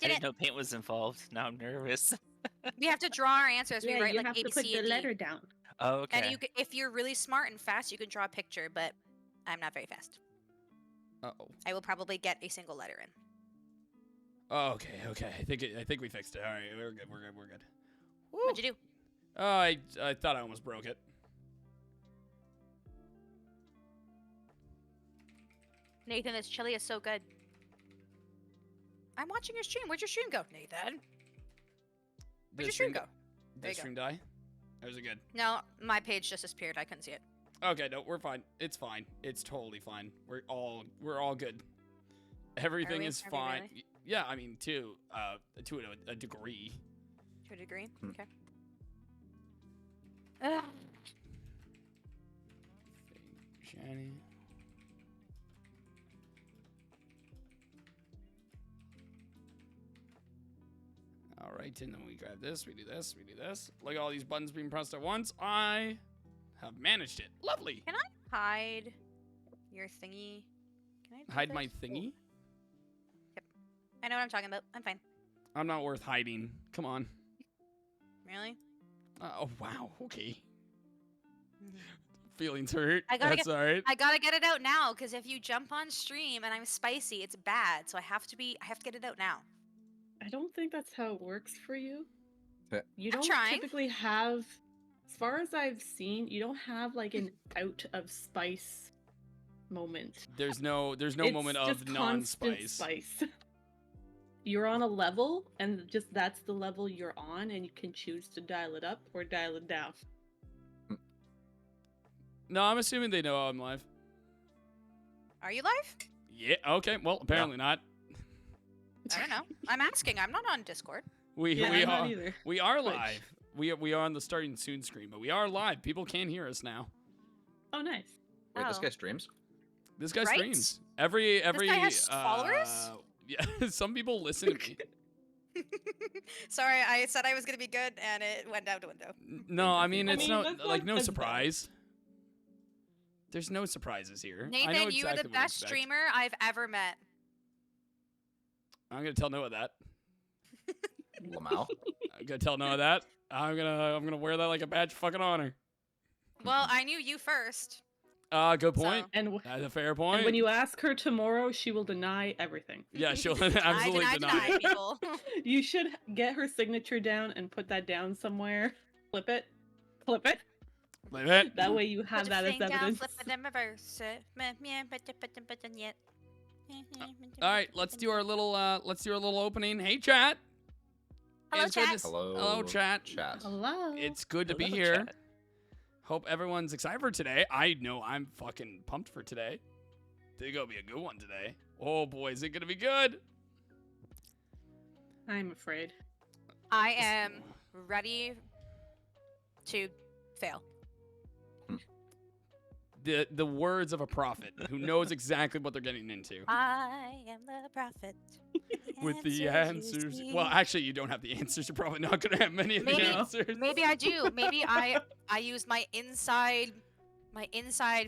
didn't know paint was involved. Now I'm nervous. We have to draw our answers. We Yeah, write you like have A, to B, put C, the and D. letter down. Oh, okay. And if you're really smart and fast, you can draw a picture, but I'm not very fast. Uh-oh. I will probably get a single letter in. Oh, okay. I think we fixed it. All right, we're good. Woo. What'd you do? Oh, I thought I almost broke it. Nathan, this chili is so good. I'm watching your stream. Where'd your stream go, Nathan? Where'd your stream go? There Did you stream die? Or is it good? No, my page just disappeared. I couldn't see it. Okay, no, we're fine. It's fine. It's totally fine. We're all good. Everything is Are we fine. really? Yeah, I mean, to a degree. To a degree? Hmm. Okay. Ugh. Shiny. All right, and then we grab this, we do this, we do this. Look at all these buttons being pressed at once. I have managed it. Lovely. Can I hide your thingy? Can I do Hide my this? thingy? Yep. I know what I'm talking about. I'm fine. I'm not worth hiding. Come on. Really? Oh, wow. Okay. Feelings hurt. I gotta That's all right. I gotta get it out now, because if you jump on stream and I'm spicy, it's bad. So I have to get it out now. I don't think that's how it works for you. Yeah. You I'm don't trying. typically have, as far as I've seen, you don't have like an out of spice moment. There's no It's moment of just constant non-spice. spice. You're on a level, and just that's the level you're on, and you can choose to dial it up or dial it down. No, I'm assuming they know I'm live. Are you live? Yeah. Okay. Well, apparently not. I don't know. I'm asking. I'm not on Discord. We I'm not are either. we are Twitch. live. We are on the starting soon screen, but we are live. People can hear us now. Oh, nice. Wait, this Oh. guy streams? This guy Right? streams every. guy has followers? Yeah. Some people listen to me. Sorry, I said I was gonna be good, and it went out the window. No, I mean I it's mean, no that's like not no as bad. surprise. There's no surprises here. I know Nathan, exactly you are the what to best expect. streamer I've ever met. I'm gonna tell Noah that. Lamau? I'm gonna tell Noah that. I'm gonna wear that like a badge of fucking honor. Well, I knew you first. Good point. So- And, That's a fair point. and when you ask her tomorrow, she will deny everything. Yeah, she'll absolutely I deny people. You should get her signature down and put that down somewhere. Flip it. Clip it. Wait a minute. That way you Put have your that as thing down, evidence. flip it and reverse it. Yet. All right, let's do our little opening. Hey, chat. Hello, It's good chat. to Hello. Hello, chat. Chat. Hello. It's good to be Hello, here. chat. Hope everyone's excited for today. I know I'm fucking pumped for today. It's gonna be a good one today. Oh boy, is it gonna be good? I'm afraid. I am ready to fail. The words of a prophet who knows exactly what they're getting into. I am the prophet. With the answers. Well, actually, you don't have the answers. You're probably not gonna have many of the Maybe- answers. Maybe I do. Maybe I use my inside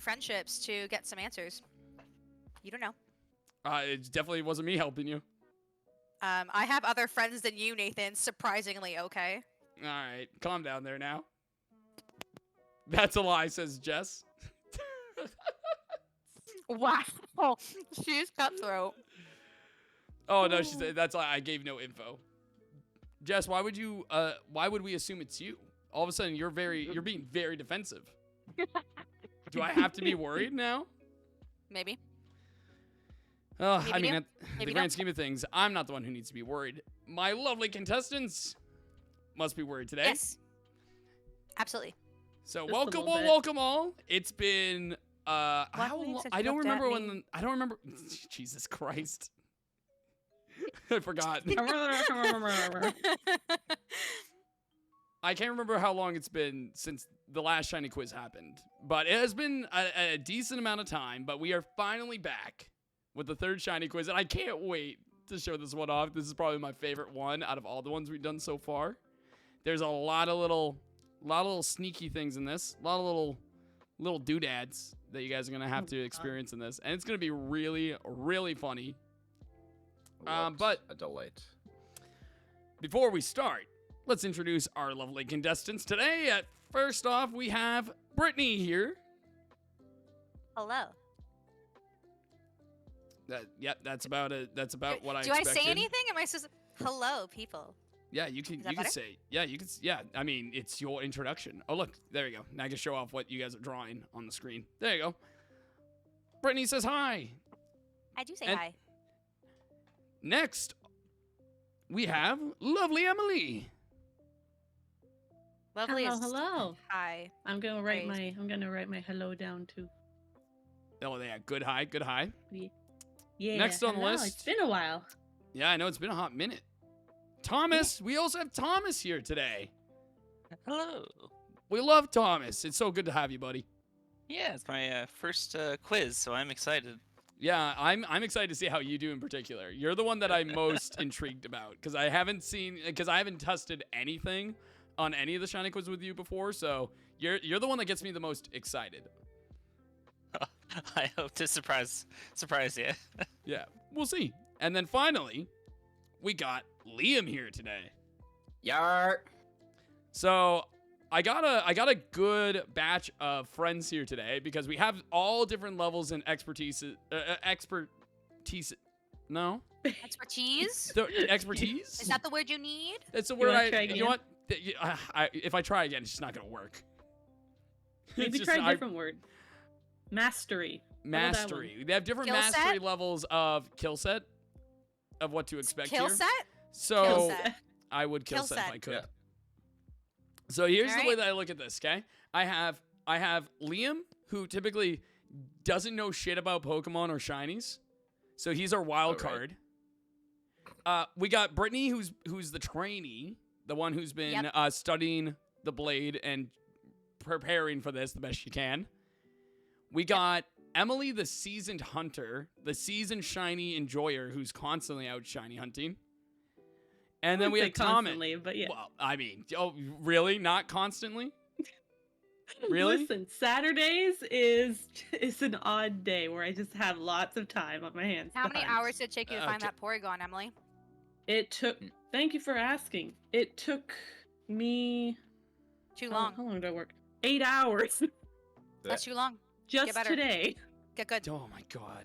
friendships to get some answers. You don't know. It definitely wasn't me helping you. I have other friends than you, Nathan. Surprisingly, okay. All right, calm down there now. That's a lie, says Jess. Wow. She's cutthroat. Oh no, she said that's I gave no info. Jess, why would we assume it's you? All of a sudden you're being very defensive. Do I have to be worried now? Maybe. Oh, Maybe I mean, do. at Maybe the don't. grand scheme of things, I'm not the one who needs to be worried. My lovely contestants must be worried today. Yes. Absolutely. So Just a welcome little all, bit. welcome all. It's been how makes long? it I don't looked at remember me? when. I don't remember. Jesus Christ. I forgot. I can't remember how long it's been since the last shiny quiz happened, but it has been a decent amount of time. But we are finally back with the third shiny quiz, and I can't wait to show this one off. This is probably my favorite one out of all the ones we've done so far. There's a lot of little sneaky things in this, a lot of little doodads that you guys are gonna have to experience in this, and it's gonna be really, really funny. What but- a delight. before we start, let's introduce our lovely contestants today. First off, we have Brittany here. Hello. That's about it. That's about what I Do expected. I say anything? Am I supposed to... Hello, people. Yeah, you can. Is that You can better? say. Yeah, you can. Yeah, I mean, it's your introduction. Oh, look, there you go. Now I can show off what you guys are drawing on the screen. There you go. Brittany says hi. I do say And- hi. Next, we have lovely Emily. Lovely Hello, is hello. hi. I'm gonna write Praise. my hello down too. Oh, yeah, good hi, good hi. Yeah. Next on the hello, list. It's been a while. Yeah, I know it's been a hot minute. Thomas, we also have Thomas here today. Hello. We love Thomas. It's so good to have you, buddy. Yeah, it's my first quiz, so I'm excited. Yeah, I'm excited to see how you do in particular. You're the one that I'm most intrigued about because I haven't tested anything on any of the shiny quiz with you before, so you're the one that gets me the most excited. I hope to surprise you. Yeah, we'll see. And then finally, we got Liam here today. Yar. So I got a good batch of friends here today because we have all different levels and expertise. No, Expertise? expertise. Is that the word you need? That's the You word wanna I. try You know again? what? If I try again, it's just not gonna work. Maybe It's just- try a different word. Mastery. about that one? Mastery. They have different Kill mastery set? levels of kill set, of what to expect Kill here. set? So Kill set. I would kill Kill set if set. I could. Yeah. So here's the way Alright. that I look at this. Okay, I have Liam, who typically doesn't know shit about Pokemon or shinies, so he's our wild Alright. card. We got Brittany, who's the trainee, the one who's been Yep. studying the blade and preparing for this the best she can. We got Emily, the seasoned hunter, the seasoned shiny enjoyer, who's constantly out shiny hunting. And then we have Thomas. constantly, but yeah. Well, I mean, oh, really? Not constantly? Really? Listen, Saturdays is an odd day where I just have lots of time on my hands. How to many hunt. hours did it take you to find Okay. that Porygon, Emily? It took. Thank you for asking. It took me. Too oh, long. How long did I work? 8 hours. That's too long. Just better. today. Get good. Oh my god.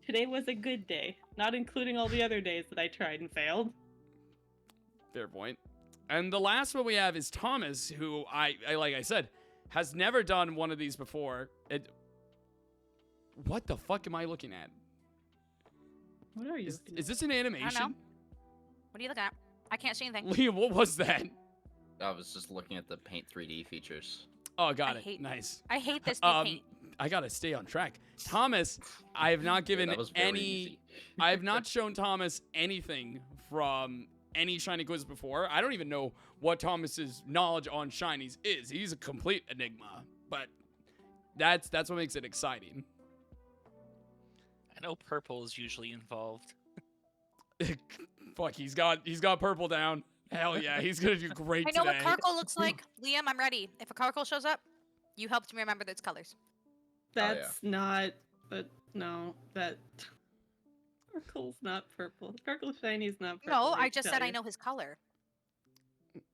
Today was a good day, not including all the other days that I tried and failed. Fair point. And the last one we have is Thomas, who I like I said, has never done one of these before. What the fuck am I looking at? What are you? Is looking at? this an animation? What are you looking at? I can't see anything. Liam, what was that? I was just looking at the Paint 3D features. Oh, got I it. hate- Nice. I hate this new paint. I gotta stay on track. Thomas, I have not given that was very any. easy. I have not shown Thomas anything from any shiny quiz before. I don't even know what Thomas's knowledge on shinies is. He's a complete enigma, but that's what makes it exciting. I know purple is usually involved. Fuck, he's got purple down. Hell yeah, he's gonna do great I know today. what Carkle looks like. Liam, I'm ready. If a Carkle shows up, you helped me remember its colors. That's not. But no, that. Sparkle's not purple. Sparkle Shiny's not purple. No, I I just tell said I you. know his color.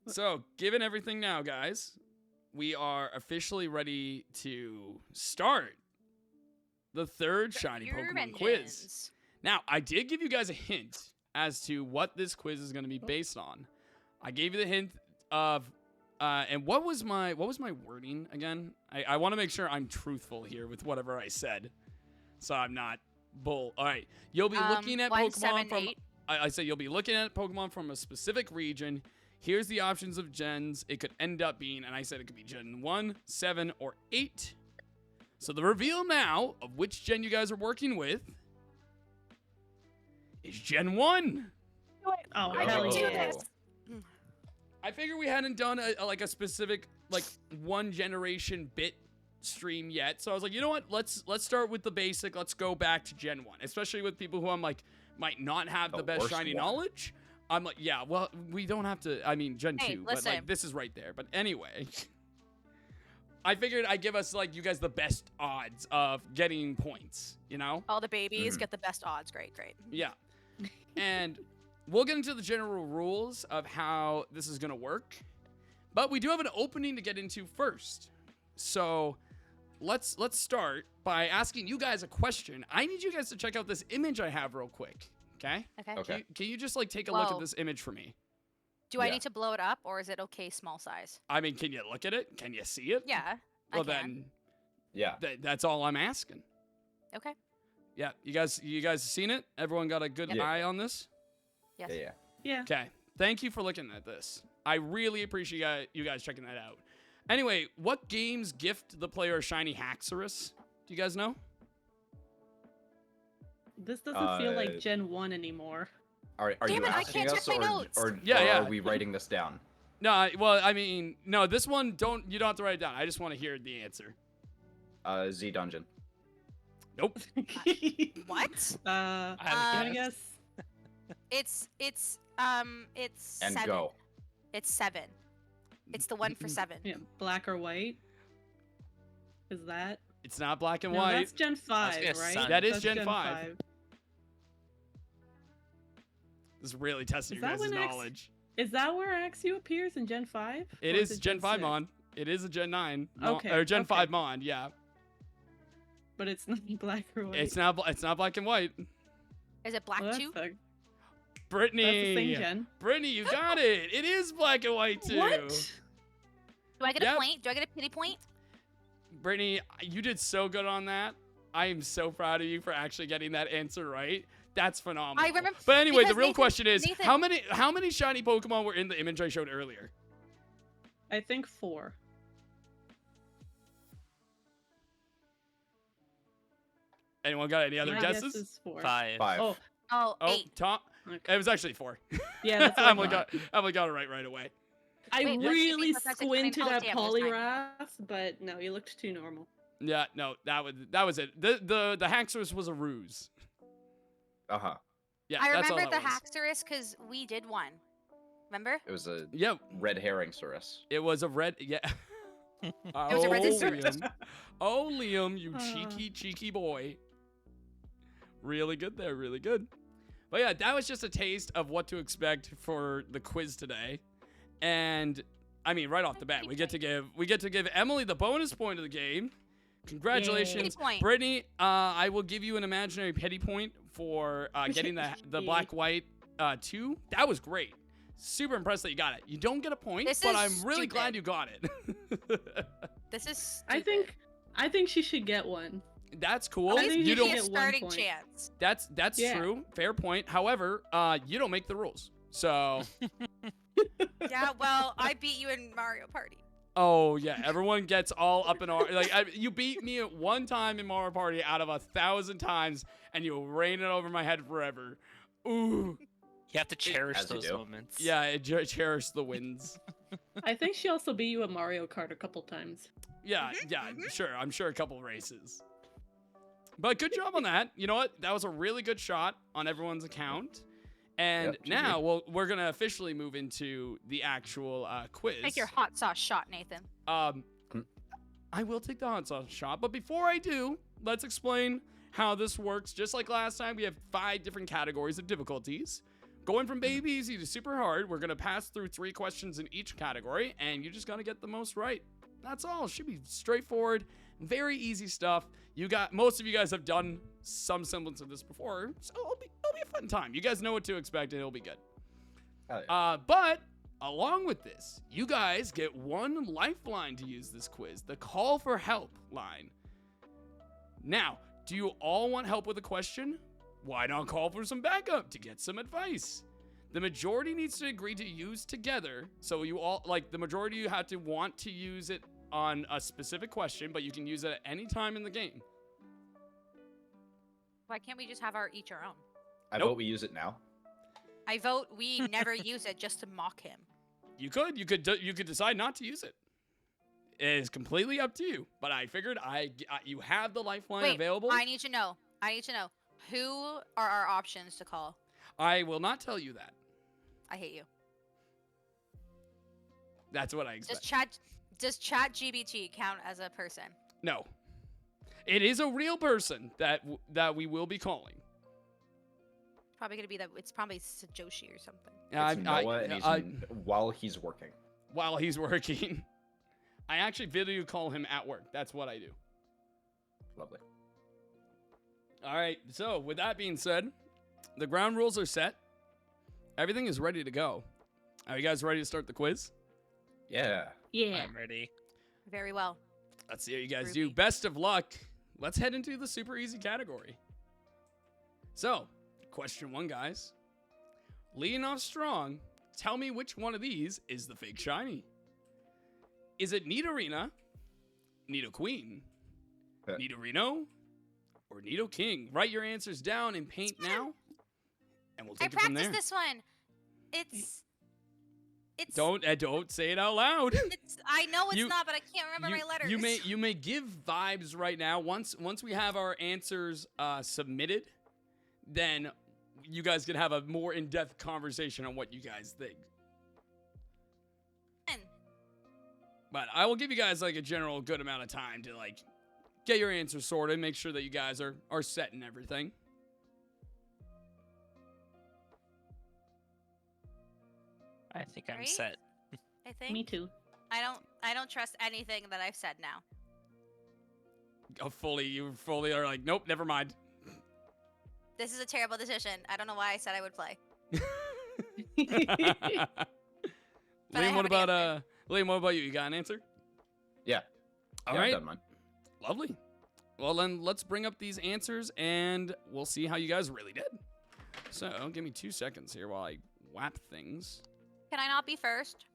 So, given everything now, guys, we are officially ready to start the third shiny Your Pokemon quiz. vengeance. Now, I did give you guys a hint as to what this quiz is going to be based on. I gave you the hint of, and what was my wording again? I want to make sure I'm truthful here with whatever I said, so I'm not bull. All right, you'll be looking at 1, Pokemon 7, from. 8. I say you'll be looking at Pokemon from a specific region. Here's the options of gens it could end up being, and I said it could be Gen 1, 7, or 8. So the reveal now of which gen you guys are working with is Gen 1. Oh, I hell can do yeah. this. I figure we hadn't done a specific one generation bit stream yet, so I was like, you know what? Let's start with the basic. Let's go back to Gen 1, especially with people who I'm like might not have the The best worst shiny one. knowledge. I'm like, yeah, well, we don't have to. I mean, Gen Hey, 2, but listen. like this is right there. But anyway, I figured I'd give us you guys the best odds of getting points. You know? All the babies Mhm. get the best odds. Great. Yeah. And we'll get into the general rules of how this is going to work. But we do have an opening to get into first. So let's start by asking you guys a question. I need you guys to check out this image I have real quick. Okay? Okay. Okay. Can you just like take a look at Whoa. this image for me? Do I Yeah. need to blow it up, or is it okay small size? I mean, can you look at it? Can you see it? Yeah. Well, I can. then Yeah. that's all I'm asking. Okay. Yeah, you guys seen it? Everyone got a good Yeah. eye on this? Yes. Yeah. Yeah. Okay. Thank you for looking at this. I really appreciate you guys checking that out. Anyway, what games gift the player a shiny Haxorus? Do you guys know? This doesn't feel Uh, like Gen 1 anymore. Are Damn you it, I asking can't us, check my or, notes. or, Yeah, or yeah. are we writing this down? No, no, this one you don't have to write it down. I just want to hear the answer. Z Dungeon. Nope. What? I have a I'm gonna guess. guess. It's And 7. go. It's 7. It's the one for 7. Yeah, black or white. Is that? It's not black and No, white. that's Gen 5, gonna right? sun. That is That's Gen 5. This is really testing Is your that guys' when X- knowledge. Is that where Axio appears in Gen 5? It Or is Gen 5 6? Mon. It is a Gen 9. Okay, Or Gen okay. 5 Mon, yeah. But it's not black or white. It's not black and white. Is it black Well, that's too? the Brittany. same gen. Brittany, you got it. It is black and white too. What? Do I get Yep. a point? Do I get a pity point? Brittany, you did so good on that. I am so proud of you for actually getting that answer right. That's phenomenal. I remember- But anyway, the because real Nathan- question is Nathan- how many shiny Pokemon were in the image I showed earlier? I think 4. Anyone got any other My guesses? guess is 4. 5. 5. Oh, Oh, Oh, 8. Tom. okay. It was actually 4. Yeah, that's what I Emily thought. got it right away. I Wait, what's really the difference? squinted Oh, at damn, there's mine. Poliwrath, but no, he looked too normal. Yeah, no, that was it. The Haxorus was a ruse. Uh-huh. Yeah, I that's all remember that the was. Haxorus because we did one. Remember? It was a Yeah, red herring Saurus. it was a red. Yeah. was a red Liam. Oh, Liam, you Uh. cheeky boy. Really good there, really good. But yeah, that was just a taste of what to expect for the quiz today. And I mean, right off the bat, we get to give Emily the bonus point of the game. Congratulations, Pity point. Brittany. I will give you an imaginary petty point for getting the black white 2. That was great. Super impressed that you got it. You don't get a point, This but is I'm really glad stupid. you got it. This is I stupid. think she should get one. That's cool. I At think least you give You me don't a get one starting point. chance. That's Yeah. true. Fair point. However, you don't make the rules. So, Yeah, well, I beat you in Mario Party. oh yeah, everyone gets all up in arms. Like you beat me at one time in Mario Party out of 1,000 times, and you rain it over my head forever. Ooh, You have to cherish As you those do. moments. yeah, I cherish the wins. I think she also beat you at Mario Kart a couple times. Yeah, yeah, sure. I'm sure a couple races. But good job on that. You know what? That was a really good shot on everyone's account. And Yep, GG. now we're gonna officially move into the actual quiz. Take your hot sauce shot, Nathan. I will take the hot sauce shot, but before I do, let's explain how this works. Just like last time, we have 5 different categories of difficulties. Going from baby easy to super hard, we're gonna pass through 3 questions in each category, and you just gotta get the most right. That's all. It should be straightforward, very easy stuff. Most of you guys have done some semblance of this before, so it'll be a fun time. You guys know what to expect, and it'll be good. Hell yeah. But along with this, you guys get one lifeline to use this quiz, the call for help line. Now, do you all want help with a question? Why not call for some backup to get some advice? The majority needs to agree to use together. So you all, like, the majority of you have to want to use it on a specific question, but you can use it at any time in the game. Why can't we just have each our own? I Nope. vote we use it now. I vote we never use it just to mock him. You could decide not to use it. It is completely up to you. But I figured you have the lifeline Wait, available. I need to know. Who are our options to call? I will not tell you that. I hate you. That's what I expect. Does Chat GBT count as a person? No. It is a real person that we will be calling. Probably gonna be that. It's probably Sajoshi or something. It's Noah, and he's while he's working. While he's working. I actually video call him at work. That's what I do. Lovely. All right. So with that being said, the ground rules are set. Everything is ready to go. Are you guys ready to start the quiz? Yeah. Yeah. I'm ready. Very well. Let's see how you guys Groovy. do. Best of luck. Let's head into the super easy category. So, question 1, guys. Leading off strong, tell me which one of these is the fake shiny. Is it Nidorina, Nidoqueen, Nidorino, or Nidoking? Write your answers down in paint now, and we'll I take it from there. practiced this one. It's. Don't say it out loud. I know it's You- not, but I can't remember my letters. You may give vibes right now. Once we have our answers submitted, then you guys can have a more in-depth conversation on what you guys think. But I will give you guys like a general good amount of time to like get your answers sorted, make sure that you guys are set and everything. I think I'm Right? set. I think. Me too. I don't trust anything that I've said now. You fully are like, nope, never mind. This is a terrible decision. I don't know why I said I would play. But I Liam, have what an about answer. Liam, what about you? You got an answer? Yeah. All Yeah, right. I've done mine. Lovely. Well, then let's bring up these answers and we'll see how you guys really did. So, give me 2 seconds here while I whap things. Can I not be first?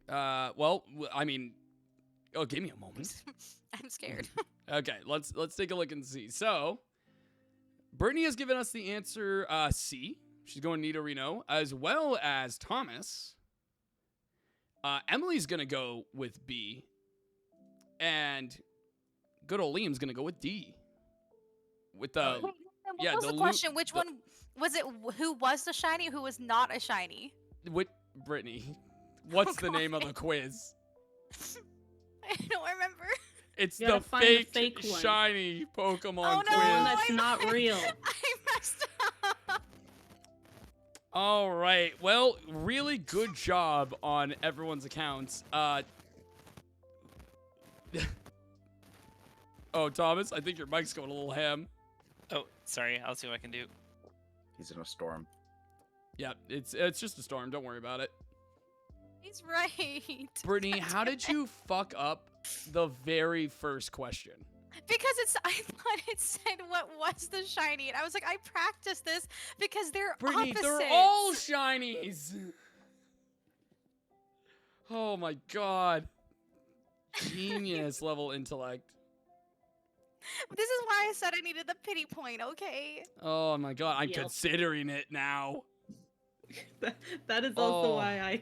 Well, I mean, oh, give me a moment. I'm scared. Okay, let's take a look and see. So, Brittany has given us the answer C. She's going Nidorino, as well as Thomas. Emily's gonna go with B, and good old Liam's gonna go with D. With the Wait, then what yeah, was the the lo- question? Which the- one was it? Who was the shiny? Who was not a shiny? with Brittany. What's Oh, the name of God. the quiz? I don't remember. It's You the gotta find the fake, fake one. shiny Pokemon Oh, no. quiz. One that's I- not real. I messed up. All right. Well, really good job on everyone's accounts. Oh, Thomas, I think your mic's going a little ham. Oh, sorry. I'll see what I can do. He's in a storm. Yeah, it's just a storm. Don't worry about it. He's right. Brittany, how did you fuck up the very first question? Because I thought it said what was the shiny, and I was like, I practiced this because they're Brittany, opposites. they're all shinies. Oh my god. Genius level intellect. This is why I said I needed the pity point. Okay. Oh my god, I'm Yep. considering it now. That is also Oh. why I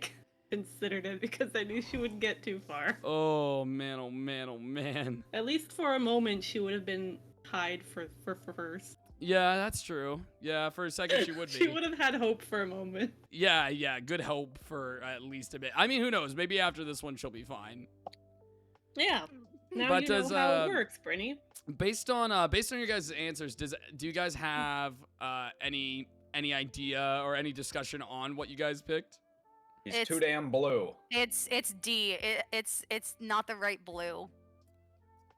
considered it, because I knew she wouldn't get too far. Oh man, oh man, oh man. At least for a moment, she would have been tied for first. Yeah, that's true. Yeah, for a second she would be. She would have had hope for a moment. Yeah, good hope for at least a bit. I mean, who knows? Maybe after this one she'll be fine. Yeah. Now But you know does, how it works, Brittany. Based on your guys' answers, do you guys have any idea or any discussion on what you guys picked? He's It's- too damn blue. It's D. It's not the right blue.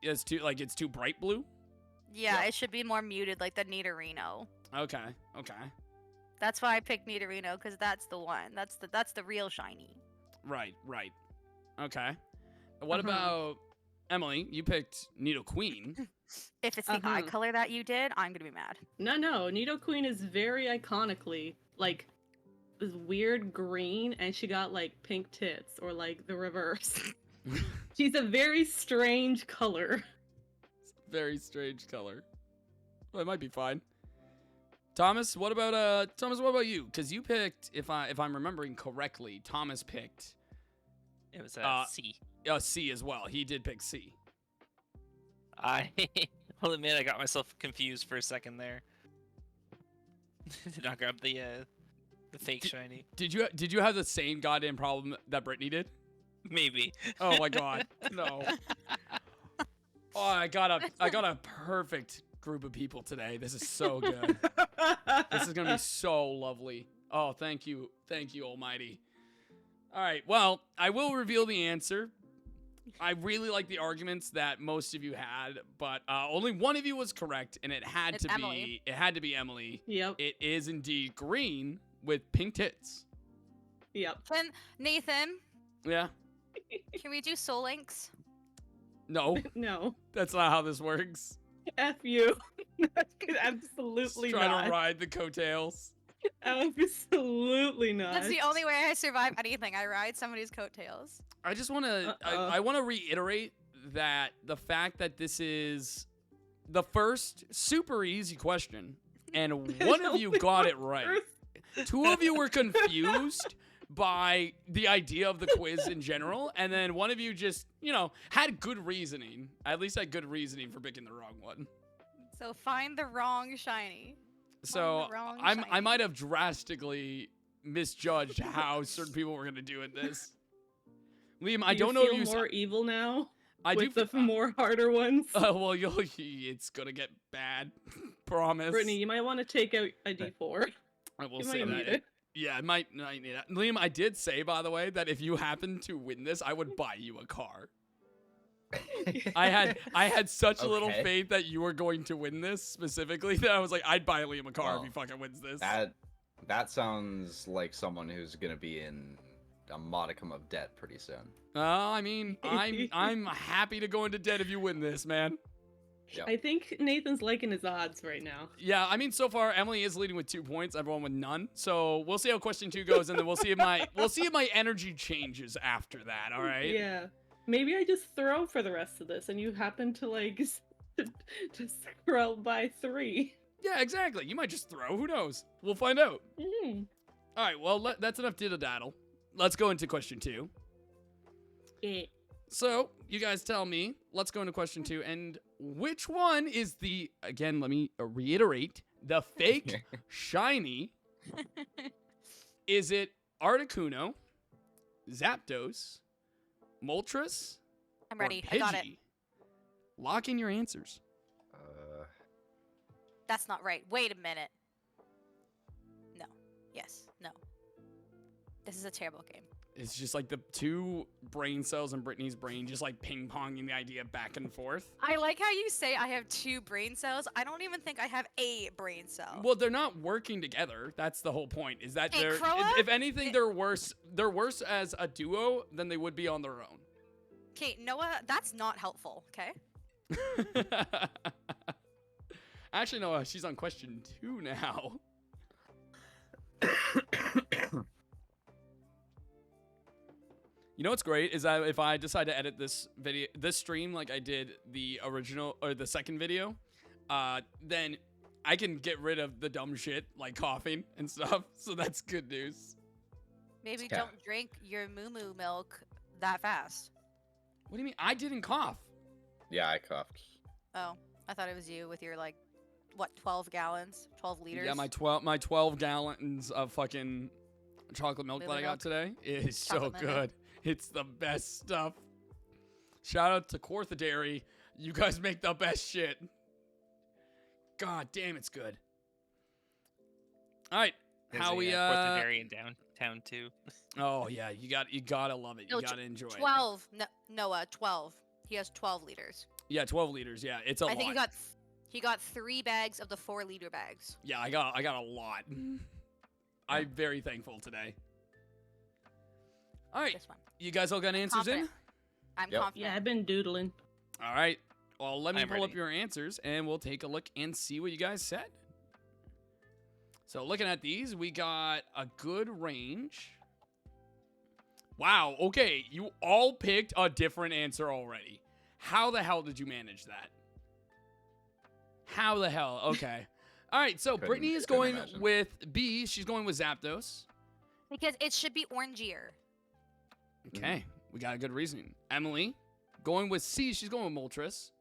It's too bright blue? Yeah, Yeah. it should be more muted, like the Nidorino. Okay. That's why I picked Nidorino, because that's the one. That's the real shiny. Right. Okay. What Uh-huh. about Emily? You picked Nidoqueen. If it's the eye Uh-huh. color that you did, I'm gonna be mad. No, Nidoqueen is very iconically like this weird green, and she got like pink tits, or like the reverse. She's a very strange color. Very strange color. Well, it might be fine. Thomas, what about you? Because you picked, if I'm remembering correctly, Thomas picked It was C. C as well. He did pick C. I'll admit I got myself confused for a second there. Did not grab the fake shiny. Did you have the same goddamn problem that Brittany did? Maybe. Oh my god, no. Oh, I got a perfect group of people today. This is so good. This is gonna be so lovely. Oh, thank you, Almighty. All right, well, I will reveal the answer. I really like the arguments that most of you had, but only one of you was correct, and it had It's to Emily. be Emily. Yep. It is indeed green with pink tits. Yep. Nathan, Yeah. can we do Soul Links? No, No. that's not how this works. F you. Just Absolutely trying not. to ride the coattails. Absolutely not. That's the only way I survive anything. I ride somebody's coattails. I just want to I want to reiterate that the fact that this is the first super easy question and one of you got it right. Two of you were confused by the idea of the quiz in general, and then one of you just, had good reasoning. At least had good reasoning for picking the wrong one. So find the wrong shiny. So the wrong I shiny. might have drastically misjudged how certain people were going to do in this. Liam, I don't know if you you feel more evil now. I do with the more harder ones. well, it's gonna get bad. Promise. Brittany, you might want to take out a D4. I will You say might need that. it. Yeah, I might need that. Liam, I did say, by the way, that if you happen to win this, I would buy you a car. I had such little Okay. faith that you were going to win this specifically that I was like, I'd buy Liam a car if Well, he fucking wins this. That sounds like someone who's gonna be in a modicum of debt pretty soon. I mean, I'm happy to go into debt if you win this, man. Yep. I think Nathan's liking his odds right now. Yeah, I mean, so far Emily is leading with 2 points, everyone with none. So we'll see how question 2 goes, and then we'll see if my energy changes after that. All right. Yeah. Maybe I just throw for the rest of this, and you happen to to scroll by 3. Yeah, exactly. You might just throw. Who knows? We'll find out. Mm. All right. Well, that's enough diddle-daddle. Let's go into question 2. Yeah. So you guys tell me. Let's go into question 2. And which one is again, let me reiterate, the fake shiny? Is it Articuno, Zapdos, Moltres, I'm or ready. I got it. Pidgey? Lock in your answers. That's not right. Wait a minute. No. Yes. No. This is a terrible game. It's just like the 2 brain cells in Brittany's brain just like ping-ponging the idea back and forth. I like how you say I have 2 brain cells. I don't even think I have a brain cell. Well, they're not working together. That's the whole point. Is that Hey, they're Croa? if anything they're worse as a duo than they would be on their own. Okay, Noah, that's not helpful, okay? Actually, no, she's on question 2 now. You know what's great is that if I decide to edit this stream like I did the original or the second video, then I can get rid of the dumb shit like coughing and stuff. So that's good news. Maybe Yeah. don't drink your moo milk that fast. What do you mean? I didn't cough. Yeah, I coughed. Oh, I thought it was you with your, 12 gallons? 12 liters? Yeah, my 12 gallons of fucking chocolate milk Moo that I got milk. today is so Chocolate moo. good. It's the best stuff. Shout out to Cortha Dairy. You guys make the best shit. God damn, it's good. All right, There's how a, we Fourth of Dairy in downtown too. Oh yeah, you gotta love it. No, You gotta enjoy it. 12. No, Noah, 12. He has 12 liters. Yeah, 12 liters. Yeah, it's a I lot. think he got 3 bags of the 4-liter bags. Yeah, I got a lot. I'm very thankful today. All right, This one. you guys all got answers Confident. I'm Yep. confident. Yeah, I've been doodling. in? All right. Well, let me I'm pull up ready. your answers and we'll take a look and see what you guys said. So looking at these, we got a good range. Wow, okay, you all picked a different answer already. How the hell did you manage that? How the hell? Okay. All right, so Brittany is couldn't going imagine. with B. She's going with Zapdos. Because it should be orangier. Okay, we got a good reasoning. Emily, going with C. She's going with Moltres.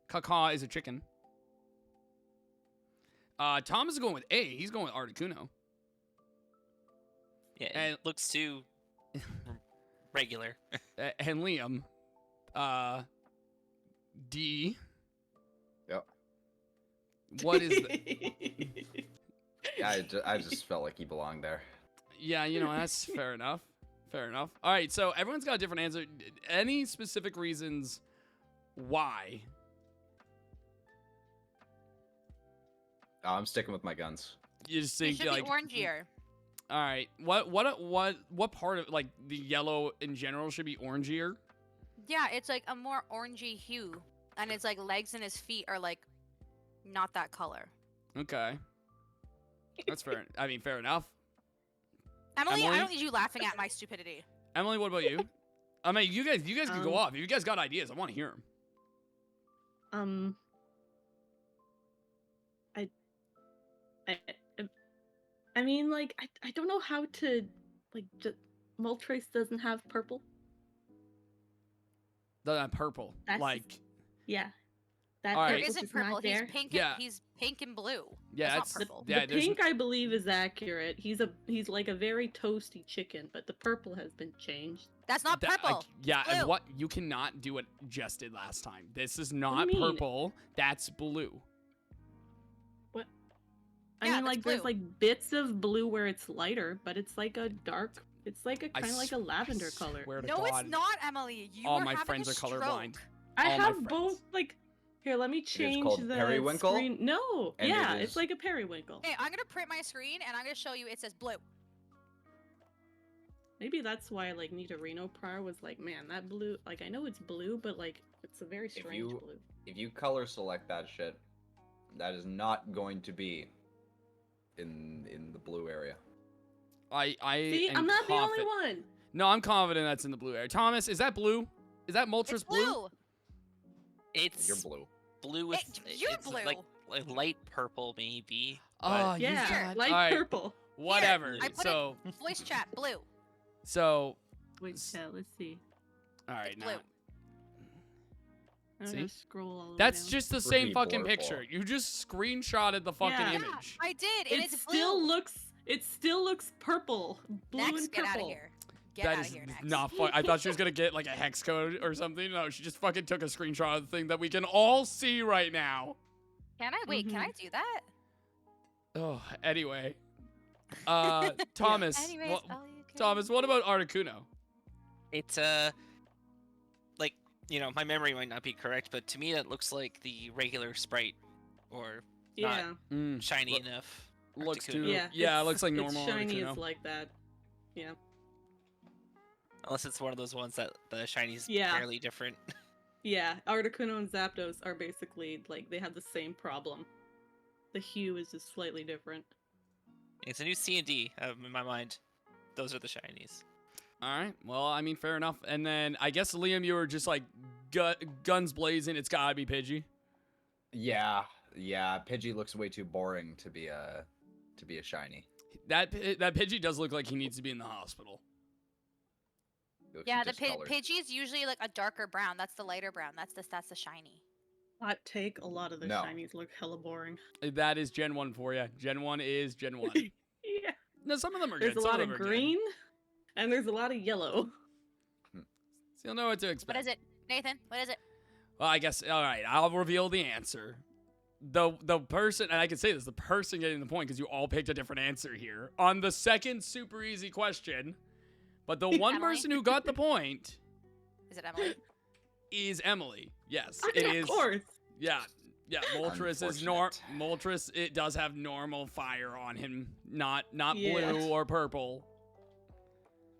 Kaka is a chicken. Thomas is going with A. He's going with Articuno. Yeah, And- it looks too regular. And Liam, D. Yep. What is the... I just felt like he belonged there. Yeah, you know, that's fair enough. Fair enough. All right, so everyone's got a different answer. Any specific reasons why? I'm sticking with my guns. You just It think should like, be orangier. all right, what part of like the yellow in general should be orangier? Yeah, it's like a more orangey hue, and his like legs and his feet are like not that color. Okay, that's fair. I mean, fair enough. Emily, Emily? I don't need you laughing at my stupidity. Emily, what about you? I mean, you guys can go off. If you guys got ideas, I want to hear them. I mean, like, I don't know how to, like, just, Moltres doesn't have purple. The purple, That's- like, Yeah. That All right. There purple isn't is not purple. He's there. pink. Yeah. He's pink and blue. yeah, That's it's not purple. yeah. The there's pink, I believe, is accurate. He's like a very toasty chicken, but the purple has been changed. That's not that- purple. yeah, blue. and what you cannot do what Jess did last time. This is do not you mean? purple. That's blue. I Yeah, mean, that's like, there's blue. like bits of blue where it's lighter, but it's like a dark. It's like a I kind of like a lavender color. Swear to No, God. it's not, Emily. You All were my having friends a are colorblind. stroke. I all my have friends. both. Like, here, let me change called the periwinkle? screen. No, And yeah, it it's is- like a periwinkle. Hey, I'm gonna print my screen and I'm gonna show you. It says blue. Maybe that's why like Nita Reno prior was like, man, that blue. Like, I know it's blue, but like, it's a very strange you- blue. If you color select that shit, that is not going to be in the blue area. I See, am I'm not the only confident- one. No, I'm confident that's in the blue area. Thomas, is that blue? Is that Moltres It's blue. It's You're blue. blue with You're it's blue. like light purple maybe. Oh, you Yeah, got- light all right, purple. Whatever. I put So, Voice chat blue. so, Wait, let's see. all right, It's now. blue. I'm See? gonna scroll all the way That's down. just the Pretty same fucking blurple. picture. You just screenshotted the fucking Yeah. image. I did, and It it's still blue. looks purple, blue Next, and get purple. out of here. Get That out is of here next. not fun. I thought she was gonna get like a hex code or something. No, she just fucking took a screenshot of the thing that we can all see right now. Can I wait? Can Mhm. I do that? Oh, anyway. Thomas. Anyways, what, all you can Thomas, what about Articuno? It's like my memory might not be correct, but to me that looks like the regular sprite or Yeah, shiny Look- enough. looks Articuno. too. yeah. Yeah, it it's- looks like normal It's shiny Articuno. is like that. Yeah. Unless it's one of those ones that the shiny's Yeah. fairly different. Yeah, Articuno and Zapdos are basically like they have the same problem. The hue is just slightly different. It's a new C&D in my mind. Those are the shinies. All right. Well, I mean, fair enough. And then I guess Liam, you were just like guns blazing. It's gotta be Pidgey. Yeah, Pidgey looks way too boring to be a shiny. That Pidgey does look like he needs to be in the hospital. He looks Yeah, the discolored. Pidgey is usually like a darker brown. That's the lighter brown. That's the shiny. Hot take, a lot of the No. shinies look hella boring. That is Gen 1 for you. Gen 1 is Gen 1. Yeah. No, some of them are There's good. a Some lot of of them are good. green and there's a lot of yellow. So you'll know what to expect. What is it, Nathan? What is it? Well, I guess, all right, I'll reveal the answer. The person, and I can say this, the person getting the point, because you all picked a different answer here, on the second super easy question, but the one Emily. person who got the point Is it Emily? is Emily. Yes, I it mean, is. of course. Yeah, Moltres is Unfortunate. Moltres, it does have normal fire on him, not Yeah. blue or purple.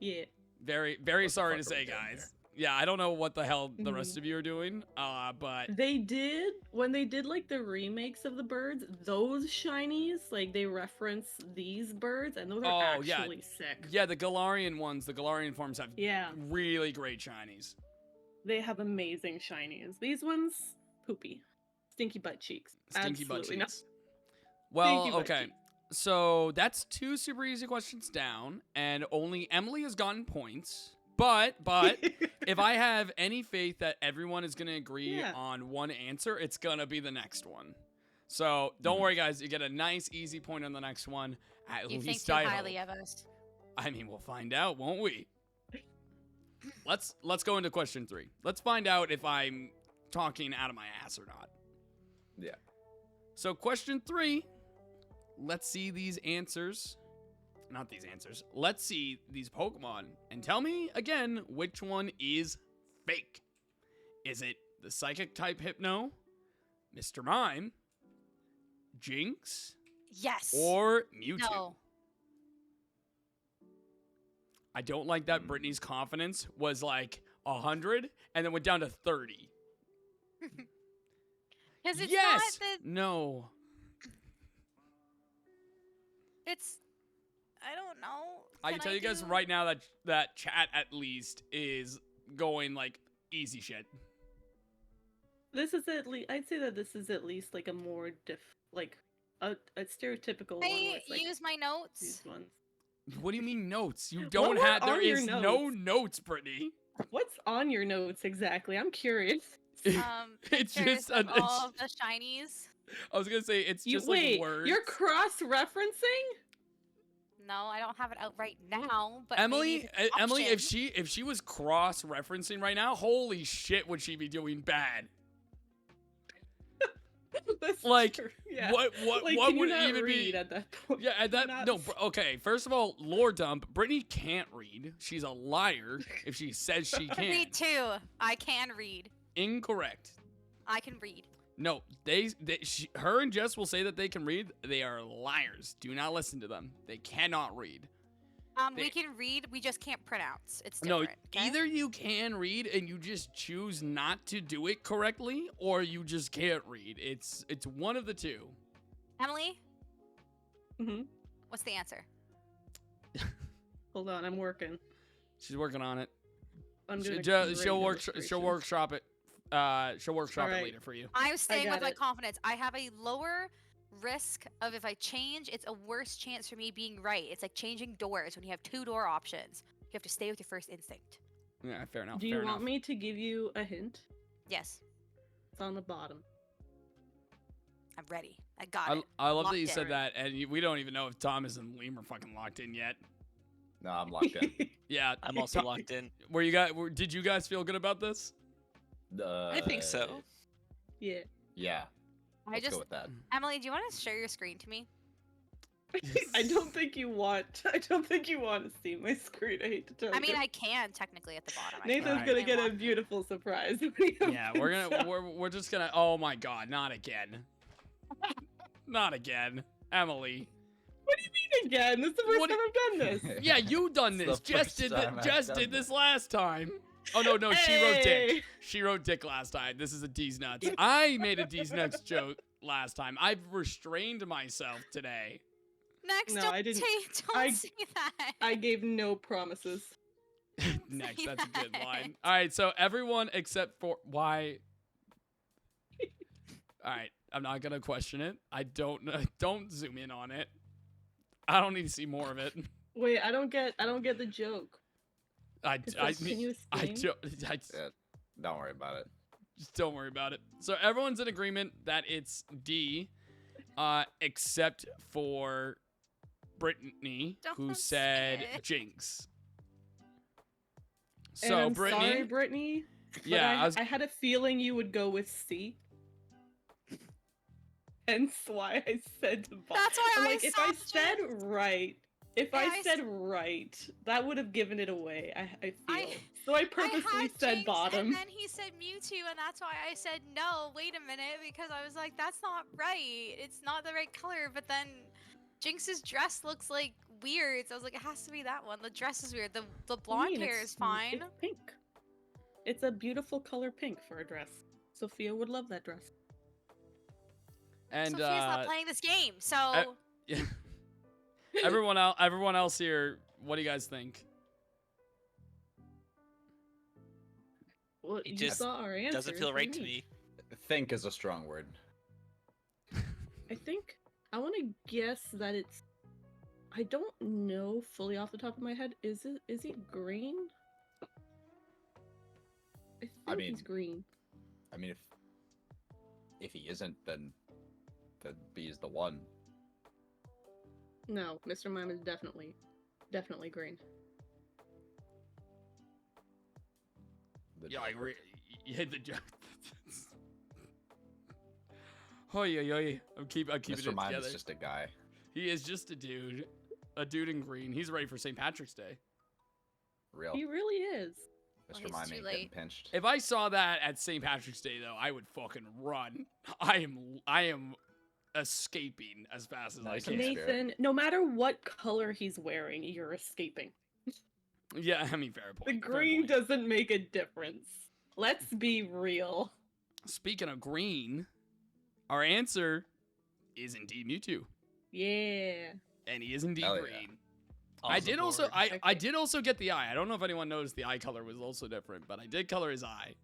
Yeah. Very What the sorry to fuck are we say, doing guys. Yeah, I don't know what the hell the Mhm. rest of you are doing, but They did when they did like the remakes of the birds, those shinies, like they reference these birds and those are Oh, yeah. actually sick. yeah, the Galarian ones, the Galarian forms have Yeah, really great shinies. they have amazing shinies. These ones, poopy. Stinky butt cheeks. Stinky butt Absolutely not. cheeks. Well, Stinky butt okay. cheeks. So that's 2 super easy questions down, and only Emily has gotten points. But if I have any faith that everyone is gonna agree Yeah. on one answer, it's gonna be the next one. So don't worry, guys. You get a nice, easy point on the next one. At You think least too I highly hope. of us. I mean, we'll find out, won't we? Let's go into question 3. Let's find out if I'm talking out of my ass or not. Yeah. So question 3. Let's see these answers. Not these answers. Let's see these Pokemon and tell me again which one is fake. Is it the Psychic type Hypno, Mr. Mime, Jinx, Yes. or Mewtwo? no. I don't like that Brittany's confidence was like 100 and then went down to 30. Because it's Yes! not the. No. It's. I don't know. I can tell you guys right now that chat at least is going like easy shit. This is at least. I'd say that this is at least like a more like a stereotypical one. Where I it's, like, use my notes. these ones. What do you mean notes? You don't were have. There on your is no notes? notes, Brittany. What's on your notes exactly? I'm curious. It's Pictures just of all of the shinies. I was gonna say it's You just wait. like words. You're cross-referencing. No, I don't have it out right now. But Emily, maybe it's an Emily, option. if she was cross-referencing right now, holy shit, would she be doing bad? That's Like, true. Yeah. What Like, what can would you not even read be? at that point? Yeah, at that Not- no. Okay, first of all, lore dump. Brittany can't read. She's a liar if she says she can. Me too. I can read. Incorrect. I can read. No, her and Jess will say that they can read. They are liars. Do not listen to them. They cannot read. We They- can read. We just can't pronounce. It's No, different. okay? either you can read and you just choose not to do it correctly, or you just can't read. It's one of the two. Emily, Mhm. what's the answer? Hold on, I'm working. She's working on it. I'm She'll doing. she'll workshop it. She'll workshop it Alright. later for you. I'm staying with got my it. confidence. I have a lower risk of if I change, it's a worse chance for me being right. It's like changing doors when you have 2 door options. You have to stay with your first instinct. Yeah, fair enough. Do you fair want enough. me to give you a hint? Yes, It's on the bottom. I'm ready. I got it. I love that Locked you in. said that, and we don't even know if Thomas and Liam are fucking locked in yet. No, I'm locked in. Yeah, I'm also locked in. Did you guys feel good about this? I think so. Yeah. Yeah. I Let's just, go with that. Emily, do you want to share your screen to me? I don't think you want. I don't think you want to see my screen. I hate to tell you. I mean, I can technically at the bottom. I Nathan's can Alright. gonna and get a lock it. beautiful surprise. Yeah, we're just gonna. Oh my god, not again. Not again, Emily. What do you mean again? This is the first What time I've done this. Yeah, you done It's this. the Jess first did time I've Jess done did this this. last time. Oh no, she wrote Dick. Hey! She wrote Dick last time. This is a D's nuts. I made a D's nuts joke last time. I've restrained myself today. Next, No, don't, I didn't- don't I- say that. I gave no promises. Next, Say that's a good that. line. All right, so everyone except for why. All right, I'm not gonna question it. I don't don't zoom in on it. I don't need to see more of it. Wait, I don't get the joke. Can you explain? Yeah, don't worry about it. Just don't worry about it. So everyone's in agreement that it's D, except for Brittany, who Don't said say it. Jinx. And So I'm Brittany, sorry, Brittany. but yeah, I had a feeling you would go with C. Hence why I said the bottom. That's why I'm I like, if I stopped said right, if Yeah, I I said right, that would have given it away. I feel. I- So I I purposely had said Jinx, bottom. And then he said Mewtwo, and that's why I said no. Wait a minute, because I was like, that's not right. It's not the right color. But then Jinx's dress looks like weird, so I was like, it has to be that one. The dress is weird. The What do you blonde mean? hair It's- is fine. It's pink. It's a beautiful color pink for a dress. Sophia would love that dress. and Sophia's not playing this game, so yeah. everyone else here, what do you guys think? Well, It you just saw our answers. Doesn't feel what do you right to mean? me. Think is a strong word. I think I want to guess that it's. I don't know fully off the top of my head. Is he green? I think he's mean- green. I mean, if he isn't, then B is the one. No, Mr. Mime is definitely green. The Yeah, like joke. you hit the joke. Oh yeah. I'm keeping it Mr. Mime together. is just a guy. He is just a dude in green. He's ready for St. Patrick's Day. Real. He really is. Well, Mr. he's Mime too ain't getting late. pinched. If I saw that at St. Patrick's Day, though, I would fucking run. I am escaping as fast as I Nice. can. Nathan, no matter what color he's wearing, you're escaping. Yeah, I mean, fair point. The fair green point. doesn't make a difference. Let's be real. Speaking of green, our answer is indeed Mewtwo, Yeah. and he is indeed Hell yeah. green. I Also did also bored. I Okay. did also get the eye. I don't know if anyone noticed the eye color was also different, but I did color his eye.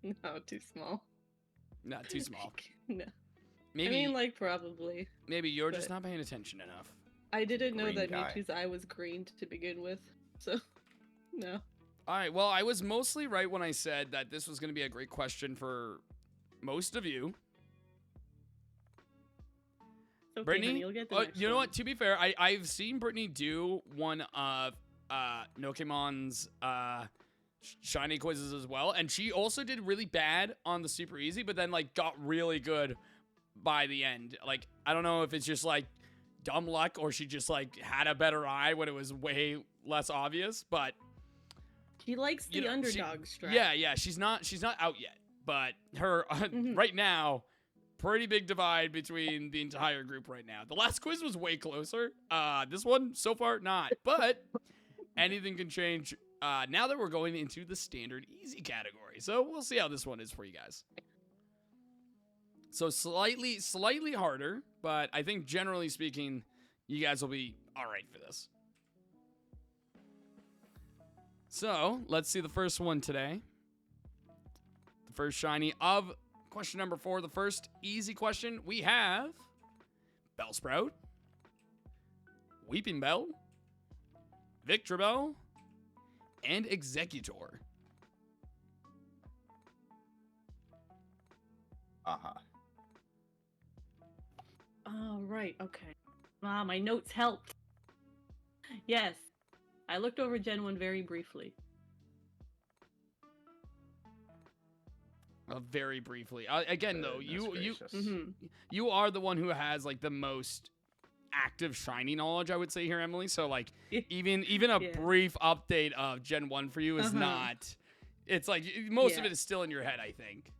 No, too small. Not too small. No. Maybe I mean, like, probably. maybe you're just but- not paying attention enough. I didn't know Green that guy. Mewtwo's eye was green to begin with, so no. All right. Well, I was mostly right when I said that this was going to be a great question for most of you. It's okay, Brittany, honey, you'll get the next you know one. what? To be fair, I've seen Brittany do one of Nokemon's shiny quizzes as well, and she also did really bad on the super easy, but then like got really good by the end. Like I don't know if it's just like dumb luck or she just like had a better eye when it was way less obvious, but She likes the you know, underdog strat. yeah, she's not out yet, but her Mhm. right now, pretty big divide between the entire group right now. The last quiz was way closer. This one so far not, but anything can change. Now that we're going into the standard easy category, so we'll see how this one is for you guys. So slightly harder, but I think generally speaking, you guys will be all right for this. So let's see the first one today. The first shiny of question number 4. The first easy question we have Bellsprout, Weeping Bell, Victreebel, and Executor. Uh-huh. Oh, right, okay. Ah, my notes helped. Yes, I looked over Gen 1 very briefly. Very briefly. Again, though, Goodness gracious. you are the one who has like the most active shiny knowledge, I would say here, Emily. So like even a Yeah. brief update of Gen 1 for you is not. It's like most of Yeah. it is still in your head, I think.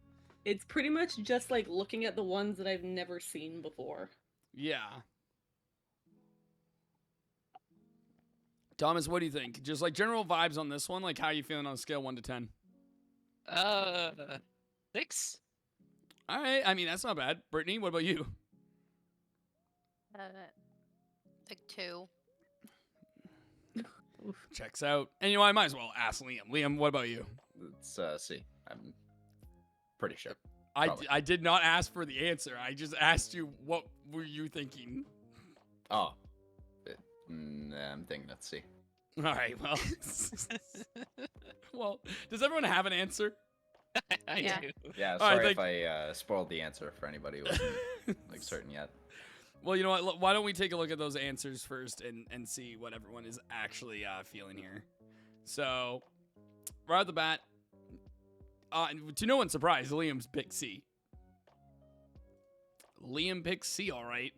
It's pretty much just like looking at the ones that I've never seen before. Yeah. Thomas, what do you think? Just like general vibes on this one, like how you feeling on a scale 1 to 10? 6. All right, I mean that's not bad. Brittany, what about you? Like 2. Checks out. And you know, I might as well ask Liam. Liam, what about you? It's C. I'm pretty sure. I Probably. I did not ask for the answer. I just asked you what were you thinking. Oh. I'm thinking it's C. All right, well. Well, does everyone have an answer? I Yeah. do. Yeah, All right, sorry thank- if I spoiled the answer for anybody who wasn't like certain yet. Well, you know what? Why don't we take a look at those answers first and see what everyone is actually feeling here. So, right off the bat, to no one's surprise, Liam's picked C. Liam picked C, all right.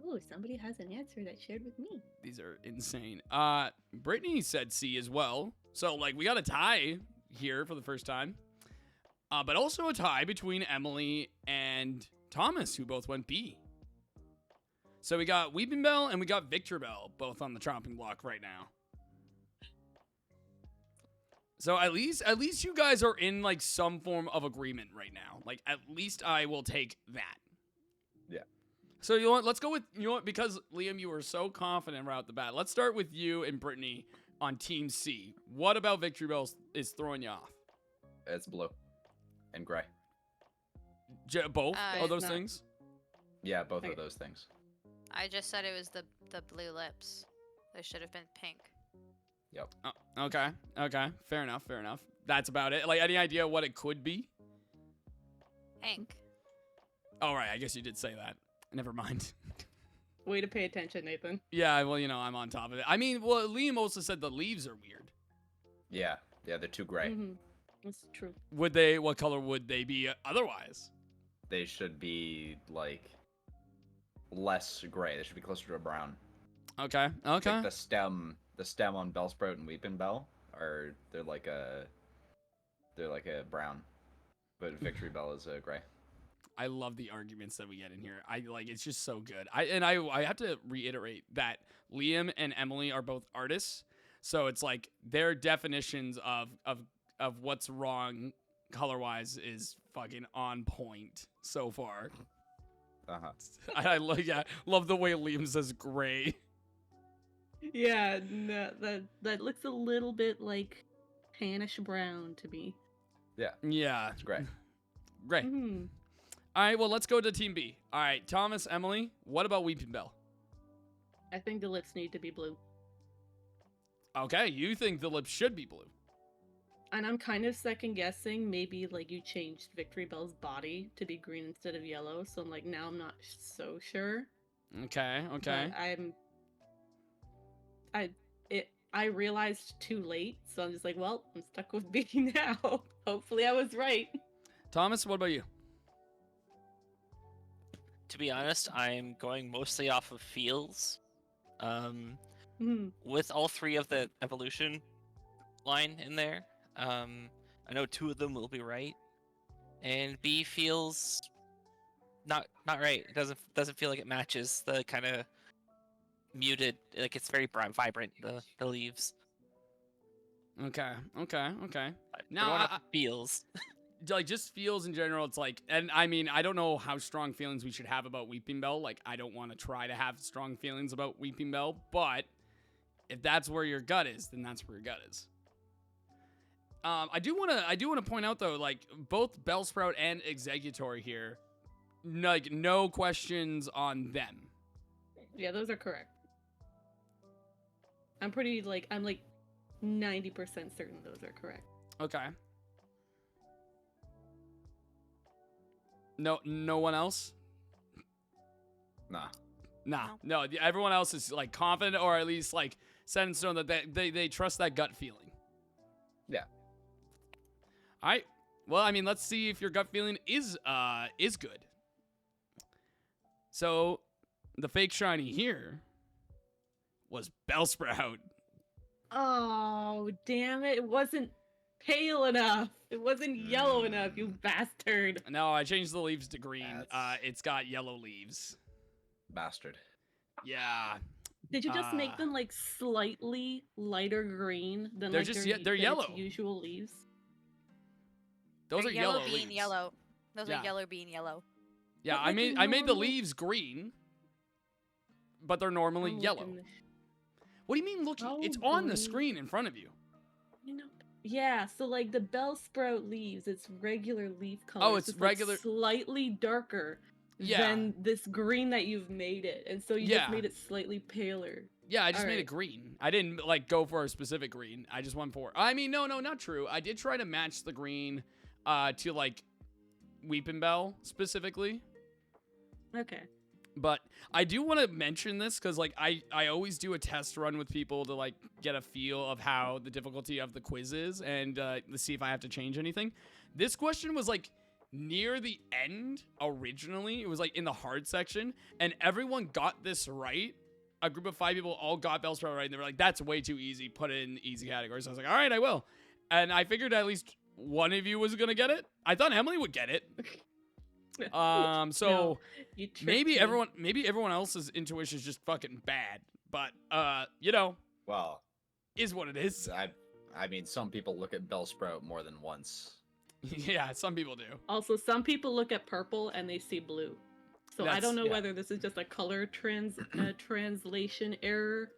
Oh, somebody has an answer that shared with me. These are insane. Brittany said C as well. So, like, we got a tie here for the first time. But also a tie between Emily and Thomas, who both went B. So we got Weeping Bell and we got Victreebel both on the chopping block right now. So at least you guys are in like some form of agreement right now. Like at least I will take that. Yeah. So you know what? Let's go with because Liam, you were so confident right out the bat. Let's start with you and Brittany on Team C. What about Victreebel is throwing you off? It's blue and gray. Both of It's those not. things? Yeah, both Okay. of those things. I just said it was the blue lips. They should have been pink. Yep. Oh, okay. Fair enough. That's about it. Like, any idea what it could be? Pink. Oh, right. I guess you did say that. Never mind. Way to pay attention, Nathan. Yeah, well, you know, I'm on top of it. I mean, well, Liam also said the leaves are weird. Yeah, they're too gray. Mhm. That's true. What color would they be otherwise? they should be like less gray. They should be closer to a brown. Okay. It's Okay. like the stem on Bellsprout and Weeping Bell they're like a brown, but Victory Bell is a gray. I love the arguments that we get in here. I like it's just so good. I have to reiterate that Liam and Emily are both artists, so it's like their definitions of what's wrong color wise is fucking on point so far. I love the way Liam says gray. Yeah, no, that looks a little bit like tannish brown to me. Yeah, It's gray. great. Mhm. All right, well let's go to Team B. All right, Thomas, Emily, what about Weeping Bell? I think the lips need to be blue. Okay, you think the lips should be blue. And I'm kind of second guessing maybe like you changed Victory Bell's body to be green instead of yellow. So I'm like now I'm not so sure. Okay. But I realized too late, so I'm just like, well, I'm stuck with B now. Hopefully I was right. Thomas, what about you? To be honest, I'm going mostly off of feels. With all three of the evolution line in there, I know two of them will be right, and B feels not right. It doesn't feel like it matches the kind of muted, like it's very vibrant, the leaves. Okay. We're Now, going off of feels. like just feels in general, it's like, and I mean, I don't know how strong feelings we should have about Weeping Bell. Like, I don't want to try to have strong feelings about Weeping Bell, but if that's where your gut is, then that's where your gut is. I do want to point out though, like both Bellsprout and Executor here, like no questions on them. Yeah, those are correct. I'm like 90% certain those are correct. Okay. No one else? Nah. No. Everyone else is like confident, or at least like set in stone that they trust that gut feeling. Yeah. All right. Well, I mean, let's see if your gut feeling is good. So, the fake shiny here was Bellsprout. Oh, damn it. It wasn't pale enough. It wasn't yellow enough, you bastard. No, I changed the leaves to green. That's- It's got yellow leaves. Bastard. Yeah. Did you just make them like slightly lighter green than They're like just their, they're than its yellow. usual leaves? Those They're are yellow bean leaves. yellow. Those Yeah. are yellow bean yellow. Yeah, But I like made a I made the normal- leaves green, but they're normally I'm yellow. looking- What do you mean looking? Oh, It's on the boy. screen in front of you. You know, yeah, so like the Bellsprout leaves, it's regular leaf color. Oh, it's just, regular- like, slightly darker Yeah. than this green that you've made it, and so you Yeah. just made it slightly paler. Yeah, I just made it Alright. green. I didn't like go for a specific green. I just went for. I mean, no, not true. I did try to match the green to like Weeping Bell specifically. Okay. But I do want to mention this because like I always do a test run with people to like get a feel of how the difficulty of the quiz is and to see if I have to change anything. This question was like near the end originally. It was like in the hard section, and everyone got this right. A group of 5 people all got Bellsprout right, and they were like, "That's way too easy. Put it in the easy category." So I was like, "All right, I will." And I figured at least one of you was gonna get it. I thought Emily would get it. So. No, you tricked Maybe me. everyone else's intuition is just fucking bad, but you know, Well, is what it is. I mean, some people look at Bellsprout more than once. Yeah, some people do. Also, some people look at purple and they see blue. So I That's- don't know yeah. whether this is just a color translation error.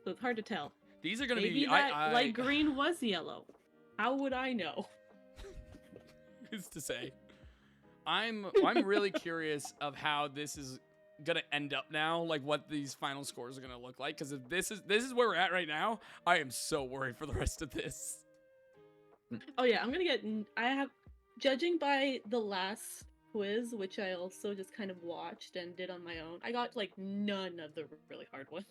So it's hard to tell. These are gonna Maybe be that light green was yellow. How would I know? Who's to say? I'm really curious of how this is gonna end up now, like what these final scores are gonna look like. Because if this is where we're at right now, I am so worried for the rest of this. Oh yeah, I'm gonna get. I have, judging by the last quiz, which I also just kind of watched and did on my own. I got like none of the really hard ones.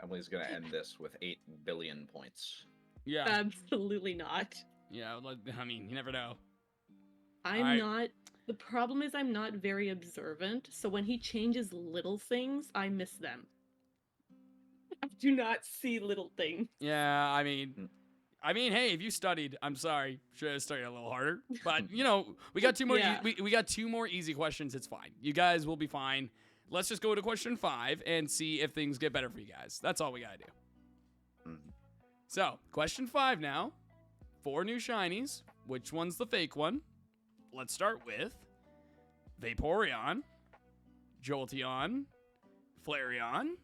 Emily's gonna end this with 8 billion points. Yeah, Absolutely not. yeah. I mean, you never know. I'm Alright. not The problem is I'm not very observant, so when he changes little things, I miss them. I do not see little things. Yeah, I mean, hey, if you studied, I'm sorry, should have studied a little harder. But you know, we got two more. Yeah. We got 2 more easy questions. It's fine. You guys will be fine. Let's just go to question 5 and see if things get better for you guys. That's all we gotta do. Mhm. So, question 5 now. 4 new shinies. Which one's the fake one? Let's start with Vaporeon, Jolteon, Flareon,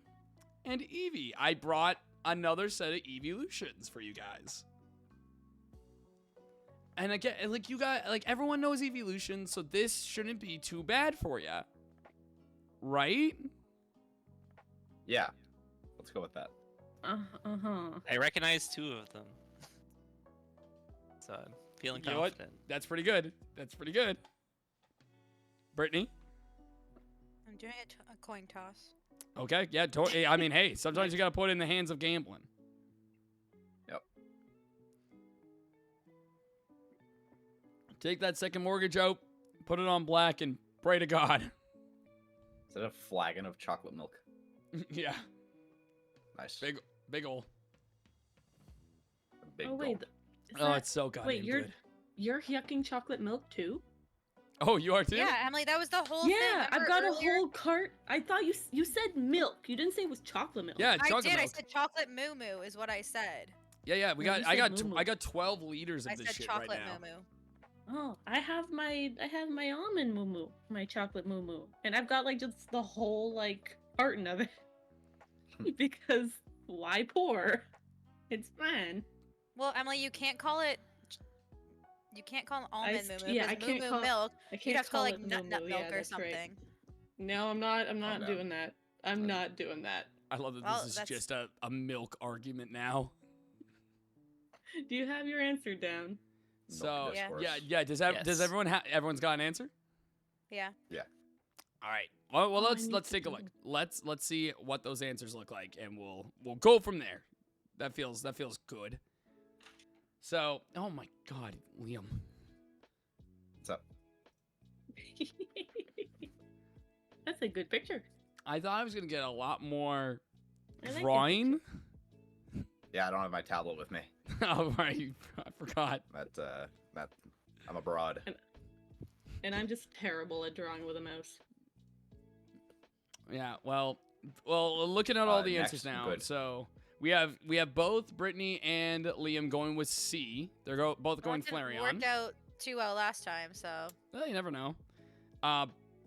and Eevee. I brought another set of evolutions for you guys. And again, like you got, like everyone knows evolution, so this shouldn't be too bad for you, right? Yeah. Let's go with that. Uh-huh. I recognize 2 of them. So I'm feeling You know what? confident. That's pretty good. That's pretty good. Brittany? I'm doing a coin toss. Okay, yeah, I mean, hey, sometimes you gotta put it in the hands of gambling. Yep. Take that second mortgage out, put it on black, and pray to God. Is that a flagon of chocolate milk? Yeah, Nice. big ol'. A big Oh wait, gulp. is Oh, that- it's so goddamn wait, good. you're yucking chocolate milk too? Oh, you are too? Yeah, Emily, that was the whole thing. Yeah, I've Remember got earlier? a whole cart. I thought you said milk. You didn't say it was chocolate milk. Yeah, I chocolate did. I milk. said chocolate moo moo is what I said. Yeah, No, you I said got moo-moo. I got 12 liters of I this said shit right chocolate now. moo moo. Oh, I have my almond moo moo, my chocolate moo moo, and I've got like just the whole like carton of it because why pour? It's fine. Well, Emily, you can't call it. You can't call it almond moo moo. yeah, I because moo can't moo call- milk. I can't You'd have to call call like it nut moo-moo. milk Yeah, or that's right. something. No, I'm not down. doing that. I'm not doing that. I love that Well, this is that's- just a milk argument now. Do you have your answer down? So Yeah. yeah. Does Yes. everyone everyone's got an answer? Yeah. All right. Well, Oh, I let's need to take a look. know. Let's see what those answers look like, and we'll go from there. That feels good. So, oh my God, Liam. What's up? That's a good picture. I thought I was gonna get a lot more I like your drawing. Yeah, I don't have my tablet with me. Oh right, I forgot. That I'm abroad. And I'm just terrible at drawing with a mouse. Yeah. Well, looking at all the answers next, now. good. So we have both Brittany and Liam going with C. They're both going Well, it didn't Flareon. work out too well last time, so. Well, you never know.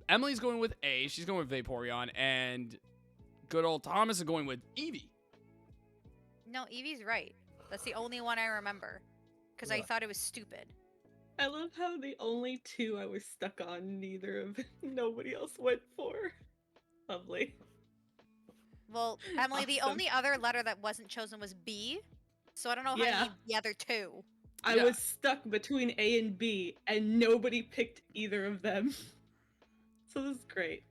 Emily's going with A. She's going with Vaporeon, and good old Thomas is going with Eevee. No, Evie's right. That's the only one I remember. Because I What? thought it was stupid. I love how the only two I was stuck on, nobody else went for. Lovely. Well, Emily, the Awesome. only other letter that wasn't chosen was B. So I don't know how Yeah. you need the other 2. I Yeah. was stuck between A and B, and nobody picked either of them. So this is great.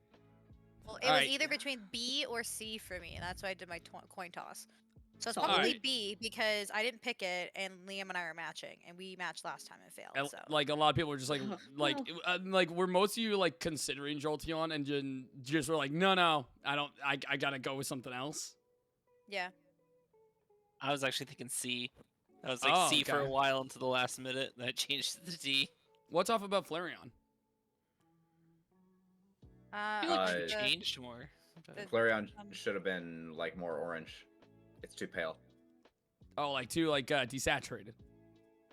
Well, it All was right. either between B or C for me, and that's why I did my coin toss. So it's Solid. probably Alright. B because I didn't pick it, and Liam and I are matching, and we matched last time and failed. And, So like a lot of people are just like Well. like were most of you like considering Jolteon and just were like no I gotta go with something else. yeah, I was actually thinking C. I was like Oh, C for a okay. while until the last minute, then I changed to D. What's off about Flareon? I feel like it the- changed more. but- the- Flareon Um, should have been like more orange. It's too pale. Oh, like too like desaturated.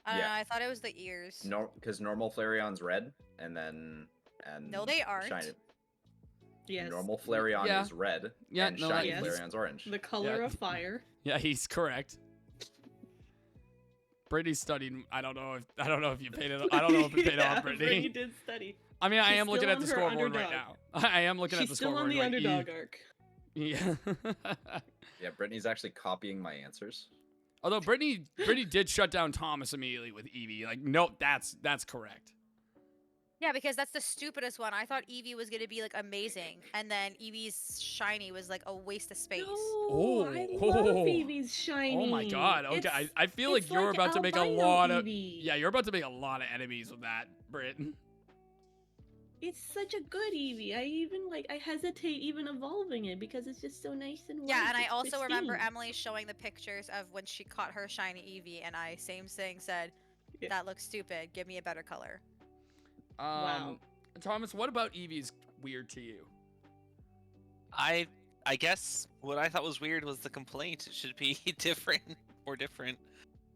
I don't yeah. know, I thought it was the ears. Because normal Flareon's red, and No, they aren't. shiny- Yes. Normal Flareon Yeah. is red, Yeah, and no, shiny that- Flareon's orange. The color Yeah. of fire. Yeah, he's correct. Brittany studied. I don't know if you paid it. I don't know if it paid Yeah, off, Brittany. did study. I mean, I She's am looking still at on the her scoreboard right underdog. now. I am looking at She's the still scoreboard. on the like, underdog arc. Yeah. Yeah, Brittany's actually copying my answers. Although Brittany did shut down Thomas immediately with Eevee. Like, nope, that's correct. Yeah, because that's the stupidest one. I thought Eevee was gonna be like amazing, and then Eevee's shiny was like a waste of space. No, Oh, I oh. love Eevee's shiny. Oh my god. Okay, It's- I feel like it's you're about to make a albino lot of Eevee. yeah, you're about to make a lot of enemies with that, Britt. It's such a good Eevee. I hesitate even evolving it because it's just so nice and Yeah, white. and I It's also remember pristine. Emily showing the pictures of when she caught her shiny Eevee, and I same thing said, Yeah. "That looks stupid. Give me a better color." Wow. Thomas, what about Eevee's weird to you? I guess what I thought was weird was the complaint. It should be different, more different.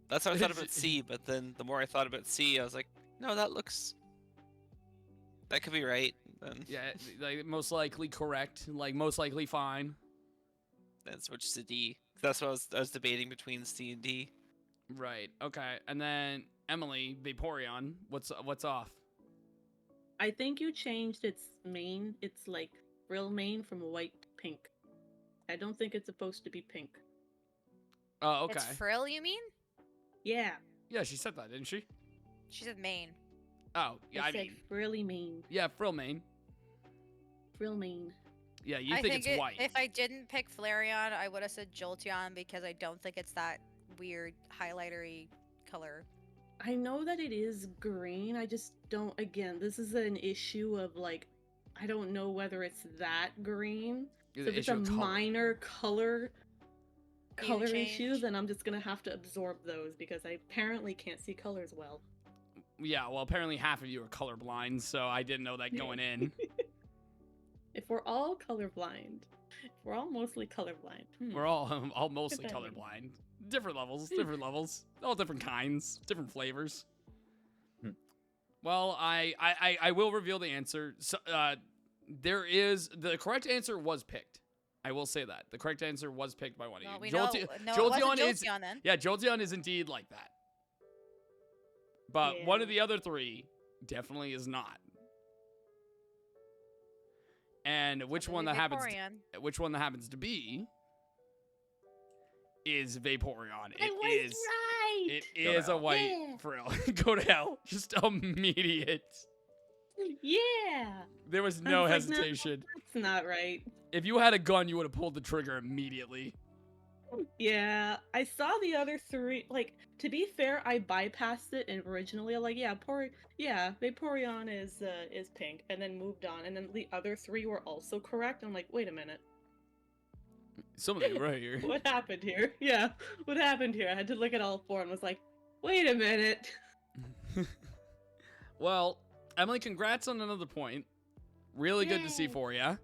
That's what I thought about C, but then the more I thought about C, I was like, no, that could be right. Then Yeah, like most likely correct, like most likely fine. then switch to D. That's what I was debating between C and D. Right. Okay. And then Emily Vaporeon, what's off? I think you changed its mane. It's like frill mane from white to pink. I don't think it's supposed to be pink. Oh, okay. It's frill, you mean? Yeah. Yeah, she said that, didn't she? She said mane. Oh, yeah. I I said mean, frilly mane. yeah, frill mane. Frill mane. Yeah, you I think it's white. If I didn't pick Flareon, I would have said Jolteon because I don't think it's that weird highlightery color. I know that it is green. I just don't. Again, this is an issue of like, I don't know whether it's that green. So The if it's issue a of color. minor color issue, change. then I'm just gonna have to absorb those because I apparently can't see colors well. Yeah, well, apparently half of you are colorblind, so I didn't know that going in. If we're all colorblind, if we're all mostly colorblind. We're all mostly Good thing. colorblind. Different levels, all different kinds, different flavors. Hmm. Well, I will reveal the answer. So, the correct answer was picked. I will say that the correct answer was picked by one Well, of we you. know, no, it wasn't Jolteon then. Yeah, Jolteon is indeed like that. But one of Yeah. the other three definitely is not. And which one that happens? Vaporeon. Which one that happens to be is Vaporeon. I was right. It Go to is a hell. white Yeah. frill. Go to hell. Just immediate. Yeah. There was I no was like, no. hesitation. That's not right. If you had a gun, you would have pulled the trigger immediately. Yeah, I saw the other three. Like, to be fair, I bypassed it and originally. I'm like, Vaporeon is pink, and then moved on. And then the other three were also correct. I'm like, wait a minute, Something right here. what happened here? Yeah, what happened here? I had to look at all four and was like, wait a minute. Well, Emily, congrats on another point. Really good to see Yay. for you.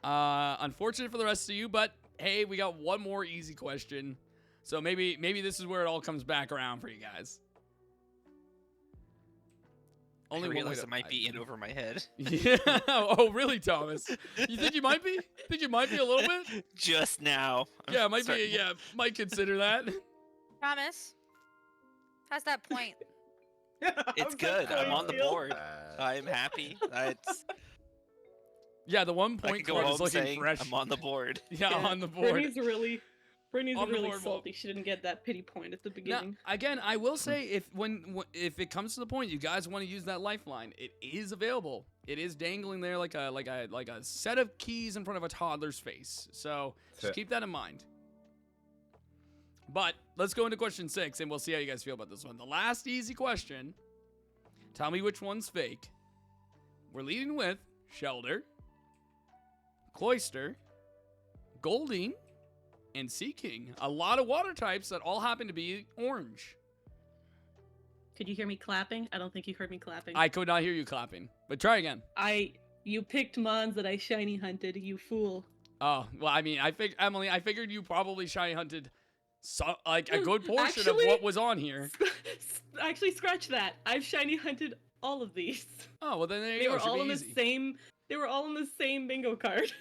Unfortunate for the rest of you, but hey, we got one more easy question. So maybe this is where it all comes back around for you guys. Only I one way realize to- it might be in over my head. Yeah. Oh, really, Thomas? You think you might be? Think you might be a little bit? Just now. I'm Yeah, might starting be. to- Yeah, might consider that. Thomas, how's that point? It's How's that good. I'm going, on the Phil? board. I'm happy. Yeah, the 1 I point can go card is home looking saying fresh. I'm on the board. Yeah, on the board. Brittany's On the really board, salty. She didn't get that pity point at the Now, beginning. again, I will say if it comes to the point you guys want to use that lifeline, it is available. It is dangling there like a set of keys in front of a toddler's face. So just keep that in mind. But let's go into question 6 and we'll see how you guys feel about this one. The last easy question. Tell me which one's fake. We're leading with Shelter, Cloyster, Goldeen, and Sea King. A lot of water types that all happen to be orange. Could you hear me clapping? I don't think you heard me clapping. I could not hear you clapping, but try again. You picked Mons that I shiny hunted, you fool. Oh, well, I mean, Emily, I figured you probably shiny hunted a good portion Actually- of what was on here. Actually, scratch that. I've shiny hunted all of these. Oh, well, then there you They go. were Should all be on the easy. same. They were all on the same bingo card.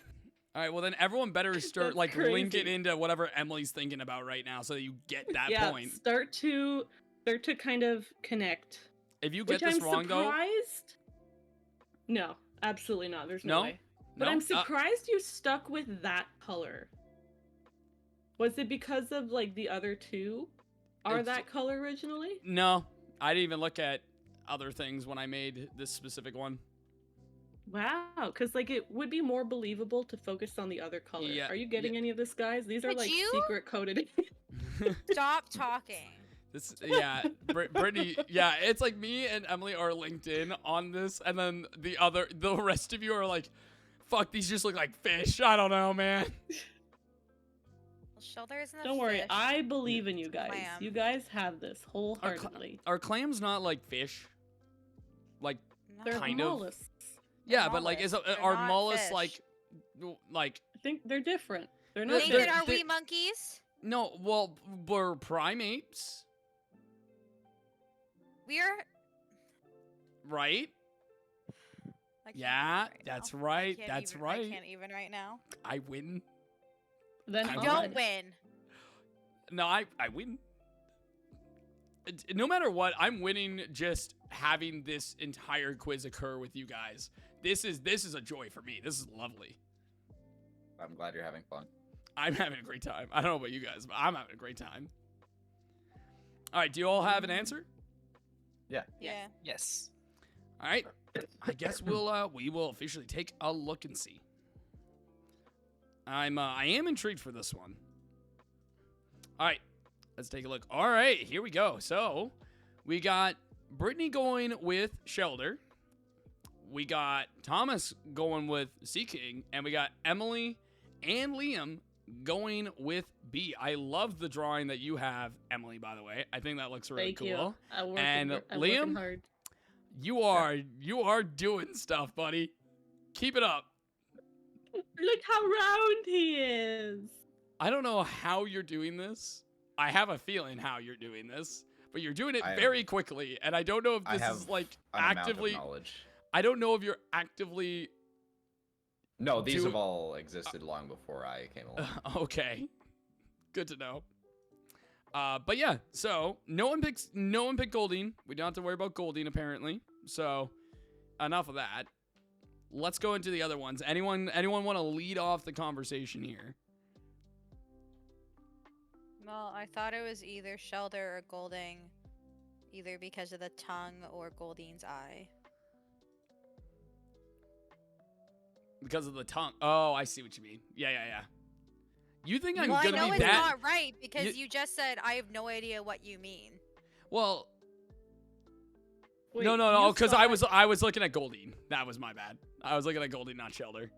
All right, well, then everyone better start, That's link it crazy. into whatever Emily's thinking about right now so that you get that yeah, point. start to kind of connect. If you get Which this I'm wrong, though, surprised. No, absolutely not. There's no No? way. But no? I'm surprised you stuck with that color. Was it because of like the other two are It's- that color originally? No, I didn't even look at other things when I made this specific one. Wow, because like it would be more believable to focus on the other color. Yeah, Are you getting any of this, guys? These are Could like you? secret coded. Stop talking. Yeah, Brittany. Yeah, it's like me and Emily are linked in on this, and then the rest of you are like, "Fuck, these just look like fish." I don't know, man. Well, shoulder isn't a Don't worry, fish. I believe in you It's a guys. clam. You guys have this wholeheartedly. Are clams not like fish? Like, No. They're kind of. mollusks. yeah, but like, mollusks. They're are not mollusks fish. like? I think they're different. They're No, not they're- Nathan, fish. are we monkeys? No, well, we're primates, We are. right? I can't Yeah, even that's now. right. I can't That's even- right. I can't even right now. I win. Then I You won. don't win. No, I win. No matter what, I'm winning just having this entire quiz occur with you guys. This is a joy for me. This is lovely. I'm glad you're having fun. I'm having a great time. I don't know about you guys, but I'm having a great time. All right, do you all have an answer? Yeah. Yeah. Yes. All right. I guess we will officially take a look and see. I am intrigued for this one. All right, let's take a look. All right, here we go. So we got Brittany going with Shelder. We got Thomas going with Sea King, and we got Emily and Liam going with B. I love the drawing that you have, Emily, by the way. I think that looks really Thank cool. you. I'm And working Liam? hard. You are doing stuff, buddy. Keep it up. Look how round he is. I don't know how you're doing this. I have a feeling how you're doing this, but you're doing it I am- very quickly, and I don't know if I this have is like an amount of actively. knowledge. I don't know if you're actively. No, these Do- have all existed long before I came along. Okay, good to know. But yeah, so no one picked Goldine. We don't have to worry about Goldine apparently. So enough of that. Let's go into the other ones. Anyone want to lead off the conversation here? Well, I thought it was either Shelder or Golding, either because of the tongue or Goldine's eye. Because of the tongue. Oh, I see what you mean. Yeah. You think I'm well, I gonna know be it's that? not right because You- you just said I have no idea what you mean. Well, Wait, no, you because thought- I was looking at Goldine. That was my bad. I was looking at Goldine, not Shelder.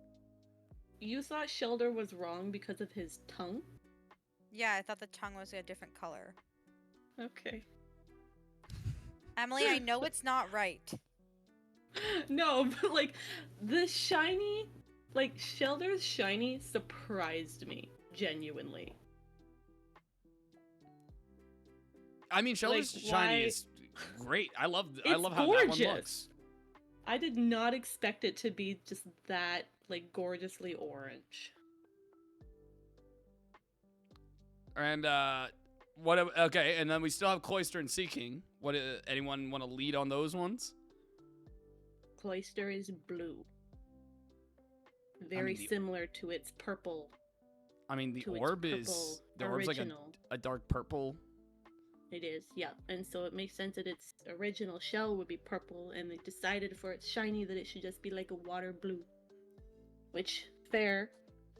You thought Shelder was wrong because of his tongue? Yeah, I thought the tongue was a different color. Okay. Emily, I know it's not right. No, but like the shiny, like Shelder's shiny surprised me genuinely. I mean, Shelder's Like, shiny why- is great. I love It's how that one gorgeous. looks. I did not expect it to be just that like gorgeously orange. And okay, and then we still have Cloister and Sea King. What anyone want to lead on those ones? Cloister is blue. Very the- similar to its purple. I mean, the To its orb is purple the orb's like original. a dark purple. It is, yeah. And so it makes sense that its original shell would be purple, and they decided for its shiny that it should just be like a water blue. Which, fair.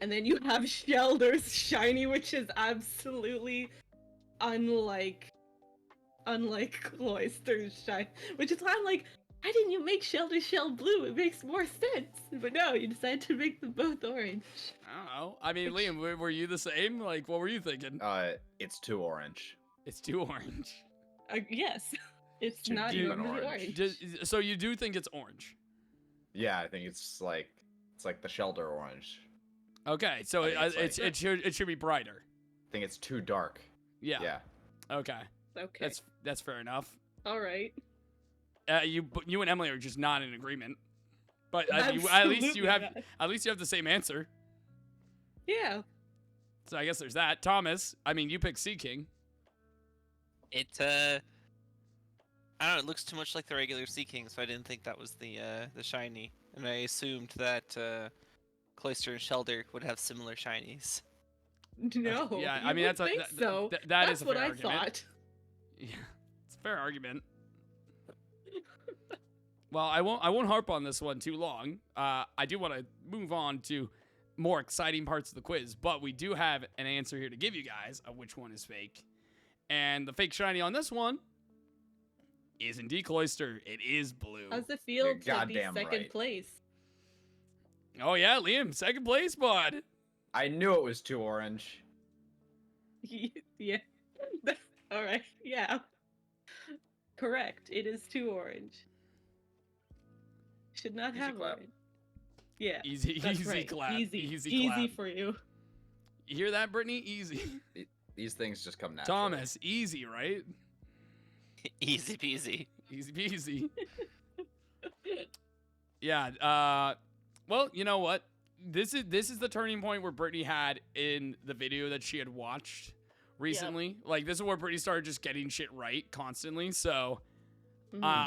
And then you have Shelder's shiny, which is absolutely unlike Cloister's shiny. Which is why I'm like, why didn't you make Shelder's shell blue? It makes more sense. But no, you decided to make them both orange. I don't know. I mean, Liam, were you the same? Like, what were you thinking? It's too orange. It's too orange. Yes. It's Too not deep in normally orange. orange. So you do think it's orange? Yeah, I think it's like the Shelder orange. Okay, so I think it's it should be brighter. I think it's too dark. Yeah. Yeah. Okay. Okay. That's fair enough. All right. You and Emily are just not in agreement. But at least you Absolutely have not. the same answer. Yeah. So I guess there's that. Thomas, I mean, you picked Sea King. It I don't know. It looks too much like the regular Sea King, so I didn't think that was the shiny, and I assumed that Cloister and Shelder would have similar shinies. No. Yeah, you I mean, would that's think so. that That's is a what fair I argument. thought. Yeah, it's a fair argument. Well, I won't harp on this one too long. I do want to move on to more exciting parts of the quiz, but we do have an answer here to give you guys of which one is fake. And the fake shiny on this one is indeed Cloyster. It is blue. How's it feel You're to be goddamn second right. place? Oh yeah, Liam, second place, bud. I knew it was too orange. Yeah. All right. Yeah. Correct. It is too orange. Should not Easy have clap. orange. Yeah. Easy, That's easy right. clap. Easy. Easy Easy clap. for you. You hear that, Brittany? Easy. These things just come naturally. Thomas, easy, right? Easy peasy. Easy peasy. Yeah. Well, you know what? This is the turning point where Brittany had in the video that she had watched recently. Like, this is where Brittany started just getting shit right constantly. So,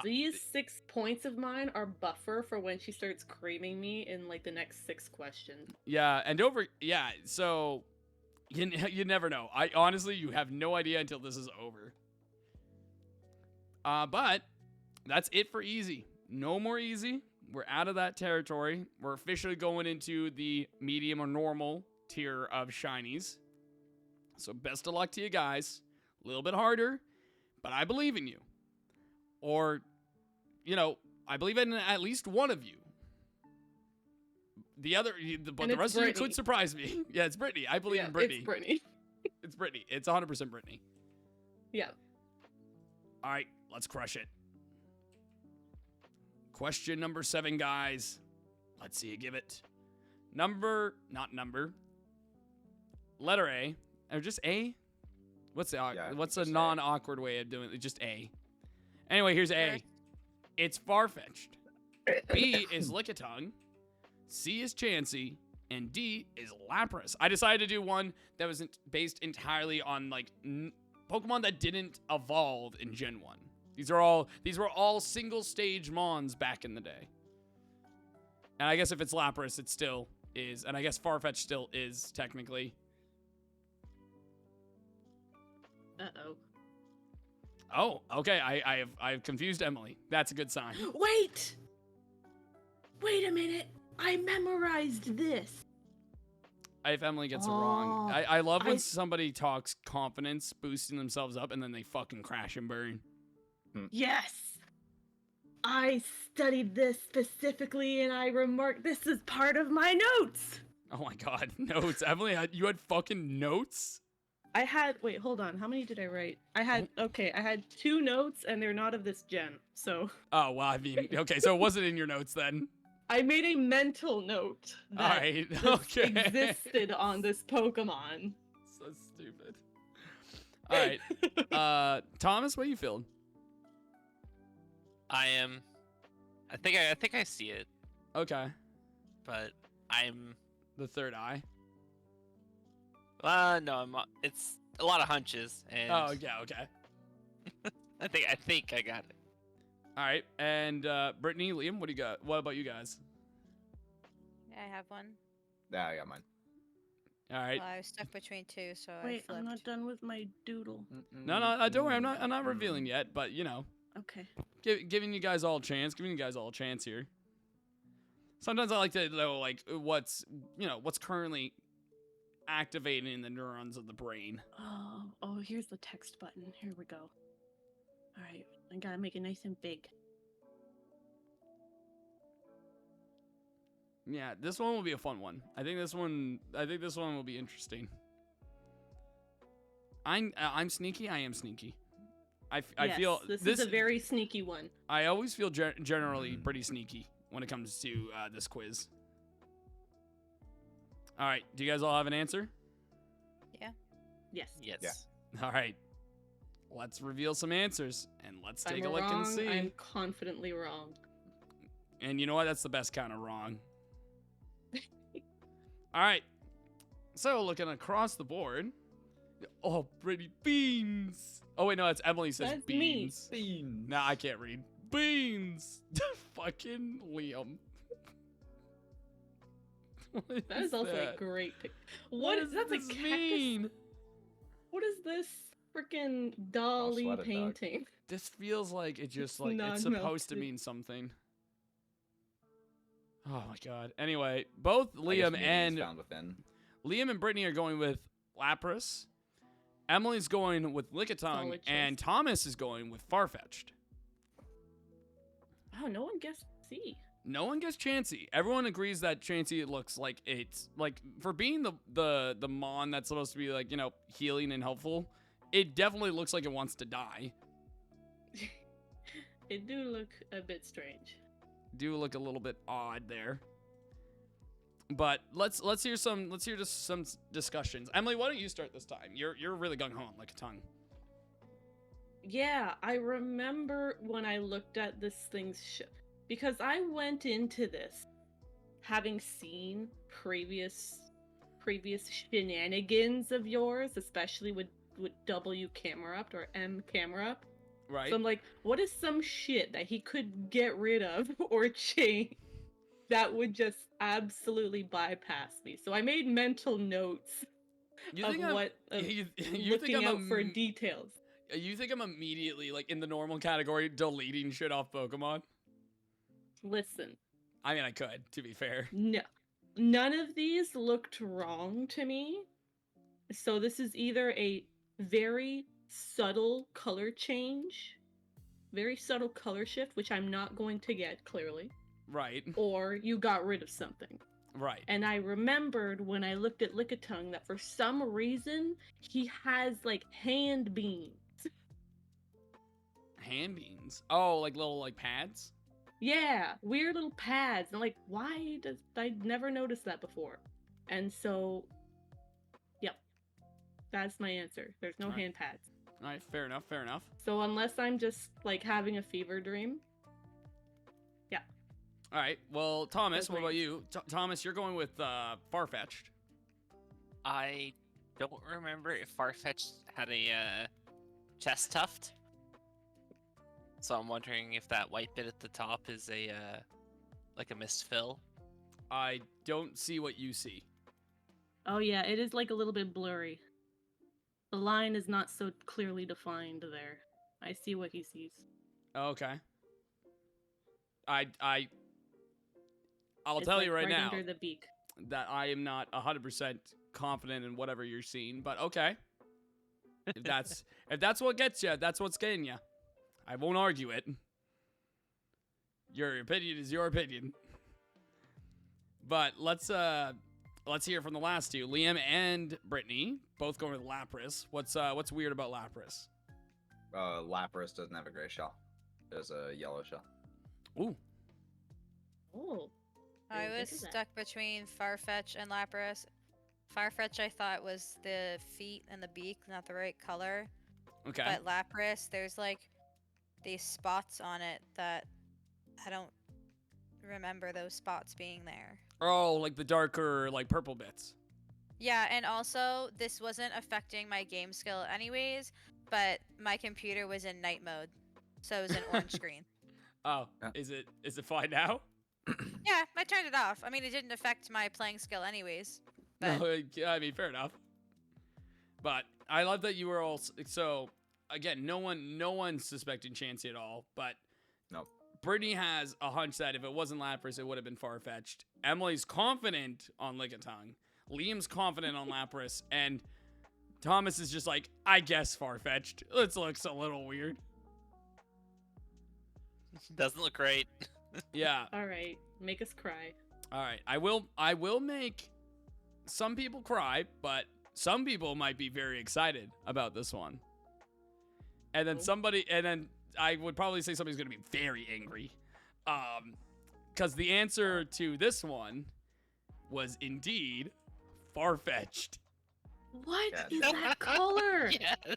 These 6 points of mine are buffer for when she starts creaming me in like the next 6 questions. yeah. So, you never know. Honestly, you have no idea until this is over. But that's it for easy. No more easy. We're out of that territory. We're officially going into the medium or normal tier of shinies. So best of luck to you guys. A little bit harder, but I believe in you. Or, I believe in at least one of you. The rest of you could surprise me. Yeah, it's Brittany. I believe in Brittany. It's Brittany. It's Brittany. It's 100% Brittany. Yeah. All right, let's crush it. Question number 7, guys. Let's see you give it. Letter A. Or just A? What's a just A. non-awkward way of doing it? Just A. Anyway, here's A. Sure. It's Farfetch'd. B is Lickitung. C is Chansey. And D is Lapras. I decided to do one that was based entirely on like Pokemon that didn't evolve in Gen 1. These were all single stage Mons back in the day. And I guess if it's Lapras, it still is. And I guess Farfetch still is, technically. Uh-oh. Oh, okay. I've confused Emily. That's a good sign. Wait! Wait a minute. I memorized this. If Emily gets it wrong. Oh, I love when somebody talks confidence, boosting themselves up, and then they fucking crash and burn. Yes. I studied this specifically and I remarked this is part of my notes. Oh my god, notes. Emily, you had fucking notes? Wait, hold on. How many did I write? I had 2 notes and they're not of this gen. So Oh, well, I mean, okay, so it wasn't in your notes then. I made a mental note that Alright, this okay. existed on this Pokemon. So stupid. Alright. Thomas, what are you feeling? I think I see it, Okay. but I'm. The third eye. No, it's a lot of hunches, and Oh, yeah, okay. I think I got it. Alright, and Brittany, Liam, what do you got? What about you guys? I have one. Yeah, I got mine. Alright. Well, I was stuck between 2, so I Wait, flipped. I'm not done with my doodle. No, don't worry, I'm not revealing yet, but Okay. giving you guys all a chance here. Sometimes I like to know like what's currently activating the neurons of the brain. Oh, here's the text button. Here we go. All right, I gotta make it nice and big. Yeah, this one will be a fun one. I think this one will be interesting. I'm sneaky. I am sneaky. I Yes, feel this is a very sneaky one. I always feel generally pretty sneaky when it comes to this quiz. All right, do you guys all have an answer? Yes. Yes. Yeah. All right, let's reveal some answers and let's If take I'm a look wrong, and see. I'm confidently wrong. And you know what? That's the best kind of wrong. All right. So looking across the board. Oh, pretty beans. Oh, wait, no, that's Emily says That's me. beans. Beans. Nah, I can't read. Beans. Fucking Liam. What That is also that? a great pic. What That's does a this cactus. mean? What is this freaking dolly sweat it, dog. painting? This feels like it just It's like not it's supposed to melted. mean something. Oh my god. Anyway, both I guess Liam meaning is and found within. Brittany are going with Lapras, Emily's going with Lickitung, Solid and choice. Thomas is going with Farfetch'd. Oh, no one guessed C. No one gets Chansey. Everyone agrees that Chansey looks like it's like for being the mon that's supposed to be like, you know, healing and helpful. It definitely looks like it wants to die. It do look a bit strange. Do look a little bit odd there. But let's hear just some discussions. Emily, why don't you start this time? You're really gung ho on Lickitung. Yeah, I remember when I looked at this thing's because I went into this having seen previous shenanigans of yours, especially with W camera up or M camera up. Right. So I'm like, what is some shit that he could get rid of or change that would just absolutely bypass me? So I made mental notes You of think I'm, what of you think looking I'm out for details. You think I'm immediately like in the normal category deleting shit off Pokemon? Listen, I mean, I could, to be fair. no, none of these looked wrong to me. So this is either a very subtle color change, very subtle color shift, which I'm not going to get clearly, Right. or you got rid of something. Right. And I remembered when I looked at Lickitung that for some reason he has like hand beams. Hand beans. Oh, like little like pads? Yeah, weird little pads. And like, why does I never noticed that before? And so, yep, that's my answer. There's no Alright. hand pads. All right, fair enough, fair enough. So unless I'm just like having a fever dream, All right, well, Thomas, That's what my about you? Thomas, you're going with Farfetch'd. I don't remember if Farfetch'd had a chest tuft. So I'm wondering if that white bit at the top is a like a misfill. I don't see what you see. oh yeah, it is like a little bit blurry. The line is not so clearly defined there. I see what he sees. Okay. I'll It's tell like you right now under the beak. that I am not 100% confident in whatever you're seeing, but okay. If that's what gets you, that's what's getting you. I won't argue it. Your opinion is your opinion. But let's hear from the last two, Liam and Brittany, both going with Lapras. What's weird about Lapras? Lapras doesn't have a gray shell. There's a yellow shell. Ooh, Oh. I didn't was think of that. stuck between Farfetch and Lapras. Farfetch I thought was the feet and the beak, not the right color. okay. But Lapras, there's like these spots on it that I don't remember those spots being there. Oh, like the darker, like purple bits. Yeah, and also this wasn't affecting my game skill anyways, but my computer was in night mode. So it was an orange screen. Oh, Yeah. is it fine now? Yeah, I turned it off. I mean, it didn't affect my playing skill anyways. But No, I mean, fair enough. But I love that you were all so. Again, no one's suspecting Chansey at all. But Nope. Brittany has a hunch that if it wasn't Lapras, it would have been Farfetch'd. Emily's confident on Lickitung. Liam's confident on Lapras, and Thomas is just like, I guess Farfetch'd. It looks a little weird. Doesn't look right. Yeah. All right, make us cry. All right. I will make some people cry, but some people might be very excited about this one. And then Oh. I would probably say somebody's going to be very angry. Cuz the answer to this one was indeed Farfetch'd. What Yeah. is that color? Yes.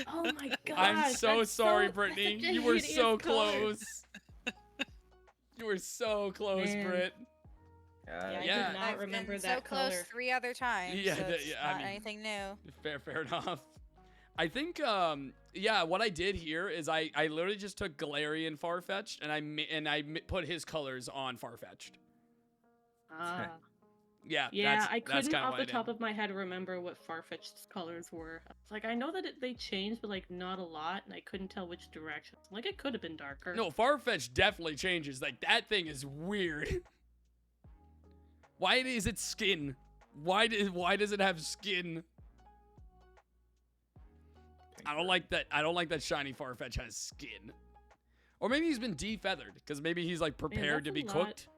Oh my god! I'm so sorry, Brittany. You were so close. You were so close, Man. Britt. Yeah, I Yeah. did not I've remember been that so close color. 3 other times. Yeah, so it's I not mean- anything new. Fair enough. I think, yeah, what I did here is I literally just took Galarian Farfetch'd and I put his colors on Farfetch'd. Ah. Yeah, Yeah, that's I couldn't kinda off what the I did. top of my head remember what Farfetch'd's colors were. It's like I know that they changed, but like not a lot, and I couldn't tell which direction. Like it could have been darker. No, Farfetch'd definitely changes. Like that thing is weird. Why is it skin? Why does it have skin? I don't like that. I don't like that shiny Farfetch has skin. Or maybe he's been defeathered because maybe he's like prepared to that's be a lot. cooked.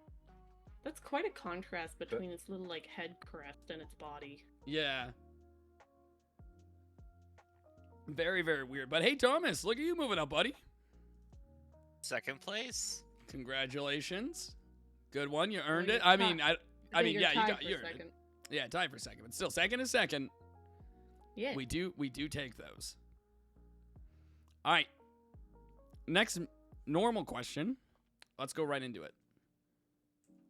That's quite a contrast between its little like head crest and its body. Yeah. Very, very weird. But hey, Thomas, look at you moving up, buddy. Second place. Congratulations. Good one. You earned Well, it. you're I mean, tied. yeah, you got you you earned it. Yeah, tied for second, but still second is second. Yeah. We do take those. All right. Next normal question. Let's go right into it.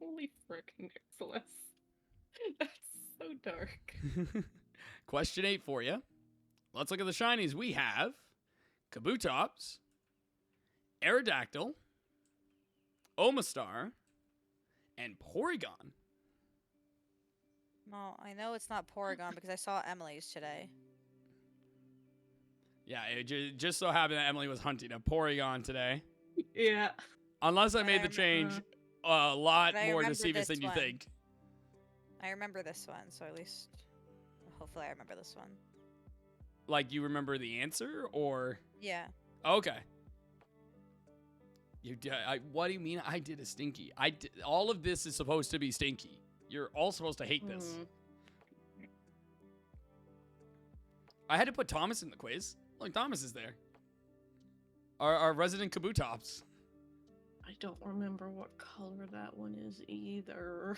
Holy frickin' Nicholas. That's so dark. Question 8 for you. Let's look at the shinies. We have Kabutops, Aerodactyl, Omastar, and Porygon. Well, I know it's not Porygon because I saw Emily's today. Yeah, it just so happened that Emily was hunting a Porygon today. Yeah. Unless I But made the change a lot But I more remember deceiving than this you one. think. I remember this one, so at least hopefully I remember this one. Like, you remember the answer, or... Yeah. Okay. What do you mean I did a stinky? All of this is supposed to be stinky. You're all supposed to hate this. I had to put Thomas in the quiz. Look, Thomas is there. Our resident Kabutops. I don't remember what color that one is either.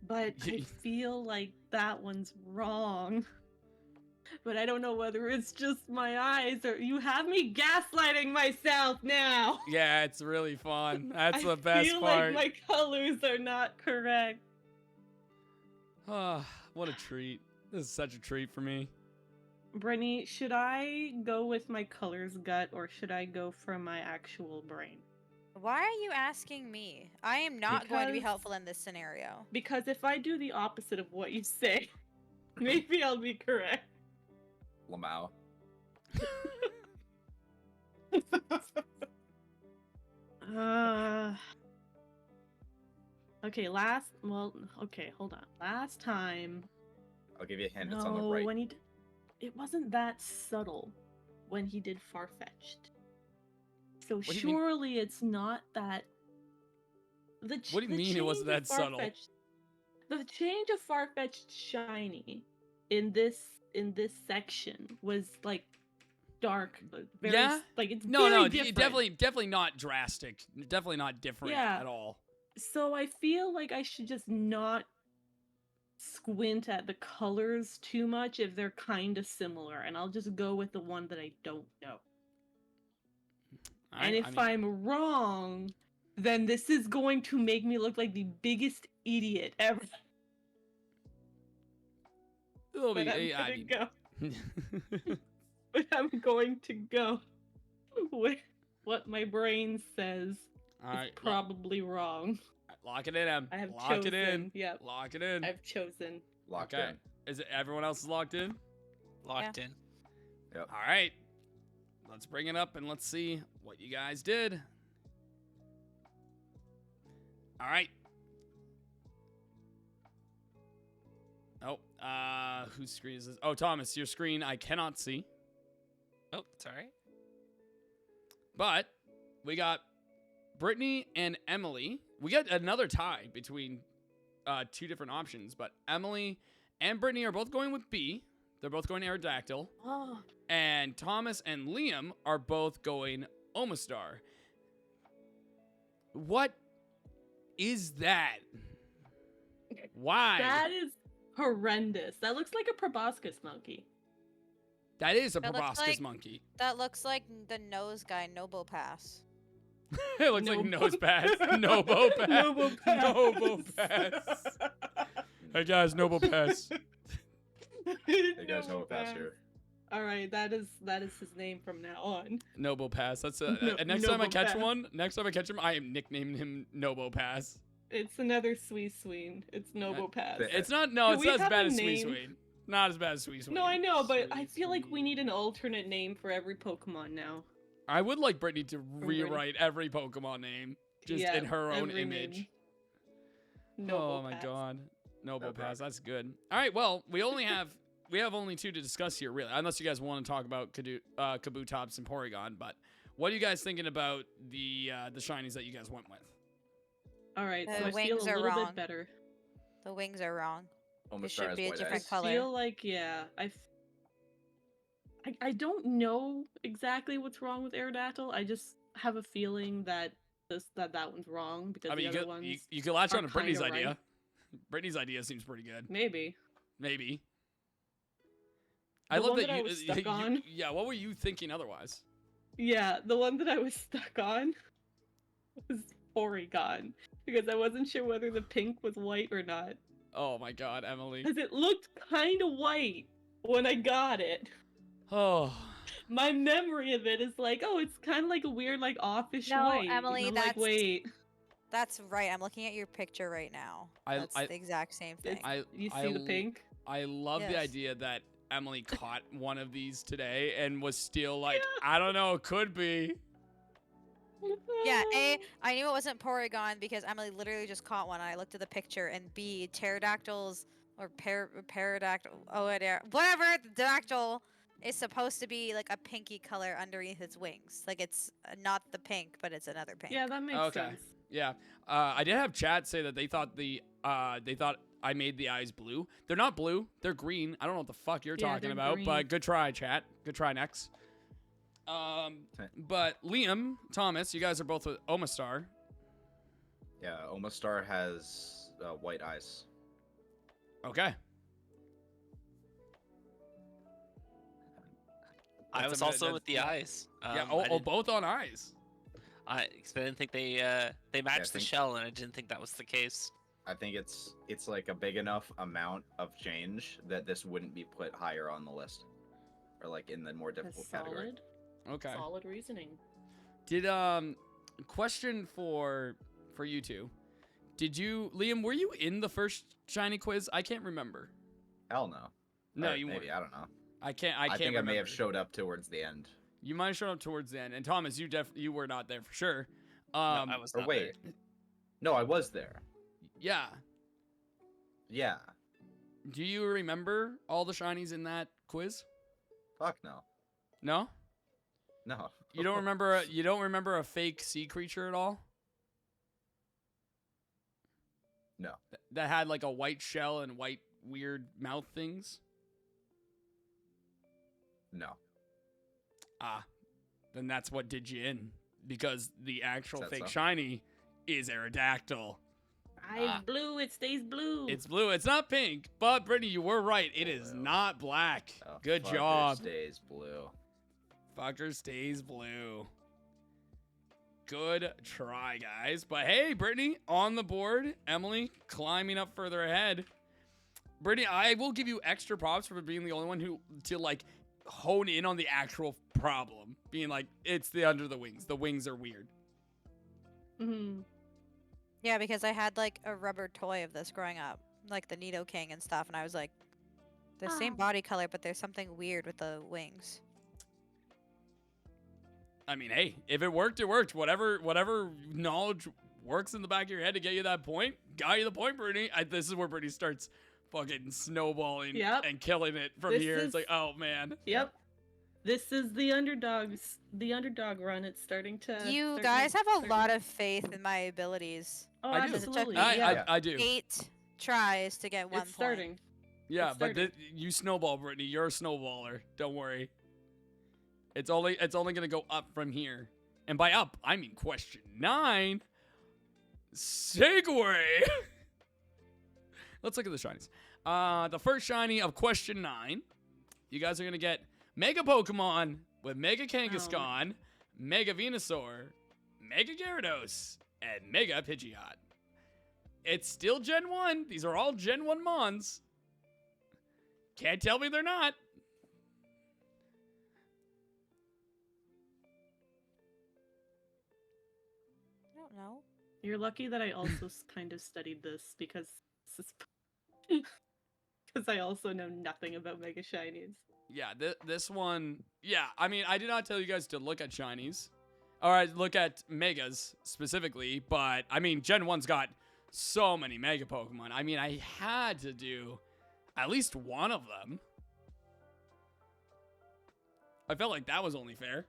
But I feel like that one's wrong. But I don't know whether it's just my eyes or you have me gaslighting myself now. Yeah, it's really fun. That's I the best feel part. like my colors are not correct. Ah, what a treat. This is such a treat for me. Brittany, should I go with my colors gut or should I go from my actual brain? Why are you asking me? I am not going to be Because- helpful in this scenario. Because if I do the opposite of what you say, maybe I'll be correct. Lamau. Okay, hold on. Last time, I'll give you a hint. no, It's on the right. when it wasn't that subtle when he did Farfetched. So do you mean? surely it's not that. What do you mean it wasn't that subtle? The change of Farfetched shiny in this section was like dark, very, Yeah? like it's No, very different. definitely not drastic. Definitely not different Yeah. at all. So I feel like I should just not squint at the colors too much if they're kind of similar, and I'll just go with the one that I don't know. And if I'm wrong, then this is going to make me look like the biggest idiot ever. it'll But be, But I'm going to go with what my brain says all is right, probably wrong. lock it in, Em. I have Lock chosen. it in. Yep, Lock it in. I've chosen. Locked Okay. in. Is it everyone else is locked in? Locked in. All right. Let's bring it up and let's see what you guys did. All right. Oh, whose screen is this? Oh, Thomas, your screen I cannot see. Oh, sorry. But we got Brittany and Emily. We got another tie between two different options, but Emily and Brittany are both going with B. They're both going Aerodactyl. Oh, And Thomas and Liam are both going Omastar. What is that? Why? that is horrendous. That looks like a proboscis monkey. That is a That looks proboscis like- monkey. That looks like the nose guy, Nobo Pass. It looks like Nobo. nose pass. Nobo pass. Nobo Pass. Nobo pass. Hey guys, Nobo pass. Hey guys, no pass here. All right, that is his name from now on. Nobo pass. That's No- next time I Nobo catch Pass. one. Next time I catch him, I am nicknaming him Nobo pass. It's another Sween. It's Nobo Pass. It's not. No, Do it's we not as have bad a as Sweet name? Sweet. Not as bad as Sweet Sweet. No, I know, but I feel like we need an alternate name for every Pokemon now. I would like Brittany to Brittany. rewrite every Pokemon name just Yeah, in her own every image. name. Nobo Oh my Pass. god. Noble Okay. pass. That's good. All right, well, we only have we have only 2 to discuss here, really, unless you guys want to talk about Kabutops and Porygon. But what are you guys thinking about the shinies that you guys went with? All right, The so I feel wings a are little wrong. bit better. The wings are wrong. Almost should has be a white different eyes. color. I feel like, yeah, I don't know exactly what's wrong with Aerodactyl. I just have a feeling that that one's wrong because I mean, the you other could, ones you could latch are on to Brittany's kinda idea. right. Brittany's idea seems pretty good. Maybe. Maybe. I The love one that that I you. was stuck on. Yeah, what were you thinking otherwise? Yeah, the one that I was stuck on was Porygon because I wasn't sure whether the pink was white or not Oh my God, Emily. because it looked kind of white when I got it. Oh. My memory of it is like, oh, it's kind of like a weird, like offish No, white. Emily, and I'm like, that's- wait, That's right. I'm looking at your picture right now. That's the exact same thing. you see the pink? I love the Yes. idea that Emily caught one of these today and was still like, I don't know, could be. Yeah, I knew it wasn't Porygon because Emily literally just caught one. And I looked at the picture, and B, pterodactyls or pterodactyl, whatever, the dactyl is supposed to be like a pinky color underneath its wings. Like it's not the pink, but it's another pink. Yeah, that makes Okay. sense. Yeah. I did have chat say that they thought I made the eyes blue. They're not blue. They're green. I don't know what the fuck you're Yeah, talking they're about, green. but good try, chat. Good try, next. But Liam, Thomas, you guys are both with Omastar. Yeah, Omastar has white eyes. Okay. I That's was a bit- also that's- with the eyes. Yeah. I didn't- Both on eyes. I didn't think they matched the think- shell, and I didn't think that was the case. I think it's like a big enough amount of change that this wouldn't be put higher on the list, or like in the more That's difficult category. solid. Okay. Solid reasoning. Did question for you two? Did you, Liam? Were you in the first shiny quiz? I can't remember. Hell no. No, Or you maybe weren't. I don't know. I can't. I think I may have remember. showed up towards the end. You might have shown up towards the end. And Thomas, you were not there for sure. No, I was Or not wait, there. no, I was there. Yeah. Yeah. Do you remember all the shinies in that quiz? Fuck no. No. No. You don't remember? You don't remember a fake sea creature at all? No. That had like a white shell and white weird mouth things. No. Ah, then that's what did you in, because the actual that fake so? shiny is Aerodactyl. Eyes blue, it stays blue. It's blue. It's not pink. But Brittany, you were right. It is Blue. not black. Oh, Good fucker job. Stays blue. Fucker stays blue. Good try, guys. But hey, Brittany on the board. Emily climbing up further ahead. Brittany, I will give you extra props for being the only one who to like hone in on the actual problem. Being like, it's the under the wings. The wings are weird. Mhm. Yeah, because I had like a rubber toy of this growing up, like the Nido King and stuff, and I was like, the same Ah. body color, but there's something weird with the wings. I mean, hey, if it worked, it worked. Whatever knowledge works in the back of your head to get you that point, got you the point, Brittany. This is where Brittany starts fucking snowballing Yep. and killing it from This here. It's is- like, oh man. Yep. This is the underdog run. It's starting to. You starting guys to- have a starting- lot of faith in my abilities. Oh, I do. absolutely. I- yeah. I do. 8 tries to get 1 It's starting. Yeah, It's but starting. you snowball, Brittany. You're a snowballer. Don't worry. It's only gonna go up from here, and by up I mean question 9. Segue. Let's look at the shinies. The first shiny of question 9. You guys are gonna get Mega Pokemon with Mega Kangaskhan, Mega Venusaur, Mega Gyarados, and Mega Pidgeot. It's still Gen 1. These are all Gen 1 Mons. Can't tell me they're not. I don't know. You're lucky that I also kind of studied this because I also know nothing about Mega Shinies. Yeah, this one. Yeah, I mean, I did not tell you guys to look at shinies. All right, look at megas specifically, but I mean, Gen 1's got so many mega Pokemon. I mean, I had to do at least one of them. I felt like that was only fair.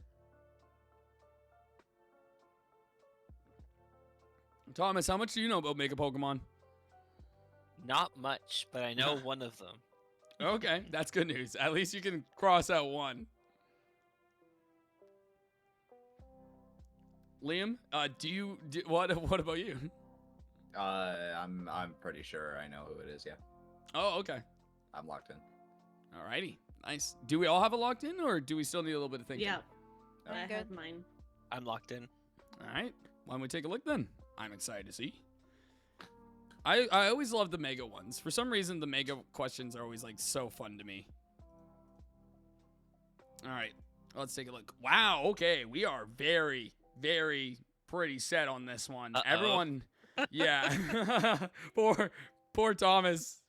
Thomas, how much do you know about Mega Pokemon? Not much, but I know one of them. Okay, that's good news. At least you can cross out one. Liam, what about you? I'm pretty sure I know who it is. Yeah, Oh, okay. I'm locked in. Alrighty, nice. Do we all have it locked in, or do we still need a little bit of thinking? Yeah, Oh, I good. have mine. I'm locked in. All right, why don't we take a look then? I'm excited to see. I always love the Mega ones. For some reason, the Mega questions are always like so fun to me. All right, let's take a look. Wow, okay, we are very, very pretty set on this one. Uh-oh. Everyone, yeah, poor Thomas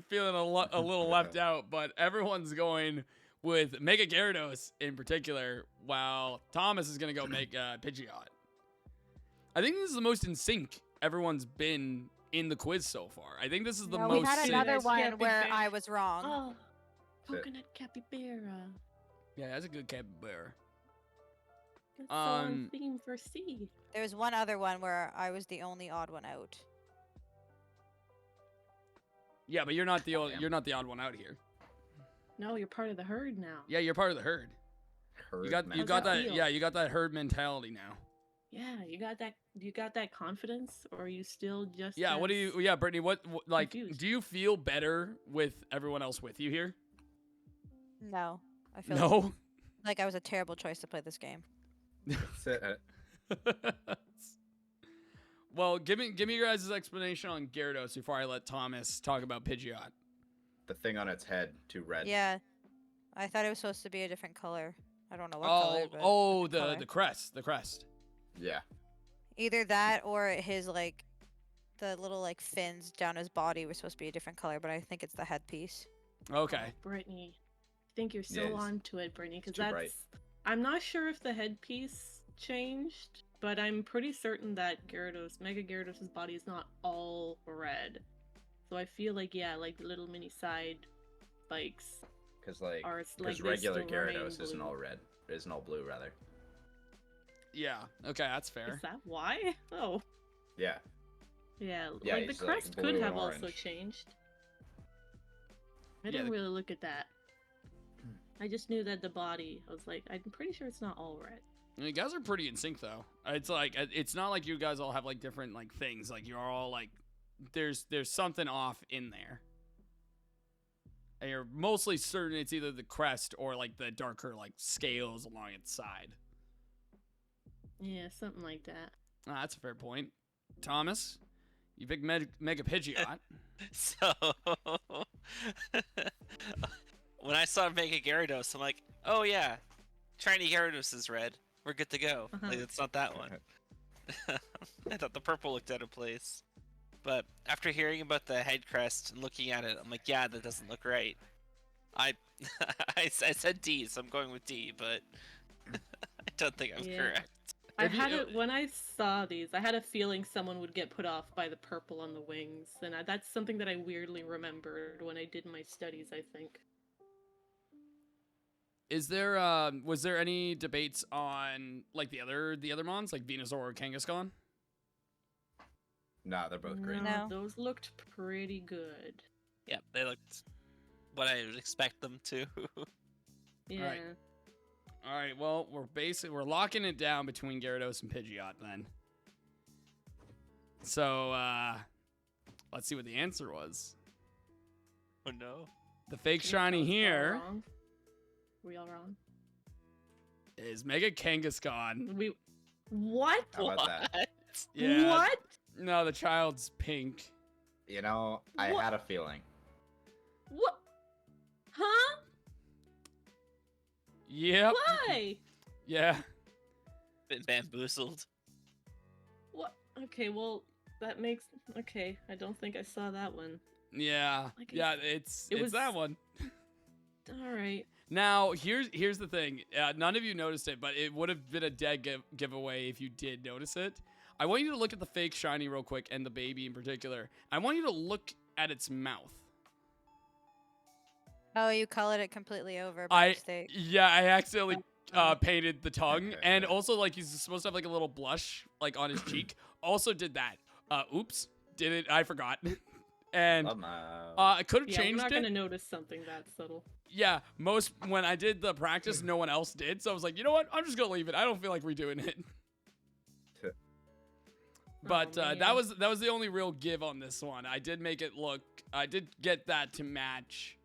feeling a little left out, but everyone's going with Mega Gyarados in particular, while Thomas is gonna go make Pidgeot. I think this is the most in sync everyone's been in the quiz so far. I think this is the No, most we had sync. another Yes, one Capybara. where I was wrong. Oh, Shit. coconut capybara. Yeah, that's a good capybara. That's so on Um, theme for C. There's one other one where I was the only odd one out. Yeah, but you're not the Damn. you're not the odd one out here. No, you're part of the herd now. Yeah, you're part of the herd. You got man. How's that, that feel? yeah, you got that herd mentality now. Yeah, you got that confidence, or are you still just Yeah, what do as- you yeah, Brittany, what like confused. do you feel better with everyone else with you here? No, I feel No. like I was a terrible choice to play this game. That's it. Well, give me your guys' explanation on Gyarados before I let Thomas talk about Pidgeot. The thing on its head, too red. Yeah, I thought it was supposed to be a different color. I don't know what color. But Oh, different color. the crest, the crest. Yeah. Either that or his like, the little like fins down his body were supposed to be a different color, but I think it's the headpiece. Okay. Brittany? I think you're so Yeah, it's- on to it, Brittany, because too that's. bright. I'm not sure if the headpiece changed, but I'm pretty certain that Mega Gyarados' body is not all red. So I feel like like the little mini side spikes Because like, are because they regular still remain Gyarados isn't blue. all red. Isn't all blue rather. Yeah. Okay, that's fair. Is that why? Oh, Yeah. yeah. Yeah, Like the he's, like, crest blue could and have also orange. changed. I Yeah, didn't the- really look at that. I just knew that the body. I was like, I'm pretty sure it's not all red. You guys are pretty in sync though. It's like it's not like you guys all have like different like things. Like you're all like there's something off in there. And you're mostly certain it's either the crest or like the darker like scales along its side. Yeah, something like that. Ah, that's a fair point. Thomas, you picked Mega Pidgeot. So when I saw Mega Gyarados, I'm like, oh yeah, Shiny Gyarados is red. We're good to go. Uh-huh. Like it's not that one. I thought the purple looked out of place. But after hearing about the head crest and looking at it, I'm like, yeah, that doesn't look right. I I said D, so I'm going with D, but I don't think I'm Yeah. correct. I If you- had it when I saw these. I had a feeling someone would get put off by the purple on the wings, and that's something that I weirdly remembered when I did my studies. I think. Is there was there any debates on like the other mons like Venusaur or Kangaskhan? Nah, they're both green. No. Those looked pretty good. Yeah, they looked what I would expect them to. Yeah. Alright. All right, well, we're locking it down between Gyarados and Pidgeot then. So, let's see what the answer was. Oh no. The fake Can you shiny tell us here all wrong? Were we all wrong? is Mega Kangaskhan. We. What? How about that? What? Yeah. What? No, the child's pink. You know, I What? had a feeling. What? Huh? Yep. Why? Yeah. Been bamboozled. What? Okay, well, that makes. Okay, I don't think I saw that one. Yeah. Like Yeah, it's it was- that one. Alright. Now, here's the thing. None of you noticed it, but it would have been a dead giveaway if you did notice it. I want you to look at the fake shiny real quick, and the baby in particular. I want you to look at its mouth. Oh, you colored it completely over by I mistake. yeah, I accidentally painted the tongue, and also like he's supposed to have like a little blush like on his cheek. Also did that. Oops, did it? I forgot. And I could have Yeah, we're changed not it. gonna notice something that subtle. Yeah, when I did the practice, no one else did, so I was like, you know what? I'm just gonna leave it. I don't feel like redoing it. But man. that was the only real give on this one. I did make it look. I did get that to match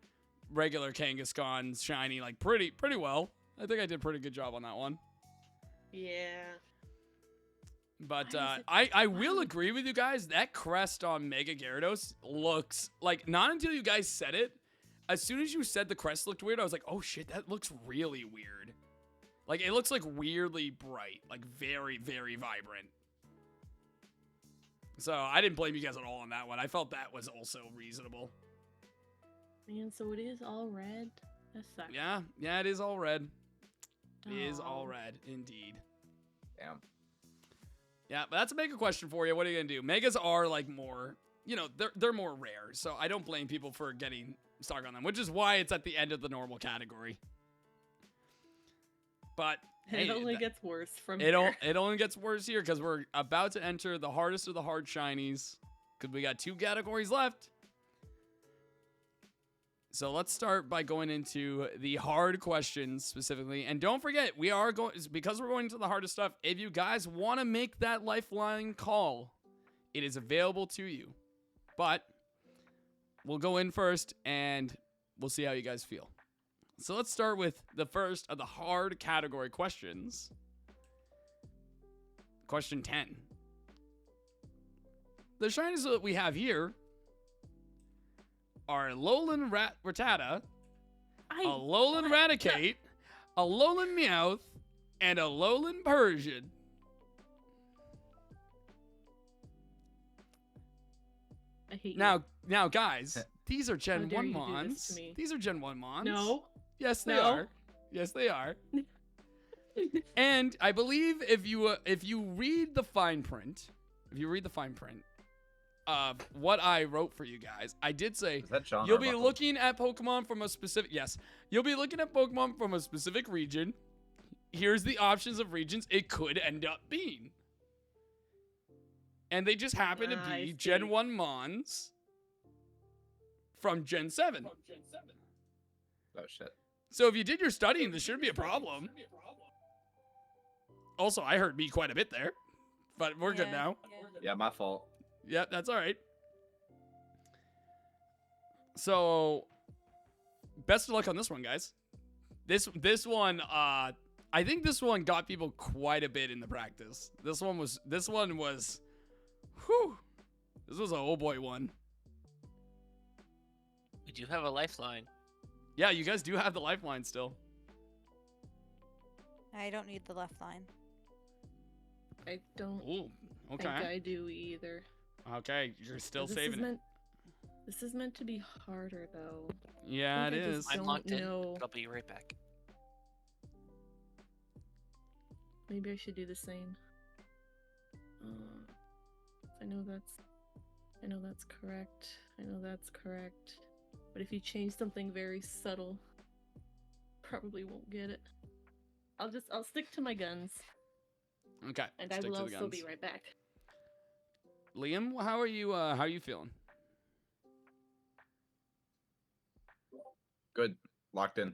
regular Kangaskhan's shiny like pretty well. I think I did a pretty good job on that one. Yeah. But Why is it- I will agree with you guys. That crest on Mega Gyarados looks like, not until you guys said it. As soon as you said the crest looked weird, I was like, oh shit, that looks really weird. Like it looks like weirdly bright, like very vibrant. So I didn't blame you guys at all on that one. I felt that was also reasonable. Man, so it is all red. That sucks. Yeah, it is all red. It is all Aw. red, indeed. Damn. Yeah, but that's a mega question for you. What are you gonna do? Megas are like more, you know, they're more rare. So I don't blame people for getting stuck on them, which is why it's at the end of the normal category. But It hey, only gets worse from it here. it only gets worse here because we're about to enter the hardest of the hard shinies. Because we got 2 categories left. So let's start by going into the hard questions specifically. And don't forget, we are going, because we're going to the hardest stuff, if you guys want to make that lifeline call, it is available to you. But we'll go in first and we'll see how you guys feel. So let's start with the first of the hard category questions. Question 10. The shinies that we have here are Alolan Rattata, Alolan Raticate, Alolan Meowth, and Alolan Persian. I hate Now, guys, these are Gen dare 1 you do this Mons. to me. These are Gen 1 Mons. No. Yes, they No. are. Yes, they are. And I believe if you read the fine print, of what I wrote for you guys, I did say Is that John you'll be Arbuckle? looking at Pokemon from a specific you'll be looking at Pokemon from a specific region. Here's the options of regions it could end up being. And they just happen to I be see. Gen 1 Mons from Gen 7. Oh shit. So if you did your studying, this shouldn't be a problem. Also, I heard me quite a bit there, but we're good now. Yeah, my fault. Yep, that's all right. So, best of luck on this one, guys. This one, I think this one got people quite a bit in the practice. This one was, whew. This was a oh boy one. We do have a lifeline. Yeah, you guys do have the lifeline still. I don't need the left line. I don't Ooh, think okay. I do either. Okay, you're still This saving is it. This is meant to be harder, though. Yeah, it think I is. just I'm don't locked in. know. But I'll be right back. Maybe I should do the same. I know that's correct. I know that's correct. But if you change something very subtle, probably won't get it. I'll stick to my guns, Okay, and stick I will to the also guns. be right back. Liam, how are you feeling? Good. Locked in.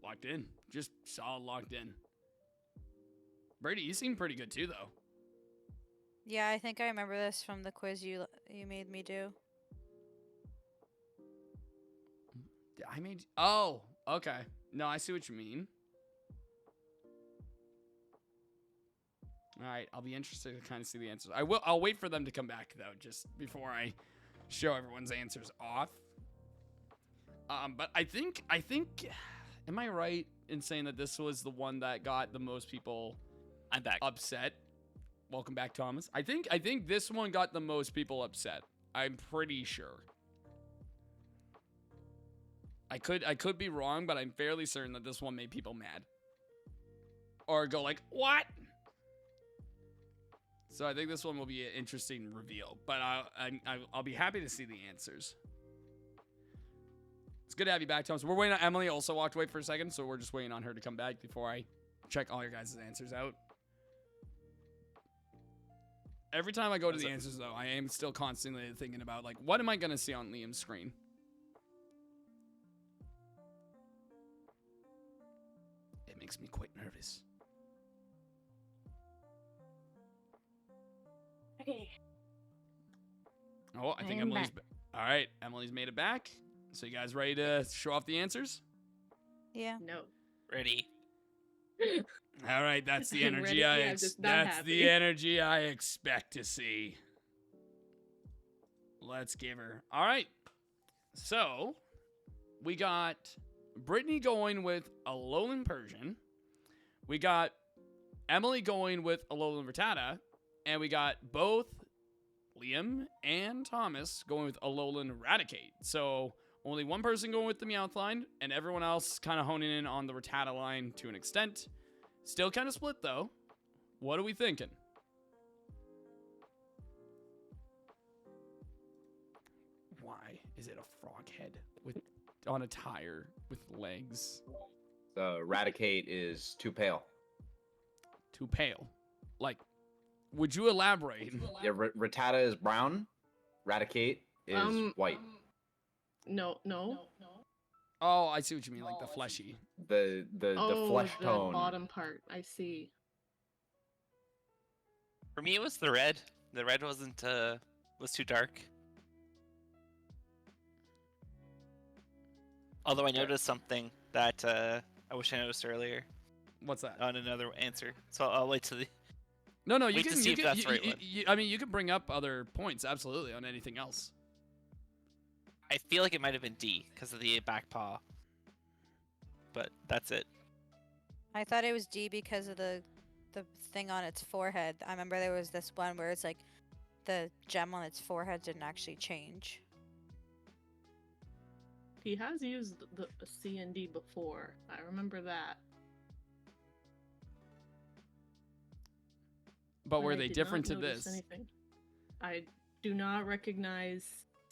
Locked in. Just solid locked in. Brady, you seem pretty good too, though. Yeah, I think I remember this from the quiz you made me do. I made. Oh, okay. No, I see what you mean. All right, I'll be interested to kind of see the answers. I'll wait for them to come back though, just before I show everyone's answers off. But I think. Am I right in saying that this was the one that got the most people I'm back. upset? Welcome back, Thomas. I think this one got the most people upset. I'm pretty sure. I could be wrong, but I'm fairly certain that this one made people mad. Or go like, what? So I think this one will be an interesting reveal, but I'll be happy to see the answers. It's good to have you back, Tom. So we're waiting on Emily. Also walked away for a second, so we're just waiting on her to come back before I check all your guys' answers out. Every time I go to the answers, though, I am still constantly thinking about, like, what am I going to see on Liam's screen? It makes me quite nervous. Okay. Oh, I think am Emily's... All right, Emily's made it back. So you guys ready to show off the answers? Yeah. No. Ready. All right, that's the I'm energy ready. Yeah, I'm just not that's happy. the energy I expect to see. Let's give her. All right. So, we got Brittany going with Alolan Persian. We got Emily going with Alolan Rattata, and we got both Liam and Thomas going with Alolan Raticate. So, only one person going with the Meowth line, and everyone else kind of honing in on the Rattata line to an extent. Still kind of split, though. What are we thinking? Why is it a frog head with on a tire with legs? The Raticate is too pale. Too pale. Like, would you elaborate? Yeah, Rattata is brown. Raticate is white. No. Oh, I see what you mean, like the fleshy. The flesh the tone. bottom part. I see. For me, it was the red. The red wasn't was too dark. Although I noticed something that I wish I noticed earlier What's that? on another answer. So I'll wait till the. No, you wait to can. see You if can that's the right one. I mean, you can bring up other points, absolutely, on anything else. I feel like it might have been D because of the back paw. But that's it. I thought it was D because of the thing on its forehead. I remember there was this one where it's like the gem on its forehead didn't actually change. He has used the C and D before. I remember that. But were I they did different not to notice this? anything. I do not recognize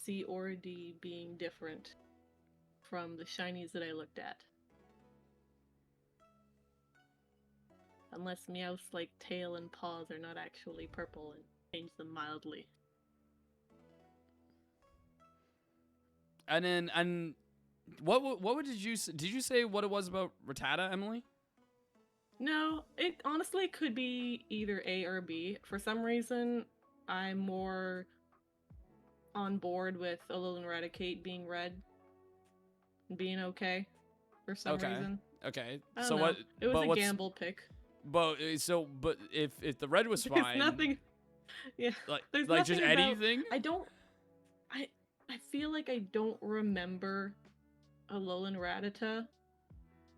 C or D being different from the shinies that I looked at. Unless Meowth's like tail and paws are not actually purple and change them mildly. And what did you say what it was about Rattata, Emily? No, it honestly could be either A or B. For some reason, I'm more on board with Alolan Raticate being red and being okay for some reason. Okay. I don't So know. what? It was but a what's- gamble pick. But if the red was There's fine, nothing. Yeah, like there's just nothing about- anything. I feel like I don't remember Alolan Rattata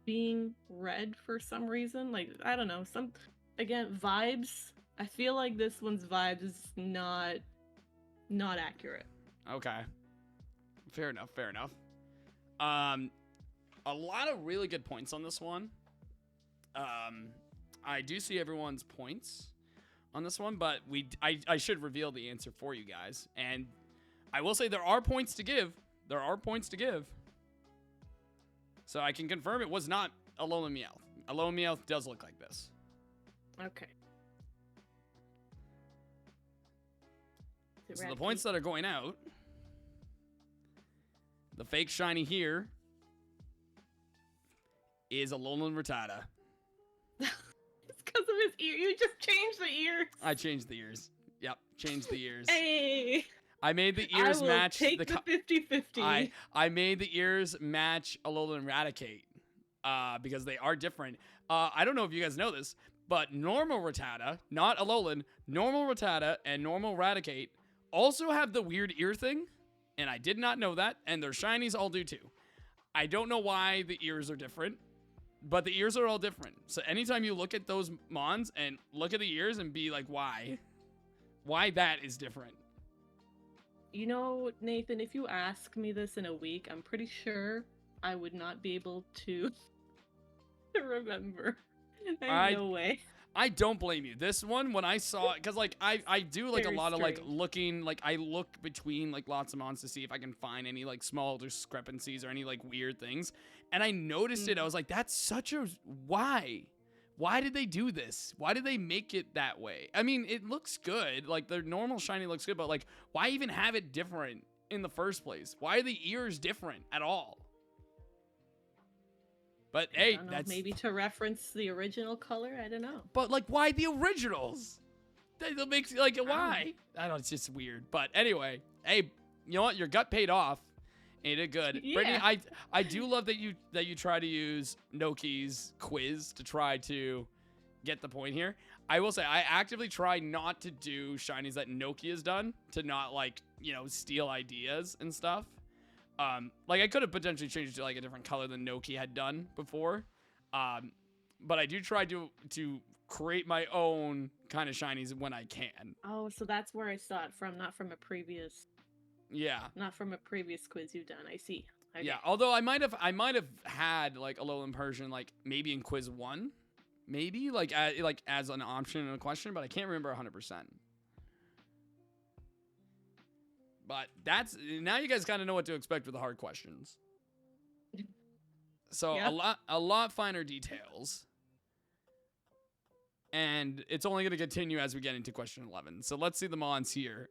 being red for some reason. Like, I don't know. Again, vibes. I feel like this one's vibes is not accurate. Okay. Fair enough. A lot of really good points on this one. I do see everyone's points on this one, but I should reveal the answer for you guys. And I will say there are points to give. So I can confirm it was not Alolan Meowth. Alolan Meowth does look like this. Okay. So the points that are going out, the fake shiny here is Alolan Rattata. It's because of his ear. You just changed the ears. I changed the ears. Yep, changed the ears. Hey. I made the ears I will match take the the 50-50. I made the ears match Alolan Raticate because they are different. I don't know if you guys know this, but normal Rattata, not Alolan, normal Rattata and normal Raticate also have the weird ear thing, and I did not know that, and their shinies all do too. I don't know why the ears are different, but the ears are all different. So anytime you look at those mons and look at the ears and be like, why that is different. You know, Nathan, if you ask me this in a week, I'm pretty sure I would not be able to remember. There's no way. I don't blame you. This one, when I saw it, because like I do like Very a lot of like strange. looking, like I look between like lots of mons to see if I can find any like small discrepancies or any like weird things. And I noticed it. I was like, that's such a why? Why did they do this? Why did they make it that way? I mean, it looks good. Like their normal shiny looks good, but like why even have it different in the first place? Why are the ears different at all? But I hey, don't know, that's maybe to reference the original color. I don't know. But like, why the originals? That makes like why? I don't know. It's just weird. But anyway, hey, you know what? Your gut paid off. And it did good. Yeah. Brittany, I do love that you try to use Noki's quiz to try to get the point here. I will say I actively try not to do shinies that Noki has done to not like steal ideas and stuff. Like I could have potentially changed it to like a different color than Noki had done before. But I do try to create my own kind of shinies when I can. Oh, so that's where I saw it from, not from a previous quiz you've done. I see. Okay. Yeah, although I might have had like Alolan Persian like maybe in quiz 1, maybe like as an option in a question, but I can't remember 100%. But that's now you guys kind of know what to expect with the hard questions. So Yeah. a lot finer details. And it's only going to continue as we get into question 11. So let's see the mons here.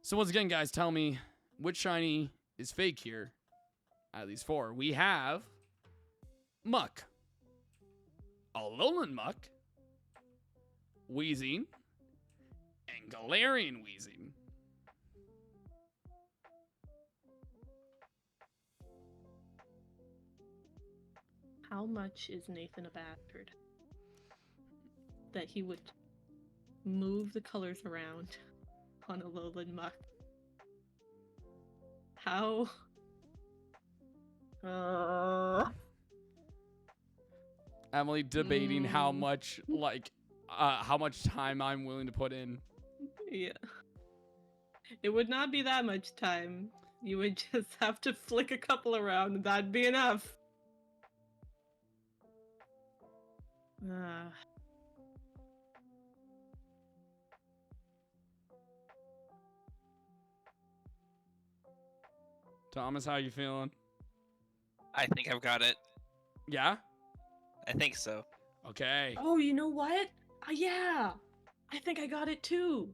So once again, guys, tell me which shiny is fake here out of these 4. We have Muck, Alolan Muck, Weezing, and Galarian Weezing. How much is Nathan a bastard that he would move the colors around on a Alolan Muck? How? Emily debating how much how much time I'm willing to put in. Yeah. It would not be that much time. You would just have to flick a couple around and that'd be enough. Thomas, how you feeling? I think I've got it. Yeah? I think so. Okay. Oh, you know what? Yeah. I think I got it too.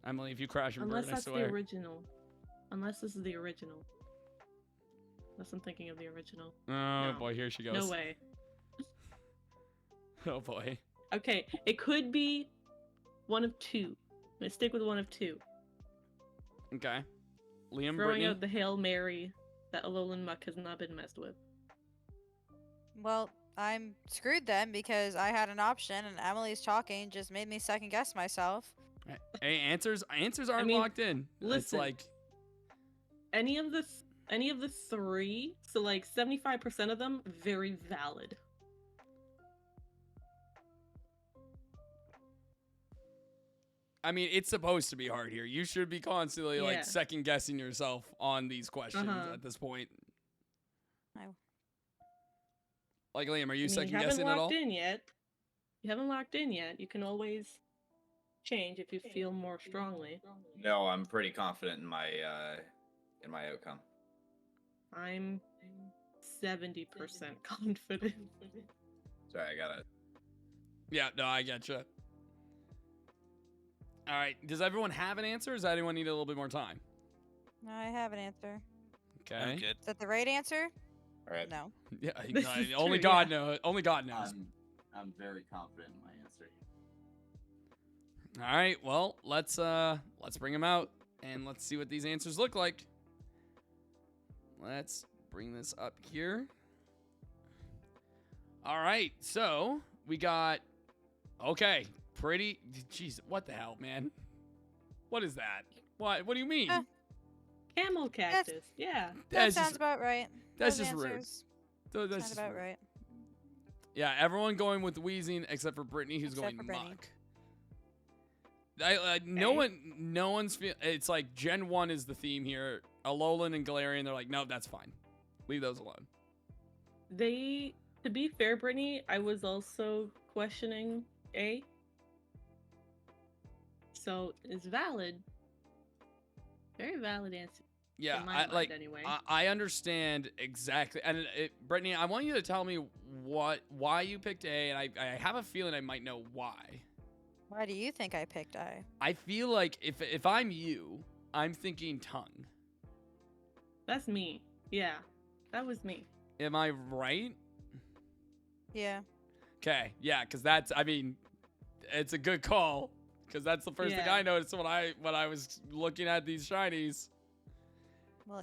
Emily, if you crash and Unless burn, I that's the swear. original. Unless this is the original. Unless I'm thinking of the original. Oh No. boy, here she goes. No way. Oh boy. Okay, it could be one of two. I'm gonna stick with one of two. Okay. Liam, Throwing Brittany. out the Hail Mary that Alolan Muck has not been messed with. Well, I'm screwed then because I had an option and Emily's talking just made me second guess myself. Hey, answers aren't mean, locked in. It's listen. like Any of the three, so like 75% of them, very valid. I mean, it's supposed to be hard here. You should be constantly Yeah. like second guessing yourself on these questions Uh-huh. at this point. I- Like Liam, are you I mean, second you haven't guessing at all? locked in yet. You haven't locked in yet. You can always change if you feel more strongly. No, I'm pretty confident in my outcome. I'm 70% confident. Sorry, I got it. Yeah, no, I getcha. All right. Does everyone have an answer? Or does anyone need a little bit more time? No, I have an answer. Okay. I'm good. Is that the right answer? All right. No. Yeah. This is only true, God yeah. knows. Only God knows. I'm very confident in my answer. All right. Well, let's bring them out and let's see what these answers look like. Let's bring this up here. All right. So we got. Okay. Pretty. Jeez. What the hell, man? What is that? What? What do you mean? Huh. Camel cactus. Yeah. That That's sounds just. about right. That's Those just rude. answers That's sound just about rude. right. Yeah, everyone going with Wheezing except for Brittany, who's Except going for Brittany. Muck. No Okay. no one's feel. It's like Gen 1 is the theme here. Alolan and Galarian, they're like, no, that's fine. Leave those alone. They To be fair, Brittany, I was also questioning A. So it's valid. Very valid answer. Yeah, in my I mind, like. anyway. I understand exactly, and Brittany, I want you to tell me why you picked A, and I have a feeling I might know why. Why do you think I picked I? I feel like if I'm you, I'm thinking tongue. That's me. Yeah, that was me. Am I right? Yeah. Okay, yeah, because that's, I mean, it's a good call, because that's the first thing Yeah. I noticed when I was looking at these shinies. Well,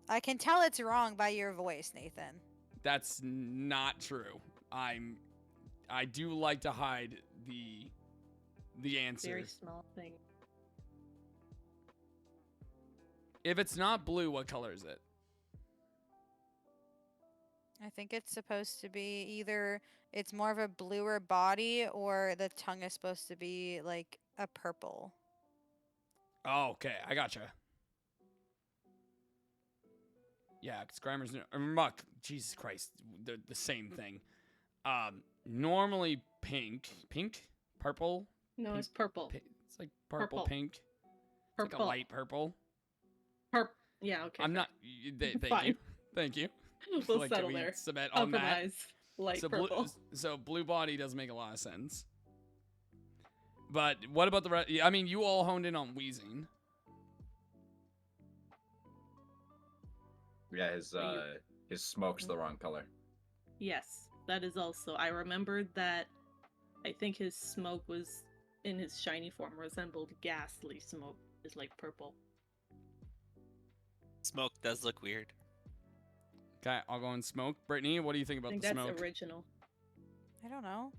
I can tell it's wrong by your voice, Nathan. That's not true. I do like to hide the answer. Very small thing. If it's not blue, what color is it? I think it's supposed to be either it's more of a bluer body or the tongue is supposed to be like a purple. Oh, okay, I gotcha. Yeah, because Grimer's Muck. Jesus Christ, they're the same thing. Normally pink, purple. No, Pink- it's purple. It's like purple, Purple. pink. It's like a Purple. light purple. Yeah, okay. I'm fair. not. Thank you. Fine. Thank you. We'll Like, can settle we there. cement on that? Compromise. Light So purple. so blue body does make a lot of sense. But what about the rest? I mean, you all honed in on wheezing. Yeah, Are his smoke's the wrong color. Yes, that is also. I remembered that. I think his smoke was in his shiny form resembled ghastly smoke. Is like purple. Smoke does look weird. Okay, I'll go and smoke. Brittany, what do you think I about think the that's smoke? original. I don't know.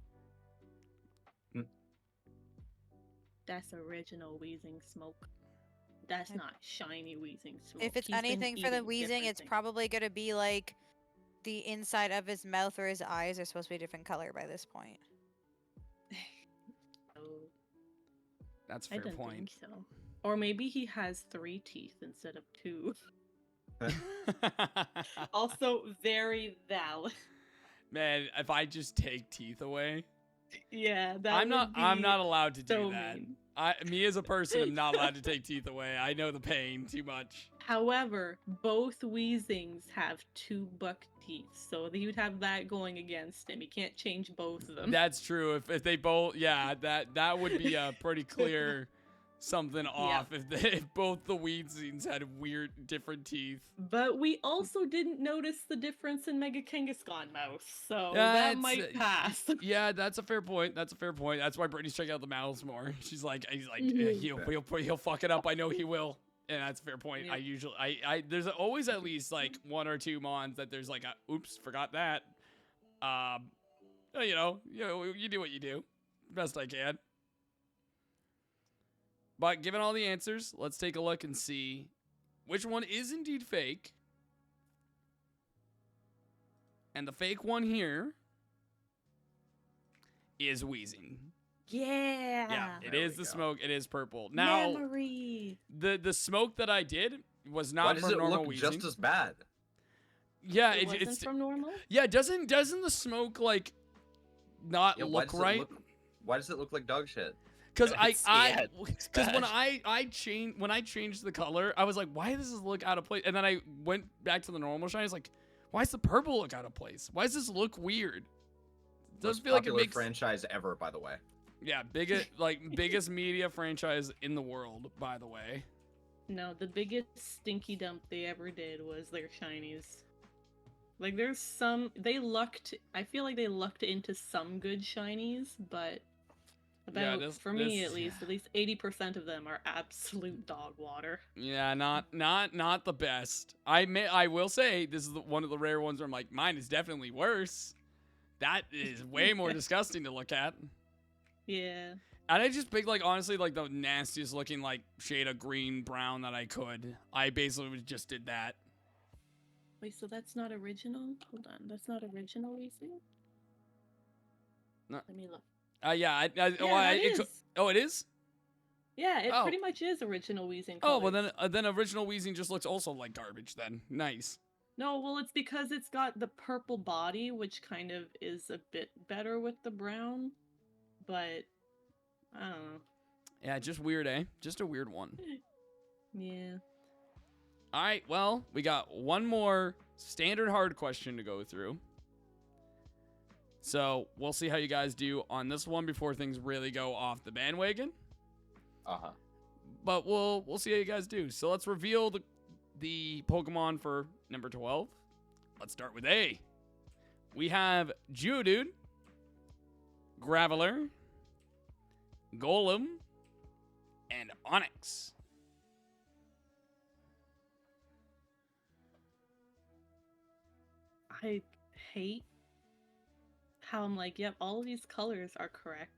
That's original wheezing smoke. That's I- not shiny wheezing smoke. If it's He's been anything for the eating wheezing, different it's things. probably going to be like the inside of his mouth or his eyes are supposed to be a different color by this point. So, That's a I fair don't point. think so. Or maybe he has 3 teeth instead of 2. Also, very valid. Man, if I just take teeth away, Yeah, that I'm would not be allowed to do so that. mean. Me as a person am not allowed to take teeth away. I know the pain too much. However, both Weezings have 2 buck teeth, so he would have that going against him. He can't change both of them. That's true. If they both, yeah, that would be a pretty clear something off if both the Weezings had weird different teeth. But we also didn't notice the difference in Mega Kangaskhan mouth, so Yeah, that it's, might pass. Yeah, that's a fair point. That's a fair point. That's why Brittany's checking out the mouths more. He's like, Mhm. he'll fuck it up. I know he will. And that's a fair point. Yeah. I usually, there's always at least like 1 or 2 mons that there's like a, oops, forgot that. You know, you do what you do, best I can. But given all the answers, let's take a look and see which one is indeed fake. And the fake one here is wheezing. Yeah. Yeah, it There is we the go. smoke. It is purple. Now, Memory. the smoke that I did was Why not does from it normal look wheezing. just as bad? Yeah, It wasn't it's from normal? yeah. Doesn't the smoke like not Yeah, why look does it right? why does it look like dog shit? Because It's- yeah, it's when bad. I changed the color, I was like, why does this look out of place? And then I went back to the normal shine. I was like, why does the purple look out of place? Why does this look weird? It does Most feel like it popular makes franchise ever, by the way. yeah biggest media franchise in the world, by the way. No, the biggest stinky dump they ever did was their shinies. Like, there's some... I feel like they lucked into some good shinies, but... for me, at least 80% of them are absolute dog water. Yeah, not the best. I will say this is one of the rare ones where I'm like, mine is definitely worse. That is way more disgusting to look at. Yeah. And I just picked, like, honestly, like, the nastiest looking, like, shade of green, brown that I could. I basically just did that. Wait, so that's not original? Hold on, that's not original Weezing? No. Let me look. Yeah, Yeah, that is. oh, it is? Yeah, it Oh. pretty much is original Weezing Oh, well, colors. then original Weezing just looks also like garbage, then. Nice. No, well, it's because it's got the purple body, which kind of is a bit better with the brown. But I don't know. Yeah, just weird, eh? Just a weird one. Yeah. All right, well, we got one more standard hard question to go through. So we'll see how you guys do on this one before things really go off the bandwagon. Uh-huh. But we'll see how you guys do. So let's reveal the Pokemon for number 12. Let's start with A. We have Geodude, Graveler, Golem, and Onyx. I hate how I'm like, yep, all of these colors are correct,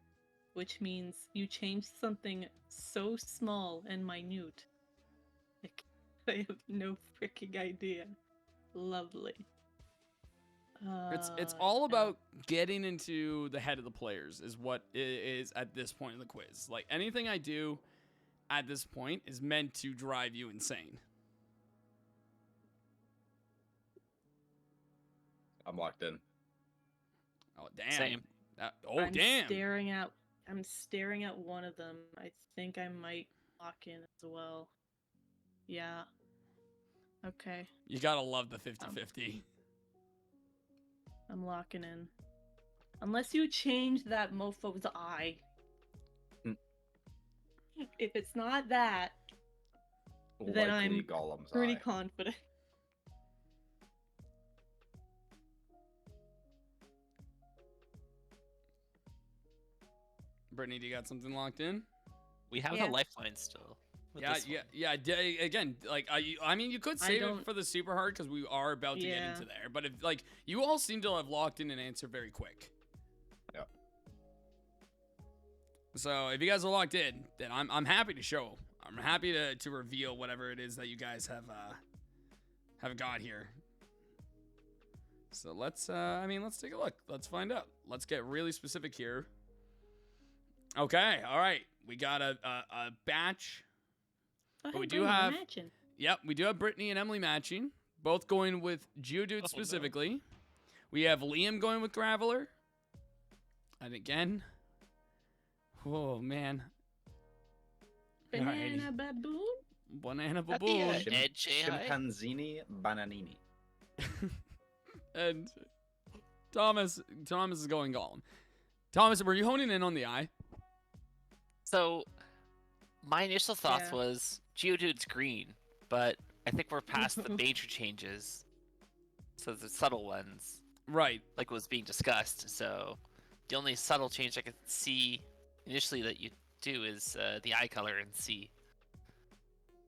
which means you changed something so small and minute. Like, I have no freaking idea. Lovely. It's all about getting into the head of the players is what it is at this point in the quiz. Like anything I do at this point is meant to drive you insane. I'm locked in. Oh damn. Same. I'm Damn. I'm staring at one of them. I think I might lock in as well. Yeah. Okay. You gotta love the 50-50. I'm locking in. Unless you change that mofo's eye. Mm. If it's not that, then Likely I'm Golem's pretty eye. confident. Brittany, do you got something locked in? We have Yeah. the lifeline still. with Yeah, this yeah, one. yeah. Again, like I mean, you could I save it don't- for the super hard because we are about to get Yeah. into there. But if like you all seem to have locked in an answer very quick. Yep. So if you guys are locked in, then I'm happy to show. I'm happy to reveal whatever it is that you guys have got here. So let's let's take a look. Let's find out. Let's get really specific here. Okay, all right. We got a batch. Oh, But we hey, do Brittany, have- imagine. Yep, we do have Brittany and Emily matching, both going with Geodude no. specifically. We have Liam going with Graveler. And again, oh man, Banana Alrighty. baboon? banana At the baboon. edge AI. Chimpanzini Bananini. And Thomas is going Golem. Thomas, were you honing in on the eye? So, my initial thoughts Yeah. was Geodude's green, but I think we're past the major changes. So the subtle ones, Right. like was being discussed. So, the only subtle change I could see initially that you do is the eye color in C.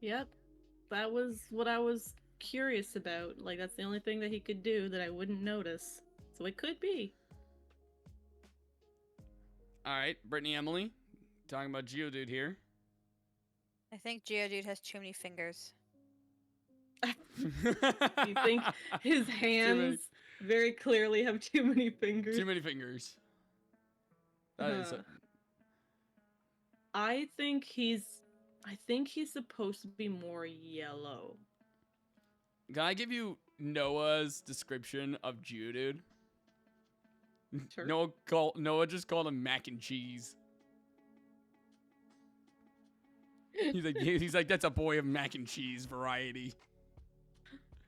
Yep. That was what I was curious about. Like, that's the only thing that he could do that I wouldn't notice. So it could be. All right, Brittany, Emily, talking about Geodude here. I think Geodude has too many fingers. You think his hands very clearly have too many fingers? Too many fingers. That is. Huh. I think he's supposed to be more yellow. Can I give you Noah's description of Geodude? Sure. Noah just called him mac and cheese. He's like that's a boy of mac and cheese variety.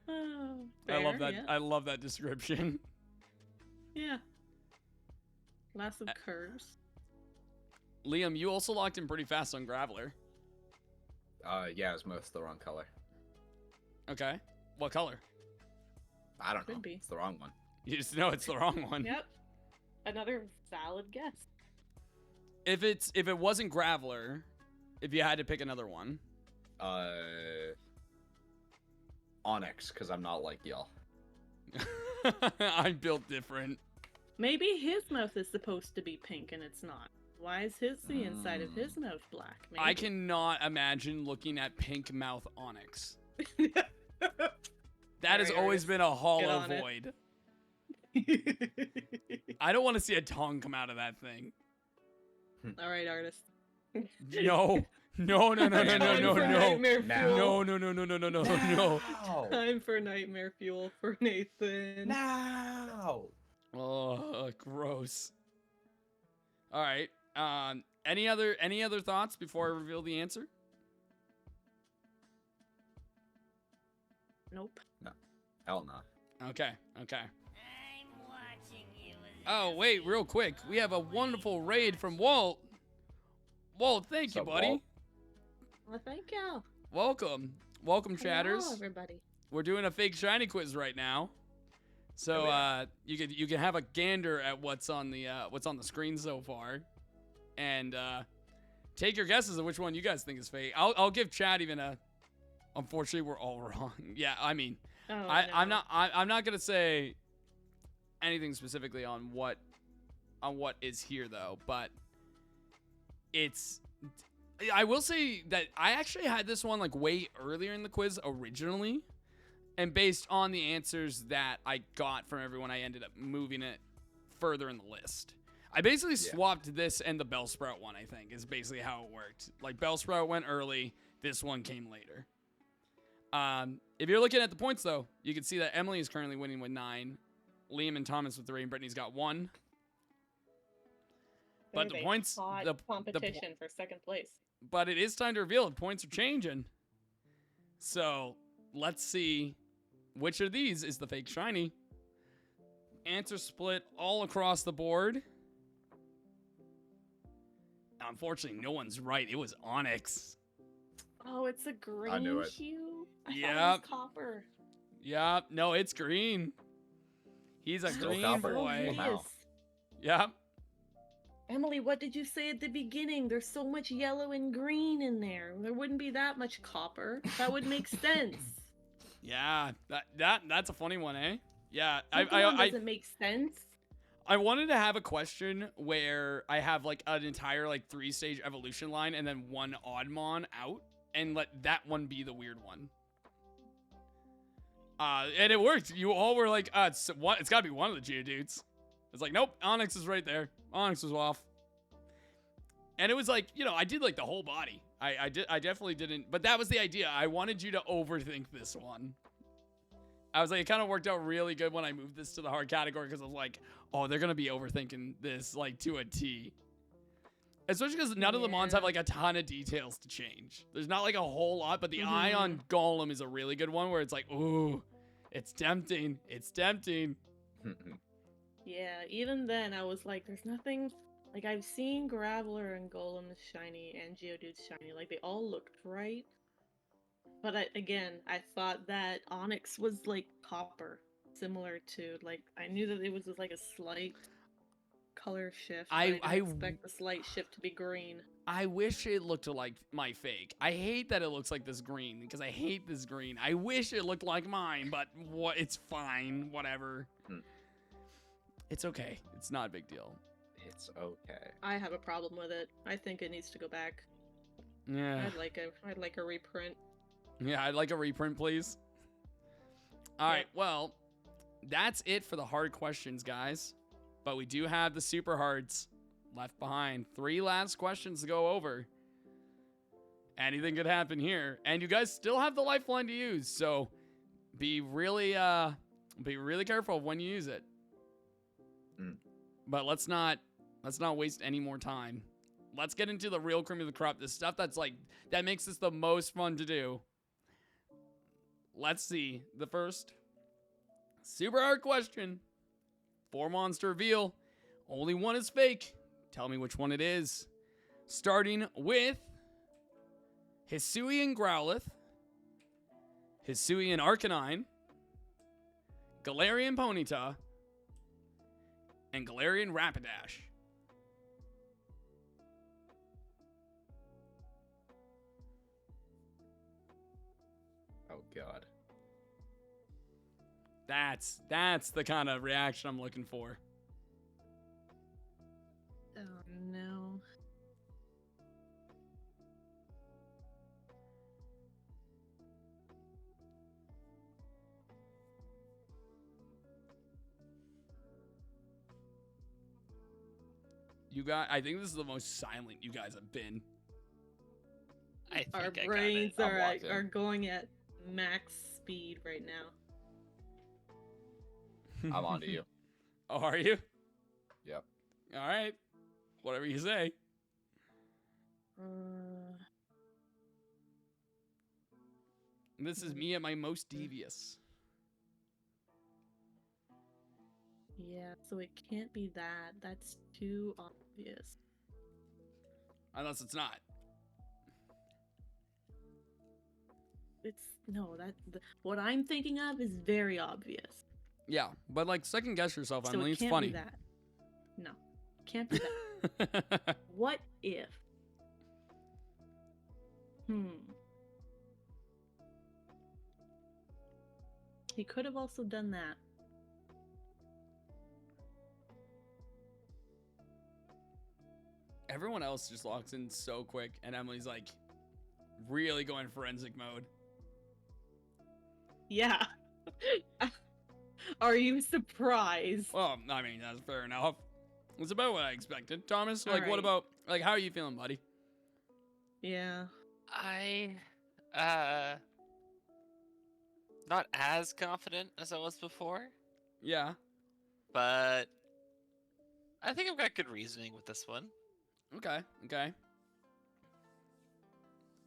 Oh, I love fair, that. Yeah. I love that description. Yeah. Lots of curves. Liam, you also locked in pretty fast on Graveler. Yeah, it's most the wrong color. Okay. What color? I don't Could know. be. It's the wrong one. You just know it's the wrong one. Yep. Another valid guess. If it wasn't Graveler, if you had to pick another one. Onyx, because I'm not like y'all. I'm built different. Maybe his mouth is supposed to be pink and it's not. Why is the inside of his mouth black? Maybe. I cannot imagine looking at pink mouth Onyx. That has Alright, always artist. been a hollow on it. void. I don't want to see a tongue come out of that thing. All right, artist. No, No, no, no, no, no, Time no, for no. nightmare Now. fuel. No, no, no, no, no, no, no, no. Time for nightmare fuel for Nathan. Now. Oh, gross. All right. Any other thoughts before I reveal the answer? Nope. Hell no. Okay. Oh, wait, real quick. We have a wonderful raid from Walt. Walt, thank you, Sup, buddy. Walt? Well, thank you. Welcome, chatters. Hello, everybody. We're doing a fake shiny quiz right now. So you can have a gander at what's on the screen so far, and take your guesses of which one you guys think is fake. I'll give chat even a. Unfortunately, we're all wrong. Yeah, I mean, Oh, I'm no. not gonna say anything specifically on what is here though, but I will say that I actually had this one like way earlier in the quiz originally, and based on the answers that I got from everyone, I ended up moving it further in the list. I basically swapped this and the Bellsprout one, I think, is basically how it worked. Like Bellsprout went early, this one came later. If you're looking at the points though, you can see that Emily is currently winning with 9, Liam and Thomas with 3, and Brittany's got 1. But There's the a points, hot competition for second place. but it is time to reveal it. Points are changing. So let's see which of these is the fake shiny. Answer split all across the board. Unfortunately, no one's right. It was Onyx. Oh, it's a green I knew it. hue. I thought it Yep. was copper. Yep. No, it's green. He's a Still green copper. boy. Wow. Yep. Emily, what did you say at the beginning? There's so much yellow and green in there. There wouldn't be that much copper. That would make sense. Yeah. That's a funny one, eh? Yeah. Pokemon doesn't make sense. I wanted to have a question where I have like an entire like 3-stage evolution line and then one Oddmon out and let that one be the weird one. And it worked. You all were like, it's gotta be one of the Geodudes. It's like, nope, Onyx is right there. Onyx was off. And it was like, I did like the whole body. I definitely didn't, but that was the idea. I wanted you to overthink this one. I was like, it kind of worked out really good when I moved this to the hard category because I was like, oh, they're going to be overthinking this like to a T. Especially because none of the mons have like a ton of details to change. There's not like a whole lot, but the eye on Golem is a really good one where it's like, ooh, it's tempting. It's tempting. Yeah, even then I was like, there's nothing. Like, I've seen Graveler and Golem shiny and Geodude shiny. Like, they all looked right. But I thought that Onyx was like copper, similar to like I knew that it was just like a slight color shift. I didn't expect the slight shift to be green. I wish it looked like my fake. I hate that it looks like this green because I hate this green. I wish it looked like mine, but it's fine. Whatever. It's okay. It's not a big deal. It's okay. I have a problem with it. I think it needs to go back. Yeah. I'd like a reprint. Yeah, I'd like a reprint, please. All right, well, that's it for the hard questions, guys. But we do have the super hards left behind. 3 last questions to go over. Anything could happen here. And you guys still have the lifeline to use, so be really careful when you use it. But let's not waste any more time. Let's get into the real cream of the crop. The stuff that makes this the most fun to do. Let's see. The first super hard question. 4 monster reveal. Only one is fake. Tell me which one it is. Starting with Hisuian Growlithe, Hisuian Arcanine, Galarian Ponyta, and Galarian Rapidash. Oh god. That's the kind of reaction I'm looking for. Oh no. You guys, I think this is the most silent you guys have been. Our think I got brains it. I'm locked in. are going at max speed right now. I'm on to you. Oh, are you? Yep. All right. Whatever you say. This is me at my most devious. Yeah, so it can't be that. That's too obvious. Unless it's not. It's no, what I'm thinking of is very obvious. Yeah, but like second guess yourself, So Emily. it It's can't funny. be that. No, can't be that. What if? He could have also done that. Everyone else just locks in so quick, and Emily's like really going forensic mode. Yeah. Are you surprised? Well, I mean, that's fair enough. It's about what I expected. Thomas, like, what Alright. about, like, how are you feeling, buddy? Yeah. I not as confident as I was before, Yeah. but I think I've got good reasoning with this one. Okay. Okay.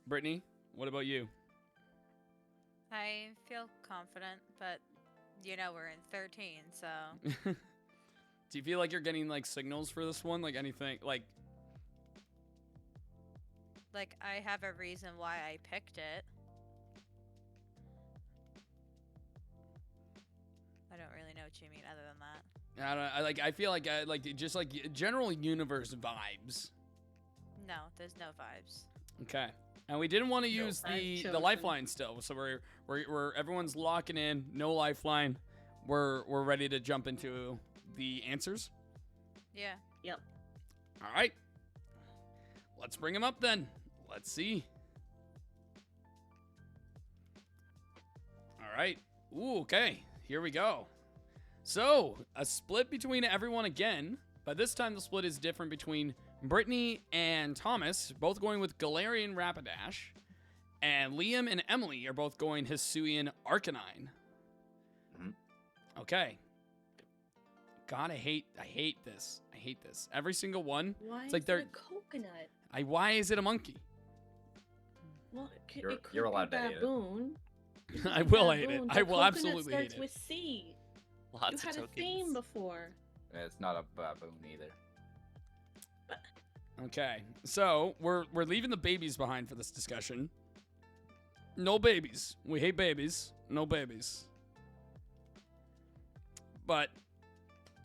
Brittany, what about you? I feel confident, but you know we're in 13, so Do you feel like you're getting like signals for this one? Like anything? Like, I have a reason why I picked it. I don't really know what you mean other than that. I don't. I feel like just like general universe vibes. No, there's no vibes. Okay. And we didn't want to No, use I've the chosen. lifeline still, so we're everyone's locking in. No lifeline. We're ready to jump into the answers. Yeah. All right. Let's bring them up then. Let's see. All right. Ooh, okay. Here we go. So, a split between everyone again, but this time the split is different between Brittany and Thomas, both going with Galarian Rapidash, and Liam and Emily are both going Hisuian Arcanine. Mhm. Okay. God, I hate this. I hate this. Every single one. Why It's like is they're- it a coconut? Why is it a monkey? Well, You're- it could you're be allowed to hate it. baboon. I will hate it. Baboon. I The will coconut absolutely hate starts it. with C. Lots You of had a tokens. theme before. It's not a baboon either. Okay, so we're leaving the babies behind for this discussion. No babies. We hate babies. No babies. But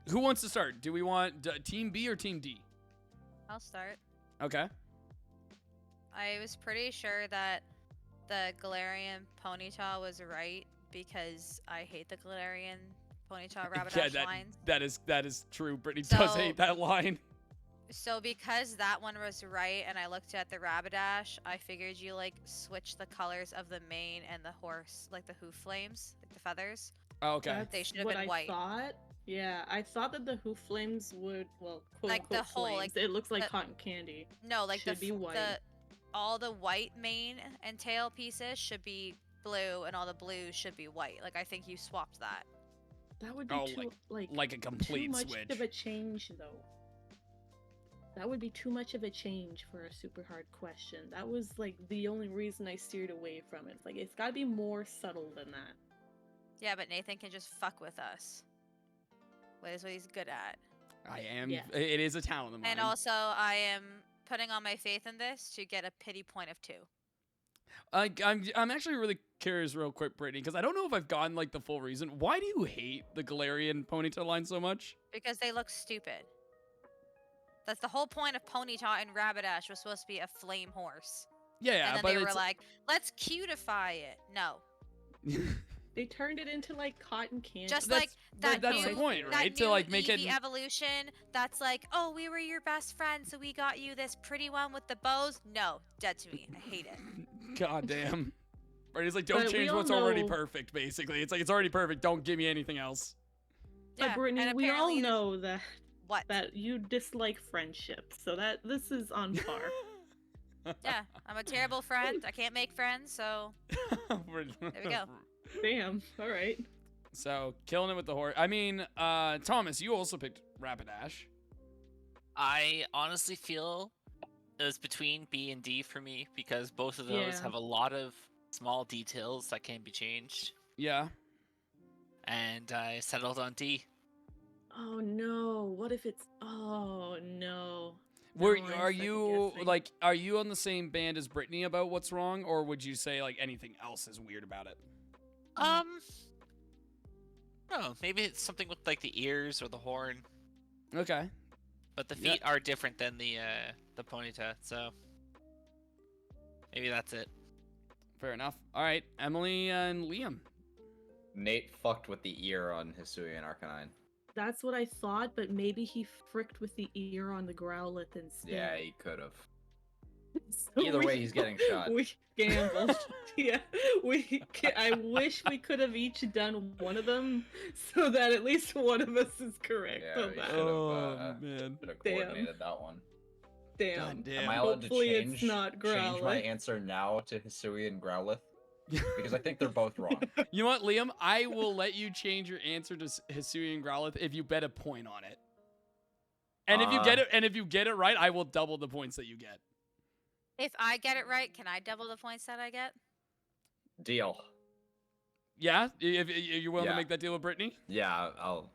who wants to start? Do we want Team B or Team D? I'll start. Okay. I was pretty sure that the Galarian Ponyta was right because I hate the Galarian Ponyta Rapidash lines. that is true. Brittany does So- hate that line. So because that one was right and I looked at the Rapidash, I figured you switch the colors of the mane and the horse, like the hoof flames, like the feathers. Oh, okay. That's They should have what been I white. thought. Yeah, I thought that the hoof flames would, well, quote Like the unquote whole, flames. like, it looks like the- cotton candy. No, like Should be white. all the white mane and tail pieces should be blue and all the blues should be white. Like I think you swapped that. That would be Oh, too Like a too complete much switch. of a change, though. That would be too much of a change for a super hard question. That was the only reason I steered away from it. It's it's got to be more subtle than that. Yeah, but Nathan can just fuck with us. What is what he's good at. I am. Yeah. It is a talent of mine. And also I am putting all my faith in this to get a pity point of 2. I'm actually really curious, real quick, Brittany, because I don't know if I've gotten the full reason. Why do you hate the Galarian Ponyta line so much? Because they look stupid. That's the whole point of Ponyta and Rapidash was supposed to be a flame horse. Yeah, and then but they were it's like, let's cutify it. No. They turned it into cotton candy. Just That's- like that that's the new, point, that right? To, new make it. Eevee evolution that's oh, we were your best friends, so we got you this pretty one with the bows. No, dead to me. I hate it. God damn. Brittany's like, don't But we change all what's already know- perfect. Basically, it's it's already perfect. Don't give me anything else. But Yeah, Brittany, and we all apparently there's- know that What? you dislike friendship, so that this is on par. Yeah, I'm a terrible friend. I can't make friends, so there we go. Damn. All right. So killing it with the horse. I mean, Thomas, you also picked Rapidash. I honestly feel it was between B and D for me because both of those Yeah. have a lot of small details that can be changed, Yeah. and I settled on D. Oh no. What if it's? Oh no. Were No, I'm are you second-guessing. like are you on the same band as Brittany about what's wrong, or would you say like anything else is weird about it? No, maybe it's something with like the ears or the horn, Okay. but the Yeah. feet are different than the Ponyta, so maybe that's it. Fair enough. All right, Emily and Liam. Nate fucked with the ear on Hisuian Arcanine. That's what I thought, but maybe he fricked with the ear on the Growlithe instead. Yeah, he could have. So Either way, he's getting shot. We gambled. Yeah, I wish we could have each done one of them, so that at least one of us is correct. Yeah, on we that. should've, Oh man. Should have Damn. coordinated that one. Damn. God damn. Am I allowed Hopefully to it's not change my Growlithe. answer now to Hisuian Growlithe? Because I think they're both wrong. You know what, Liam? I will let you change your answer to Hisuian Growlithe if you bet a point on it. And if you get it right, I will double the points that you get. If I get it right, can I double the points that I get? Deal. Yeah, if you're willing to Yeah. make that deal with Brittany. Yeah, I'll.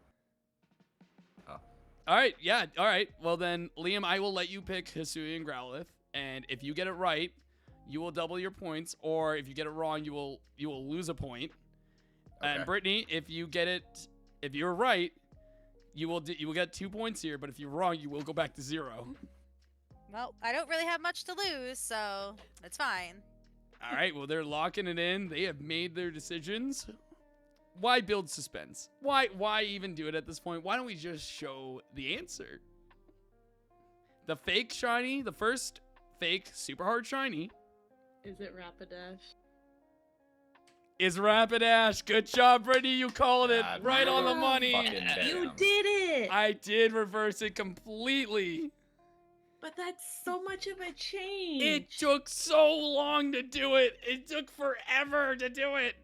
All right, yeah, all right. Well then, Liam, I will let you pick Hisuian Growlithe, and if you get it right, you will double your points, or if you get it wrong, you will lose a point. And Okay. Brittany, if you're right, you will get 2 points here, but if you're wrong, you will go back to 0. Well, I don't really have much to lose, so it's fine. All right, well they're locking it in. They have made their decisions. Why build suspense? Why even do it at this point? Why don't we just show the answer? The fake shiny, the first fake super hard shiny Is it Rapidash? is Rapidash. Good job, Brittany. You called it God, right on the damn. money. Fucking You damn. did it! I did reverse it completely. But that's so much of a change. It took so long to do it. It took forever to do it.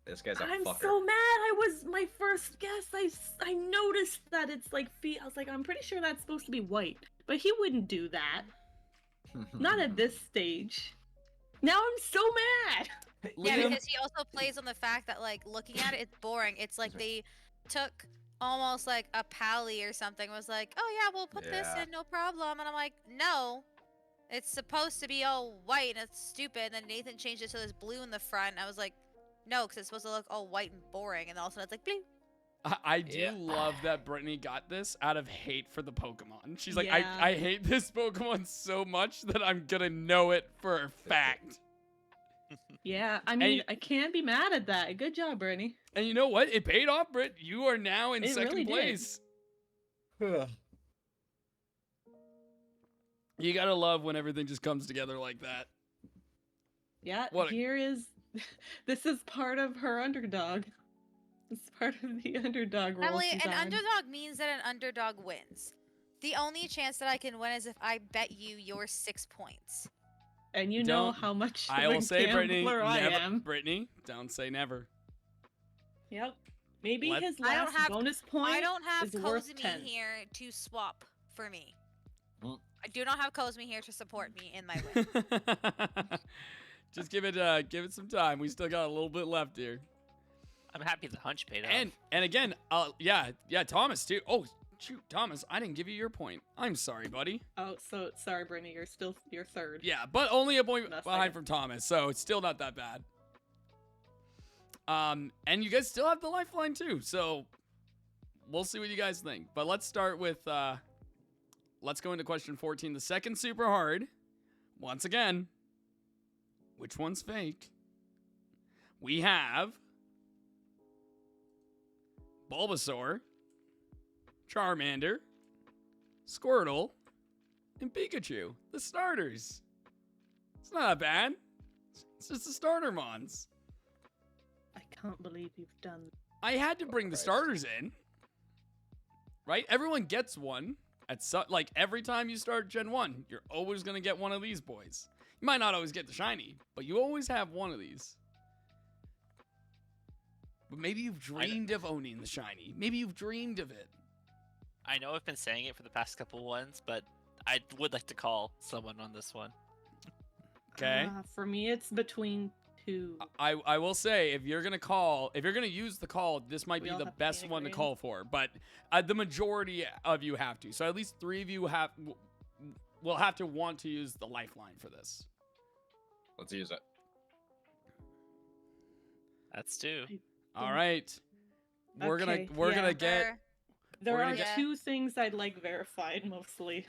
This guy's a I'm fucker. so mad. I was my first guess. I noticed that it's like feet. I was like, I'm pretty sure that's supposed to be white, but he wouldn't do that. Not at this stage. Now I'm so mad. Yeah, Liam, because he also plays on the fact that, like, looking at it, it's boring. It's like they took almost like a pally or something, was like, oh yeah, we'll put this Yeah. in, no problem. And I'm like, no, it's supposed to be all white, and it's stupid. And then Nathan changed it so there's blue in the front. And I was like, no, because it's supposed to look all white and boring. And all of a sudden it's like, blue. I do Yeah. love that Brittany got this out of hate for the Pokemon. She's like, Yeah. I hate this Pokemon so much that I'm gonna know it for a fact. Yeah, I mean, I can't be mad at that. Good job, Brittany. And you know what? It paid off, Britt. You are now in It second really did. place. You gotta love when everything just comes together like that. Yeah, What a- here is. This is part of her underdog. It's part of the underdog role. Emily, she's an on. underdog means that an underdog wins. The only chance that I can win is if I bet you your 6 points. And you know Don't- how much I of a will say, Brittany, gambler I never. am. Brittany, don't say never. Yep. Maybe Let- his I don't last have- bonus point. I don't have is worth Kozumi 10. here to swap for me. Mm. I do not have Kozumi here to support me in my win. Just give it some time. We still got a little bit left here. I'm happy the hunch paid off. And again, yeah, Thomas too. Oh shoot, Thomas, I didn't give you your point. I'm sorry, buddy. Oh, so sorry, Brittany. You're third. Yeah, but only a point That's behind second. from Thomas, so it's still not that bad. And you guys still have the lifeline too, so we'll see what you guys think. But let's start with let's go into question 14. The second super hard. Once again, which one's fake? We have Bulbasaur, Charmander, Squirtle, and Pikachu. The starters. It's not that bad. It's just the starter mons. I can't believe you've done. I had to bring the Christ. starters in. Right? Everyone gets one. Like every time you start Gen 1, you're always going to get one of these boys. You might not always get the shiny, but you always have one of these. But maybe you've dreamed of owning the shiny. Maybe you've dreamed of it. I know I've been saying it for the past couple ones, but I would like to call someone on this one. Okay. For me, it's between two. I will say, if you're gonna use the call, this might We be all the have to best be one to agreeing. call for. But the majority of you have to. So at least 3 of you will have to want to use the lifeline for this. Let's use it. That's 2. All right. We're Okay, gonna get. There We're are gonna get- two things I'd like verified mostly.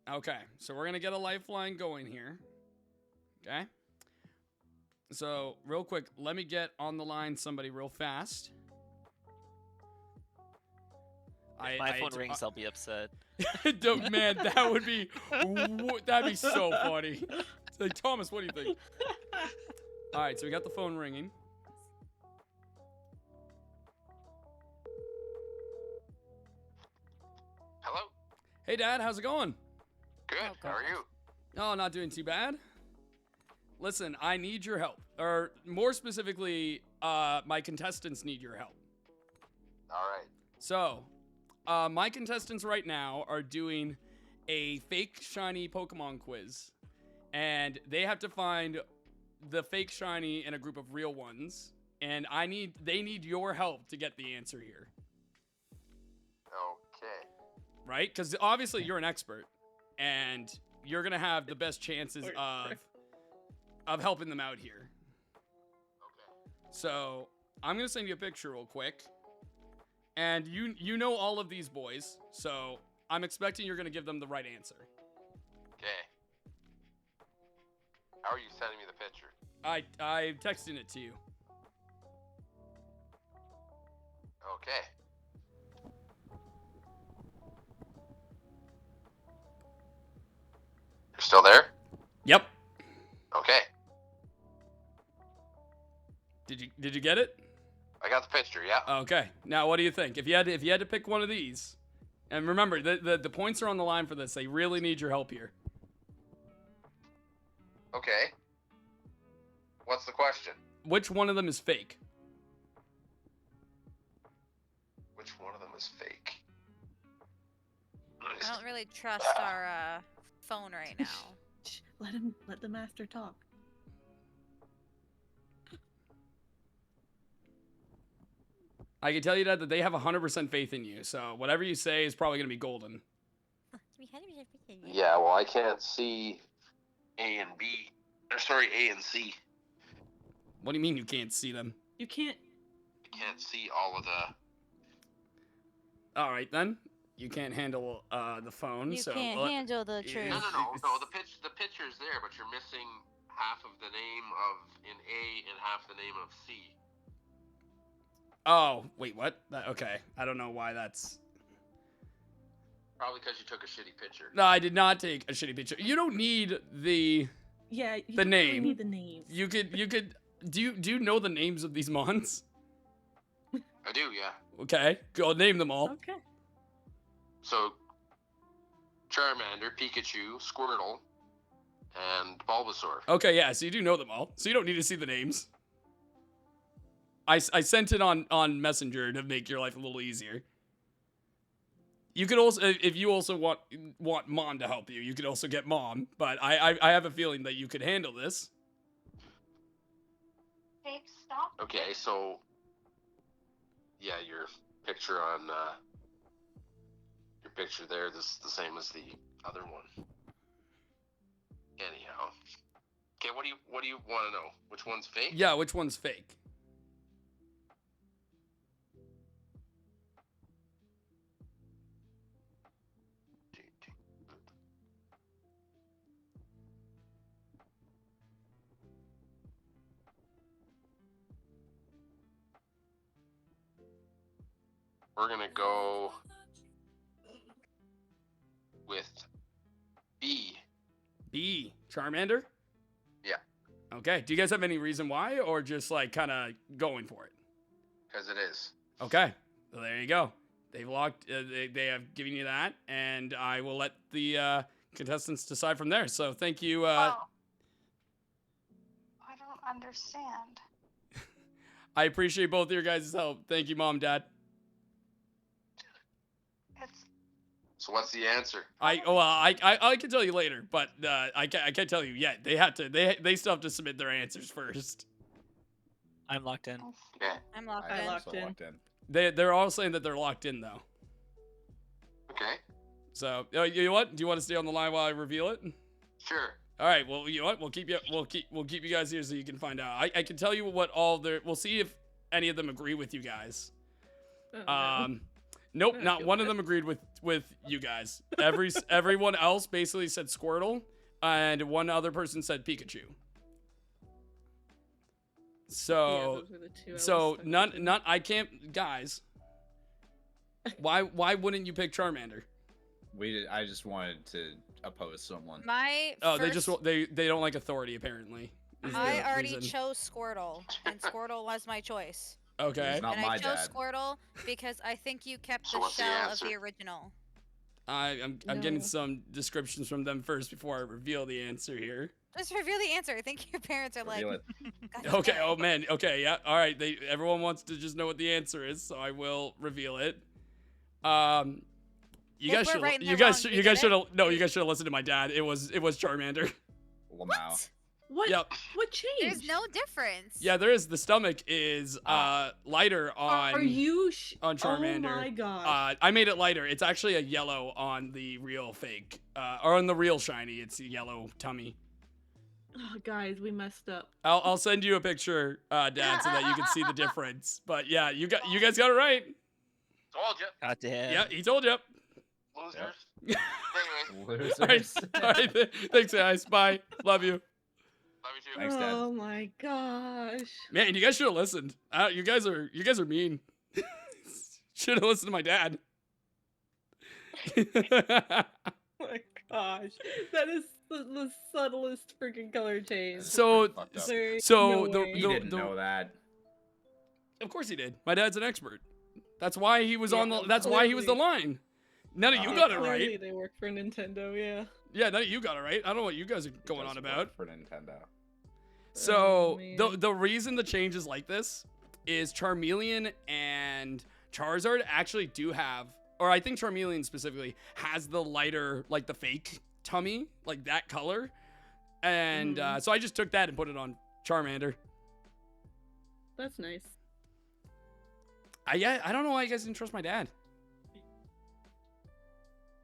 Okay, so we're gonna get a lifeline going here. Okay. So real quick, let me get on the line somebody real fast. If my phone rings, I'll be upset. Man, that would be that'd be so funny. It's like, Thomas, what do you think? All right, so we got the phone ringing. Hello? Hey, Dad, how's it going? Good. Oh, How are God. you? Oh, not doing too bad. Listen, I need your help, or more specifically, my contestants need your help. All right. So, my contestants right now are doing a fake shiny Pokemon quiz, and they have to find the fake shiny in a group of real ones, and they need your help to get the answer here, Okay. right? Because obviously you're an expert, and you're gonna have the best chances of helping them out here. Okay. So I'm gonna send you a picture real quick, and you know all of these boys, so I'm expecting you're gonna give them the right answer. Okay. How are you sending me the picture? I'm texting it to you. Okay. You're still there? Yep. Okay. Did you get it? I got the picture, yeah. Okay. Now what do you think? If you had to pick one of these, and remember the points are on the line for this. They really need your help here. Okay. What's the question? Which one of them is fake? Which one of them is fake? I don't really trust our phone right now. Shh, let the master talk. I can tell you, Dad, that they have 100% faith in you. So whatever you say is probably gonna be golden. Yeah, well, I can't see A and B. Or sorry, A and C. What do you mean you can't see them? You can't. I can't see all of the. All right then. You can't handle the phone. You so can't handle the truth. No. The picture's there, but you're missing half of the name in A and half the name of C. Oh, wait, what? Okay, I don't know why that's. Probably because you took a shitty picture. No, I did not take a shitty picture. You don't need the. Yeah, you The don't really name. need the names. You could. Do you know the names of these mons? I do, yeah. Okay, go name them all. Okay. So, Charmander, Pikachu, Squirtle, and Bulbasaur. Okay, yeah, so you do know them all. So you don't need to see the names. I sent it on Messenger to make your life a little easier. You could also, if you also want Mom to help you, you could also get Mom. But I have a feeling that you could handle this. Okay, so yeah, your picture on your picture there is the same as the other one. Anyhow, okay, what do you want to know? Which one's fake? Yeah, which one's fake? We're gonna go with B. B. Charmander? Yeah. Okay, do you guys have any reason why, or just like kind of going for it? Because it is. Okay, well, there you go. They've locked. They have given you that, and I will let the contestants decide from there. So thank you, understand. I appreciate both of your guys' help. Thank you, Mom, Dad. It's So what's the answer? I can tell you later, but I can't tell you yet. They still have to submit their answers first. I'm locked in. Okay. I'm locked I in. locked in. They're all saying that they're locked in though. Okay. So you know what? Do you want to stay on the line while I reveal it? Sure. All right. Well, you know what? We'll keep you guys here so you can find out. I can tell you what all their. We'll see if any of them agree with you guys. Oh, no. Nope, I not feel one of bad. them agreed with you guys. Everyone else basically said Squirtle, and one other person said Pikachu. Yeah, So those were the two I was so stuck none between. I can't guys. Why wouldn't you pick Charmander? I just wanted to oppose someone. My Oh, first, they don't like authority apparently. is the I already reason. chose Squirtle, and Squirtle was my choice. Okay. It's not and my I chose dad. Squirtle because I think you kept So the what's the shell of answer? the original. I'm getting No. some descriptions from them first before I reveal the answer here. Just reveal the answer. I think your parents are like, Reveal it. "God Okay. damn it." Oh man. Okay. Yeah. All right. Everyone wants to just know what the answer is, so I will reveal it. You If guys we're should. right and You they're guys. wrong, You we guys get should. it? No. You guys should have listened to my dad. It was Charmander. Lamau. What? Yep. What changed? There's no difference. Yeah. There is. The stomach is lighter on. Are you on Charmander? Oh my gosh. I made it lighter. It's actually a yellow on the real fake. Or on the real shiny. It's a yellow tummy. Oh, guys, we messed up. I'll send you a picture, Dad, so that you can see the difference. But yeah, you guys got it right. Told you. God damn. Yeah, he told you. Losers. Anyway, Losers. All right, all right. Thanks, guys. Bye. Love you. love you too. Thanks, Dad. Oh my gosh. Man, you guys should have listened. You guys are mean. Should have listened to my dad. Oh my gosh. That is the subtlest freaking color change. so, Fucked up. There's so no the- way. He didn't know that. of course he did. My dad's an expert. That's why he was Yeah, on the. That's why he was the clearly. line. None of you Yeah, got it Clearly right. they work for Nintendo, yeah. Yeah, none of you got it right. I don't know what you guys are going Does on work about. for Nintendo. So man. the reason the change is like this is Charmeleon and Charizard actually do have, or I think Charmeleon specifically has the lighter, like the fake tummy, like that color. And Mhm. so I just took that and put it on Charmander. That's nice. I don't know why you guys didn't trust my dad.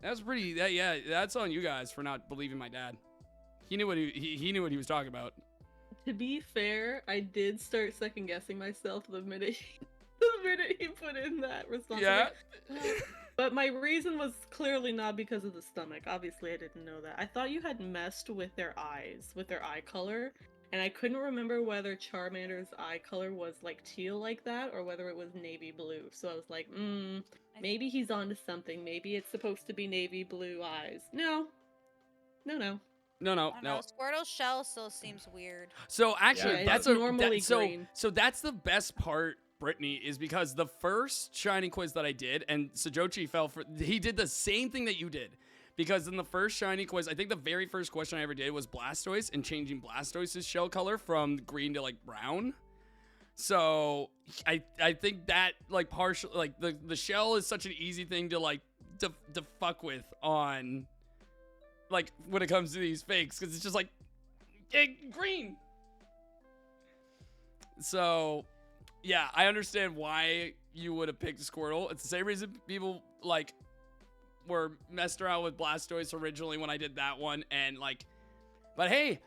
That was pretty. That's on you guys for not believing my dad. He knew what he knew what he was talking about. To be fair, I did start second guessing myself the minute he put in that response. Yeah. But my reason was clearly not because of the stomach. Obviously, I didn't know that. I thought you had messed with their eyes, with their eye color, and I couldn't remember whether Charmander's eye color was like teal like that or whether it was navy blue. So I was like, maybe he's onto something. Maybe it's supposed to be navy blue eyes. No. No, I don't know. no. Squirtle's shell still seems weird. So actually, Yeah, that's it's normally so green. so that's the best part, Brittany, is because the first shiny quiz that I did, and Sajochi he did the same thing that you did, because in the first shiny quiz, I think the very first question I ever did was Blastoise and changing Blastoise's shell color from green to like brown. So I think that like partial like the shell is such an easy thing to like to fuck with on. Like when it comes to these fakes, because it's just like green. So yeah, I understand why you would have picked Squirtle. It's the same reason people like were messed around with Blastoise originally when I did that one, and like, but hey,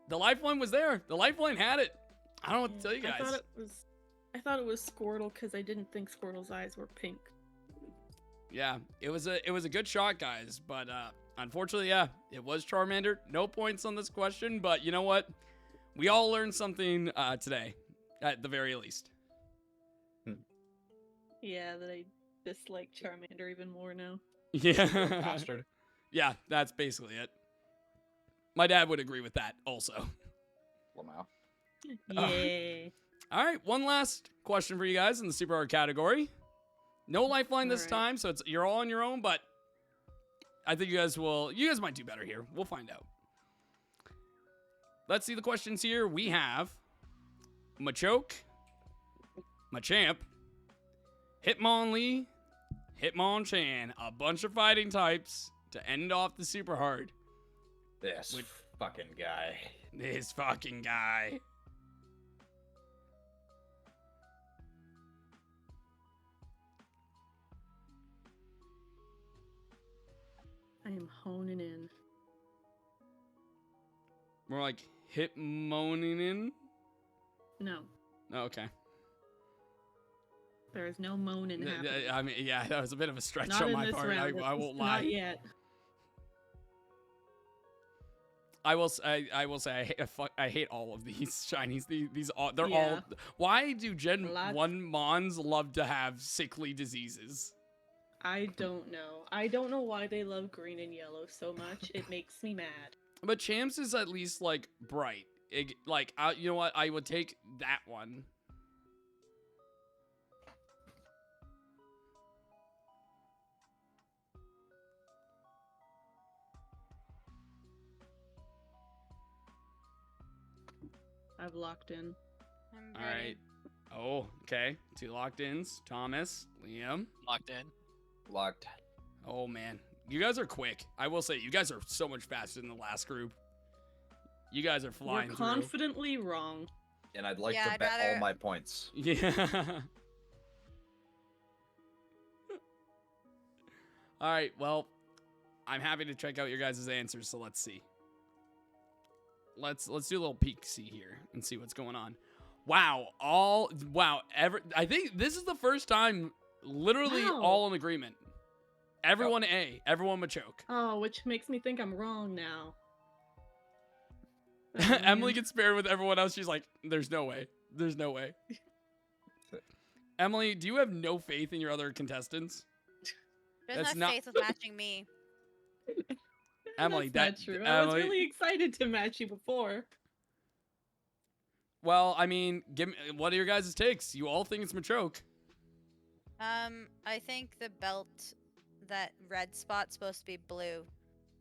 the lifeline was there. The lifeline had it. I don't know what to tell you guys. I thought it was Squirtle because I didn't think Squirtle's eyes were pink. Yeah, it was a good shot, guys, but unfortunately, yeah, it was Charmander. No points on this question, but you know what? We all learned something today, at the very least. Yeah, that I dislike Charmander even more now. Yeah. Bastard. Yeah, that's basically it. My dad would agree with that also. Lamau. Yay. All right, one last question for you guys in the super hard category. No lifeline this All right. time, so you're all on your own, but I think you guys might do better here. We'll find out. Let's see the questions here. We have Machoke, Machamp, Hitmonlee, Hitmonchan, a bunch of fighting types to end off the super hard. This Would- fucking guy. This fucking guy. I am honing in. More like Hitmonin. No, Oh, okay. there is no moaning happening. I mean, yeah, that was a bit of a stretch Not on in my this part. round. I won't lie. Not yet. I will say I hate all of these shinies. These all they're Yeah. all. Why do Gen Lots- 1 Mons love to have sickly diseases? I don't know. I don't know why they love green and yellow so much. It makes me mad. But Champs is at least like bright. You know what? I would take that one. I've locked in. I'm All ready. right. Oh, okay. 2 locked-ins. Thomas, Liam. Locked in. Locked. Oh man, you guys are quick. I will say, you guys are so much faster than the last group. You guys are flying We're through. confidently wrong. And I'd like Yeah, to I'd bet rather- all my points. Yeah. All right. Well, I'm happy to check out your guys' answers. So let's see. Let's do a little peek see here and see what's going on. Wow. I think this is the first time literally Wow. all in agreement. Everyone A. Everyone Machoke. Oh, which makes me think I'm wrong now. Emily gets paired with everyone else. She's like, there's no way. There's no way. Emily, do you have no faith in your other contestants? She doesn't that's have not- faith with matching me. Emily, That's not true. I was Emily, really excited to match you before. well, I mean, give me, what are your guys' takes? You all think it's Machoke. I think the belt, that red spot's supposed to be blue,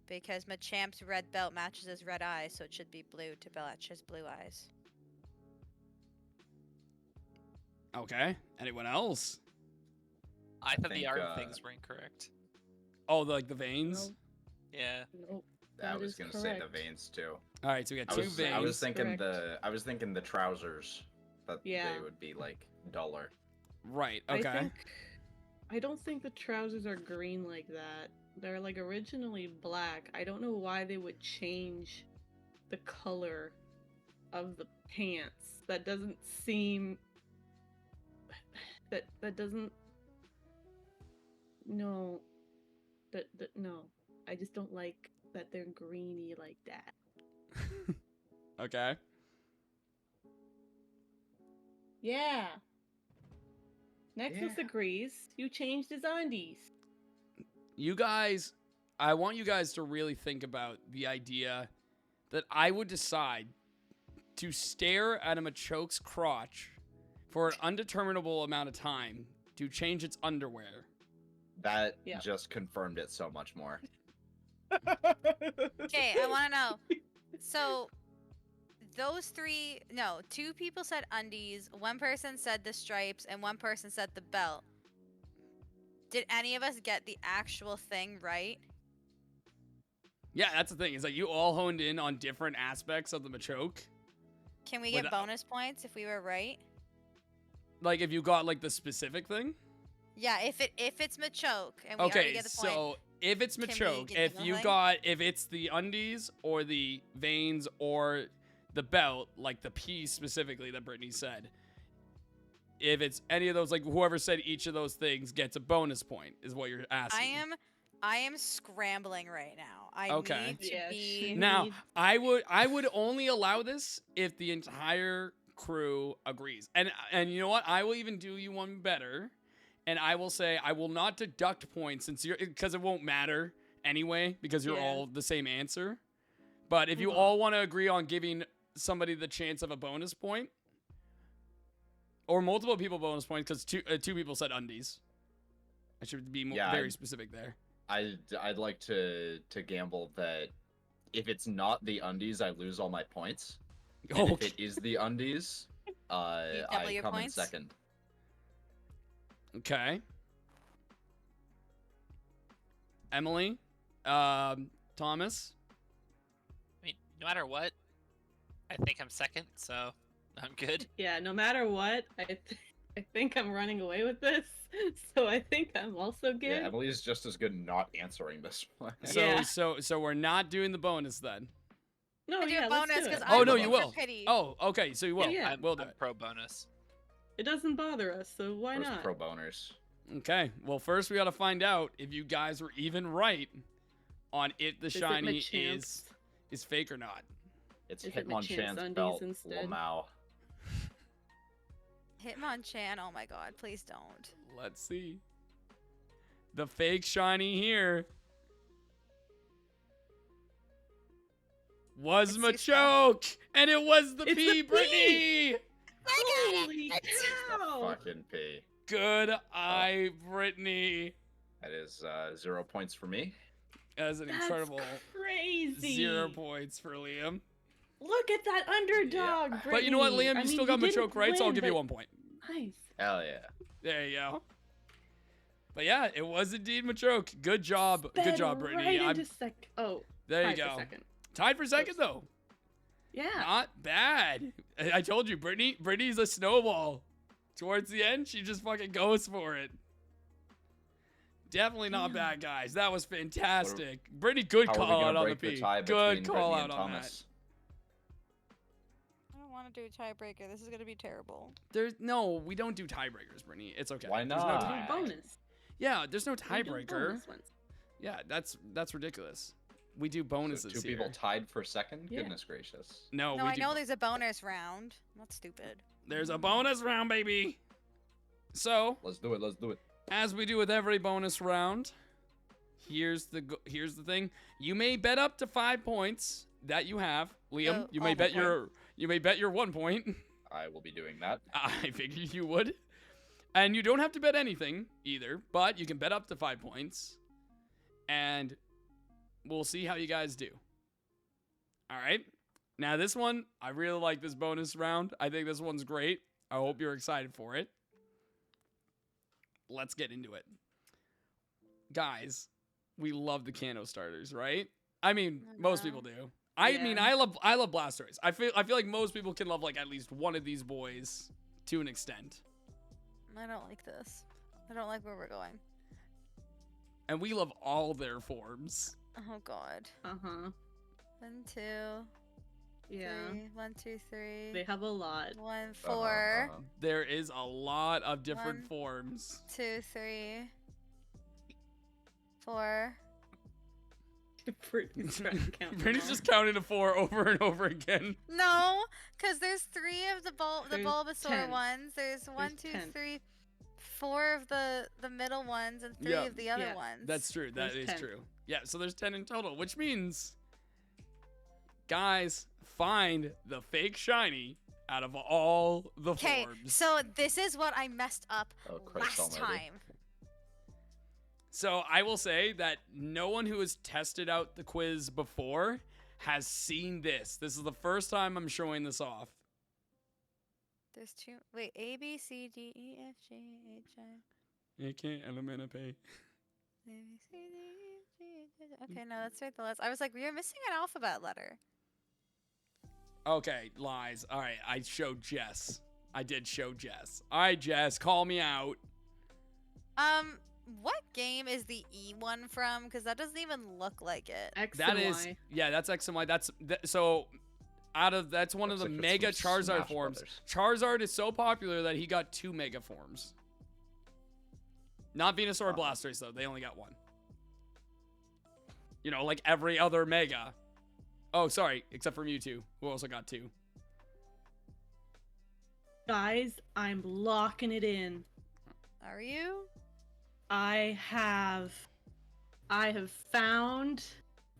because Machamp's red belt matches his red eyes, so it should be blue to match his blue eyes. Okay. Anyone else? I thought the think, art things were incorrect. Oh, like the veins? No. Yeah. Nope. I That was is gonna say the correct. veins too. All right, so we got I two was, veins. I was thinking Correct. I was thinking the trousers, that Yeah. they would be like duller. Right. Okay. I don't think the trousers are green like that. They're like originally black. I don't know why they would change the color of the pants. That doesn't seem that doesn't no that no. I just don't like that they're greeny like that. Okay. Yeah. Nexus Yeah. agrees. You changed his undies. You guys, I want you guys to really think about the idea that I would decide to stare at a Machoke's crotch for an undeterminable amount of time to change its underwear. That Yeah. just confirmed it so much more. Okay, I want to know. So, two people said undies, one person said the stripes, and one person said the belt. Did any of us get the actual thing right? Yeah, that's the thing. Is that you all honed in on different aspects of the Machoke. Can we get Without- bonus points if we were right? Like if you got like the specific thing. Yeah, if it's Machoke and we already Okay, get the point. so if it's Can we Machoke, get if the you line? got if it's the undies or the veins or the belt, like the piece specifically that Brittany said, if it's any of those, like whoever said each of those things gets a bonus point, is what you're asking. I am scrambling right now. I Okay. need to Yeah, be. she- Now, Need- I would only allow this if the entire crew agrees. And you know what? I will even do you one better. And I will say I will not deduct points because it won't matter anyway because you're Yeah. all the same answer. But if you Mhm. all want to agree on giving somebody the chance of a bonus point or multiple people bonus points because two people said undies. I should be Yeah, very specific there. I'd like to gamble that if it's not the undies, I lose all my points. And if Okay. it is the undies, You double I your come in points? second. Okay. Emily, Thomas. I mean, no matter what, I think I'm second, so I'm good. Yeah, no matter what, I think I'm running away with this. So I think I'm also good. Yeah, Emily is just as good not answering this one. So Yeah. so we're not doing the bonus then. No, I do yeah, a let's bonus do it. because Oh I'm no, looking you for will. pity. Oh, okay, so you will. yeah. I'm, We'll do I'm it. pro bonus. It doesn't bother us, so why Those not? pro boners. Okay. Well, first we got to find out if you guys were even right on it. The Is it shiny Machamps? is fake or not. It's Is it Hitmonchan's Machamps belt, undies instead? Lamau. Hitmonchan, oh my god, please don't. Let's see. The fake shiny here was It's Susa. Machoke, and it was the It's P, the P! Brittany. Holy The cow! fucking P. Good eye, Brittany. That is 0 points for me. That is an That's incredible crazy. 0 points for Liam. Look at that underdog, Brittany. But you know what, Liam? You I mean, still got didn't Machoke right, so I'll win, give you but 1 point. Nice. Hell yeah. There you go. But yeah, it was indeed Machoke. Good job. Good Sped job, Brittany. Right I'm- into oh, there you tied for go. second. Tied for second, though. Yeah. Not bad. I told you, Brittany's a snowball. Towards the end, she just fucking goes for it. Definitely not Damn. bad, guys. That was fantastic. Brittany, good How are we call gonna out on the break P. tie Good between call Brittany out and on that. Thomas? I don't want to do a tiebreaker. This is gonna be terrible. There's no, we don't do tiebreakers, Brittany. It's okay. Why There's no not? tie- Bonus. Yeah, there's no We do tiebreaker. bonus ones. Yeah, that's ridiculous. We do So bonuses two here. people tied for second? Yeah. Goodness gracious. No, No, we I do. know there's a bonus round. That's stupid. There's a bonus round, baby. So, Let's do it. Let's do it. as we do with every bonus round, here's the thing. You may bet up to 5 points that you have. Liam, Oh, you may oh, bet okay. your 1 point. I will be doing that. I figured you would. And you don't have to bet anything either, but you can bet up to 5 points. And we'll see how you guys do. All right. Now this one, I really like this bonus round. I think this one's great. I hope you're excited for it. Let's get into it. Guys, we love the Cano starters, right? I mean, most people do. I Yeah. mean, I love Blastoise. I feel like most people can love like at least one of these boys to an extent. I don't like this. I don't like where we're going. And we love all their forms. Oh god. Uh-huh. 1, 2, Yeah. 3. 1, 2, 3. They have a lot. 1, 4. There is a lot of different One. forms. 2, 3. 4. Brittany's trying to count them Brittany's all. just counting to 4 over and over again. No, because there's 3 of the There's Bulbasaur 10. ones. There's 1, 2, 10. 3, 4 of the middle ones and 3 Yeah. of the other Yeah, ones. That's true. That There's is 10. true. Yeah, so there's 10 in total, which means, guys, find the fake shiny out of all the Okay, forms. so this is what I messed up Oh, Christ last almighty. time. So I will say that no one who has tested out the quiz before has seen this. This is the first time I'm showing this off. There's 2. Wait, A, B, C, D, E, F, G, H, I. AK element of pay. A, B, C, D, E, F, G, H, I. Okay, no, that's right. The last. I was like, you're missing an alphabet letter. Okay, lies. All right, I showed Jess. I did show Jess. All right, Jess, call me out. What game is the E one from? Because that doesn't even look like it. X That and is, Y. yeah, that's X and Y. So that's one of Looks the like mega it's from Charizard Smash forms. Brothers. Charizard is so popular that he got 2 mega forms. Not Venusaur or Blastoise though. They only got 1. You know, like every other mega. Oh, sorry, except for Mewtwo, who also got 2. Guys, I'm locking it in. Are you? I have found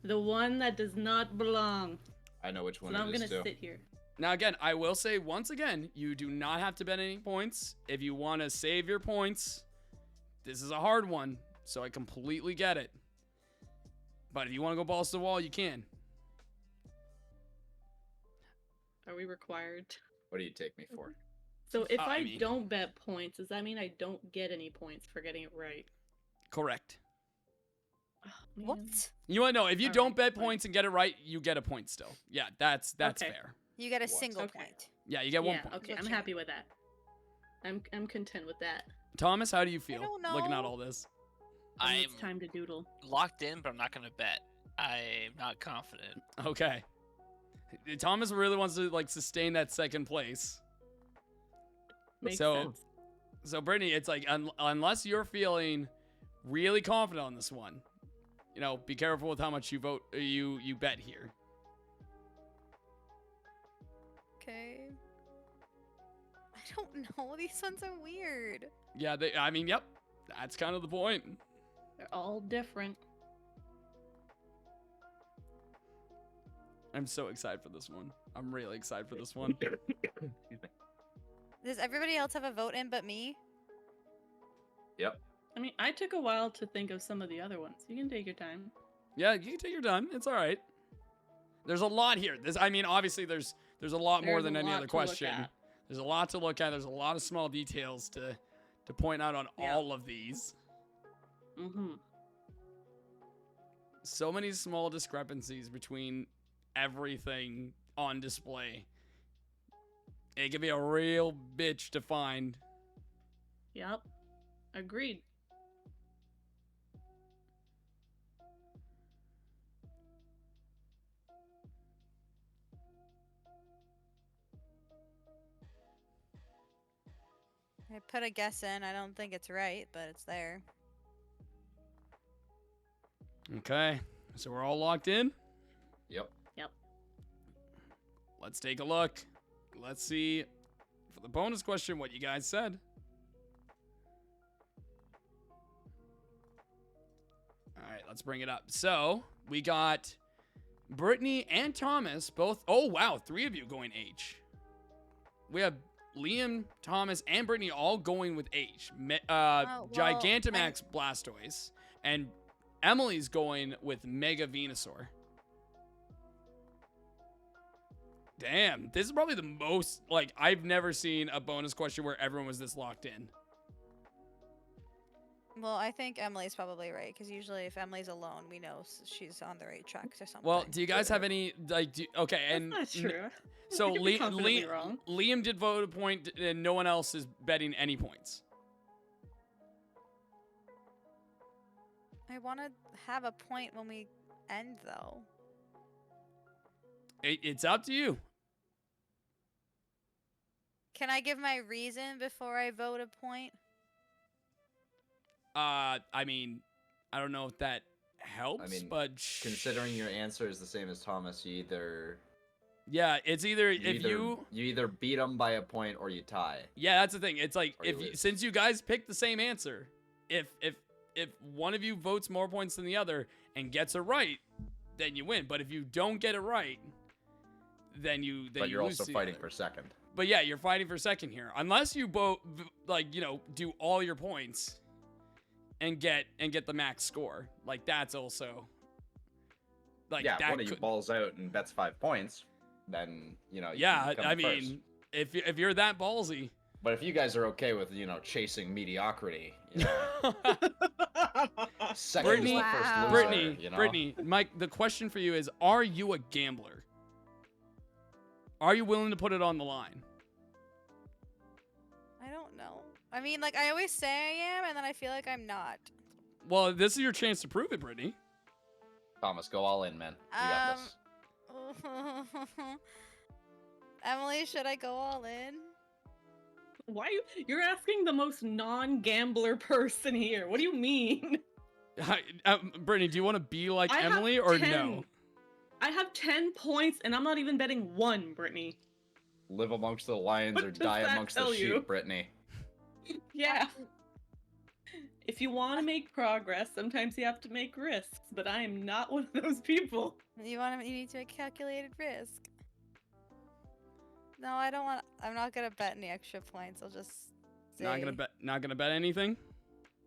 the one that does not belong. I know which So one now I'm it gonna is too. sit here. Now again, I will say once again, you do not have to bet any points. If you want to save your points, this is a hard one, so I completely get it. But if you want to go balls to the wall, you can. Are we required? What do you take me for? So if I I mean- don't bet points, does that mean I don't get any points for getting it right? Correct. Oh, man. What? You want to know if you All don't right, bet fine. points and get it right, you get a point still. Yeah, that's Okay. fair. You get a What? single Okay. point. Yeah, you get 1 Yeah, point. okay, What I'm you happy with that. I'm content with that. Thomas, how do you feel don't looking at know. all this? And I'm it's time to doodle. locked in, but I'm not gonna bet. I'm not confident. Okay. Thomas really wants to like sustain that second place. Makes So- sense. So Brittany, it's like unless you're feeling really confident on this one, you know, be careful with how much you vote. You bet here. Okay. I don't know. These ones are weird. Yeah, I mean, yep. That's kind of the point. They're all different. I'm so excited for this one. I'm really excited for this one. Excuse me. Does everybody else have a vote in but me? Yep. I mean, I took a while to think of some of the other ones. You can take your time. Yeah, you can take your time. It's all right. There's a lot here. I mean, obviously, there's a lot more There's than a any lot other to look question. at. There's a lot to look at. There's a lot of small details to point out on Yeah. all of these. Mm-hmm. So many small discrepancies between everything on display. It can be a real bitch to find. Yep. Agreed. I put a guess in. I don't think it's right, but it's there. Okay, so we're all locked in. Yep. Let's take a look. Let's see for the bonus question what you guys said. All right, let's bring it up. So we got Brittany and Thomas both. Oh, wow. 3 of you going H. We have Liam, Thomas, and Brittany all going with H. well, Gigantamax Blastoise. And Emily's going with Mega Venusaur. Damn, this is probably the most, like, I've never seen a bonus question where everyone was this locked in. Well, I think Emily's probably right because usually if Emily's alone, we know she's on the right tracks or something. Well, do you guys have any, like, okay, That's and not true. so You could be confidently wrong. Liam did vote a point, and no one else is betting any points. I want to have a point when we end, though. It's up to you. Can I give my reason before I vote a point? I mean, I don't know if that helps, I mean, but Considering your answer is the same as Thomas, you either yeah, it's either if you either beat them by a point or you tie. yeah, that's the thing. It's like Or you if lose. since you guys picked the same answer, if one of you votes more points than the other and gets it right, then you win. But if you don't get it right, then you But you're lose also to the fighting other. for second. But yeah, you're fighting for second here, unless you both like do all your points and get the max score. Like that's also like Yeah, that one of you could, balls out and bets 5 points, then you yeah. can I come first. mean, if you're that ballsy, But if you guys are okay with chasing mediocrity, second Brittany- is the first Wow. loser, Brittany, Brittany, Mike, the question for you is: are you a gambler? Are you willing to put it on the line? I don't know. I mean, like, I always say I am, and then I feel like I'm not. Well, this is your chance to prove it, Brittany. Thomas, go all in, man. You got this. Emily, should I go all in? Why you're asking the most non-gambler person here? What do you mean? Brittany, do you want to be like I have Emily or 10. no? I have 10 points and I'm not even betting 1, Brittany. Live amongst the lions What or does die that amongst the tell sheep, you? Brittany. Yeah. If you want to make progress, sometimes you have to make risks, but I am not one of those people. You need to make calculated risk. No, I don't want. I'm not gonna bet any extra points. I'll just say Not gonna bet anything.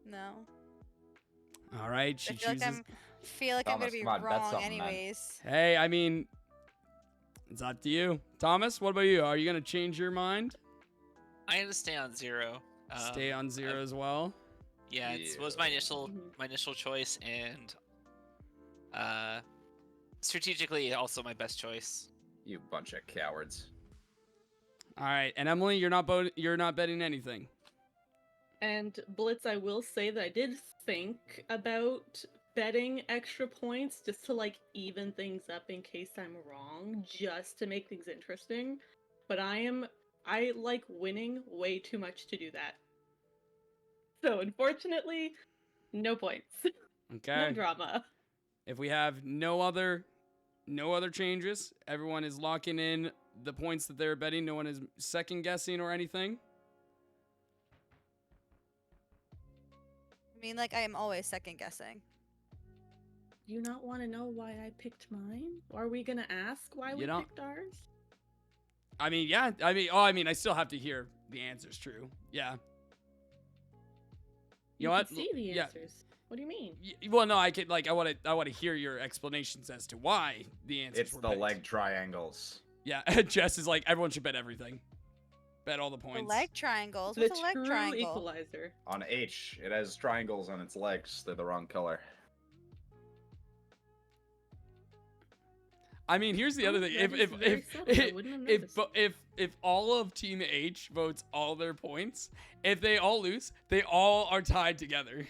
no. All right, she I feel chooses. like I'm gonna Thomas, be come on, bet wrong something, man. anyways. Hey, I mean, it's up to you. Thomas, what about you? Are you gonna change your mind? I'm gonna stay on 0. Stay on 0 as well. Yeah, it was my initial choice, and strategically also my best choice. You bunch of cowards. All right, and Emily, you're not betting anything. And Blitz, I will say that I did think about betting extra points just to like even things up in case I'm wrong, just to make things interesting. But I like winning way too much to do that. So unfortunately, no points. Okay. No drama. If we have no other changes, everyone is locking in the points that they're betting. No one is second guessing or anything. I mean, like, I am always second guessing. You not want to know why I picked mine? Are we gonna ask why we picked ours? I mean, yeah. I still have to hear the answers. True. Yeah. You know can what? see the Yeah. answers. What do you mean? Well, no, I could like I want to hear your explanations as to why the answers It's were the picked. leg triangles. Yeah, Jess is like everyone should bet everything. Bet all the The points. leg triangles. The What's a leg true triangle? equalizer. On H, it has triangles on its legs. They're the wrong color. I mean, here's the other thing. That is very subtle. I wouldn't have noticed. If all of Team H votes all their points, if they all lose, they all are tied together.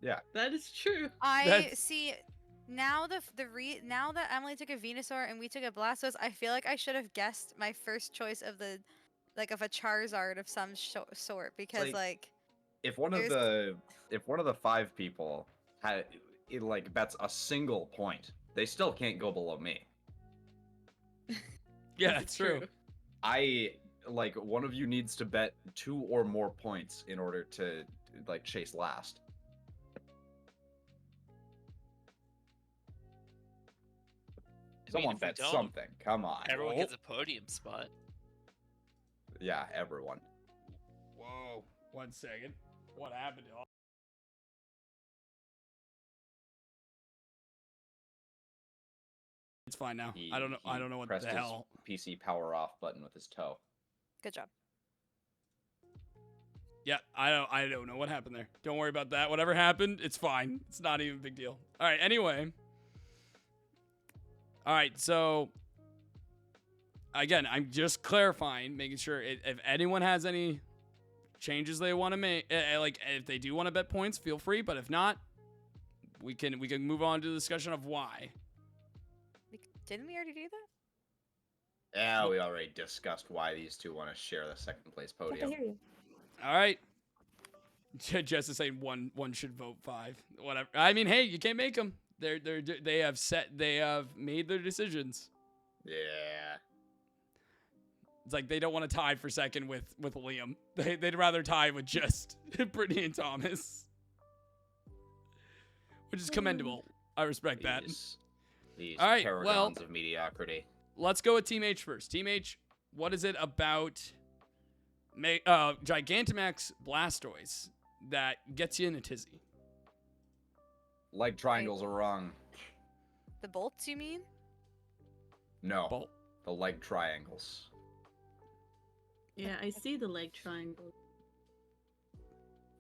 Yeah. That is true. I That's- see. Now now that Emily took a Venusaur and we took a Blastoise, I feel like I should have guessed my first choice of a Charizard of some sort because like- If one of the 5 people bets a single point, they still can't go below me. Yeah, This it's is true. One of you needs to bet 2 or more points in order to chase last. I mean, Someone if we bet don't, something. Come on. Everyone Oh. gets a podium spot. Yeah, everyone. Whoa. 1 second. What happened? It's fine now. I don't know. I don't know what pressed the hell. his PC power off button with his toe. good job. Yeah, I don't know what happened there. Don't worry about that. Whatever happened, it's fine. It's not even a big deal. All right, anyway. All right, so again, I'm just clarifying, making sure if anyone has any changes they want to make, if they do want to bet points, feel free, but if not, we can move on to the discussion of why. Didn't we already do that? Yeah, we already discussed why these two want to share the second place podium. All right. Jess is saying one should vote 5. Whatever. I mean, hey, you can't make them. They have made their decisions. Yeah. It's like they don't want to tie for second with Liam. They'd rather tie with just Brittany and Thomas, which is commendable. I respect that. These All right, paragons of mediocrity. Let's go with Team H first. Team H, what is it about Gigantamax Blastoise that gets you in a tizzy? Leg triangles are wrong. The bolts, you mean? No, Bolt. the leg triangles. Yeah, I see the leg triangle.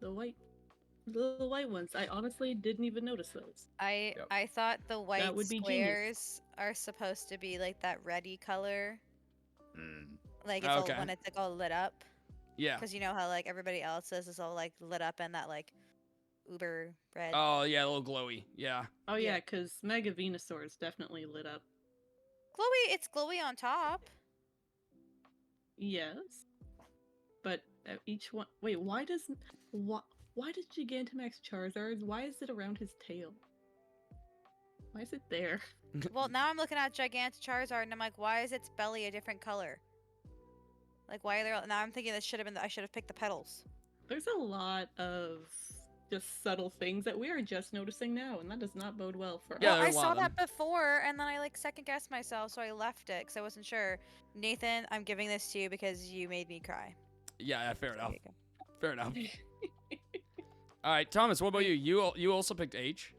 The white ones. I honestly didn't even notice those. Yep. I thought the white would be squares are supposed to be like that reddy color, Mm. like it's Okay. all, when it's like all lit up. Yeah. Because you know how like everybody else's is all like lit up and that like uber red. Oh yeah, a little glowy. Yeah. Oh Yeah. yeah, because Mega Venusaur is definitely lit up. Glowy, it's glowy on top. Yes. But each one. Wait, why does Gigantamax Charizard's? Why is it around his tail? Why is it there? Well, now I'm looking at Gigantic Charizard and I'm like, why is its belly a different color? Like, why are there? Now I'm thinking this should have been. I should have picked the petals. There's a lot of just subtle things that we are just noticing now, and that does not bode well for Yeah, us. there are I a lot saw of that before, and then I like second guessed myself, so I left it because I wasn't sure. Nathan, I'm giving this to you because you made me cry. Yeah, fair There enough. you go. Fair enough. All right, Thomas, what about you? You also picked H.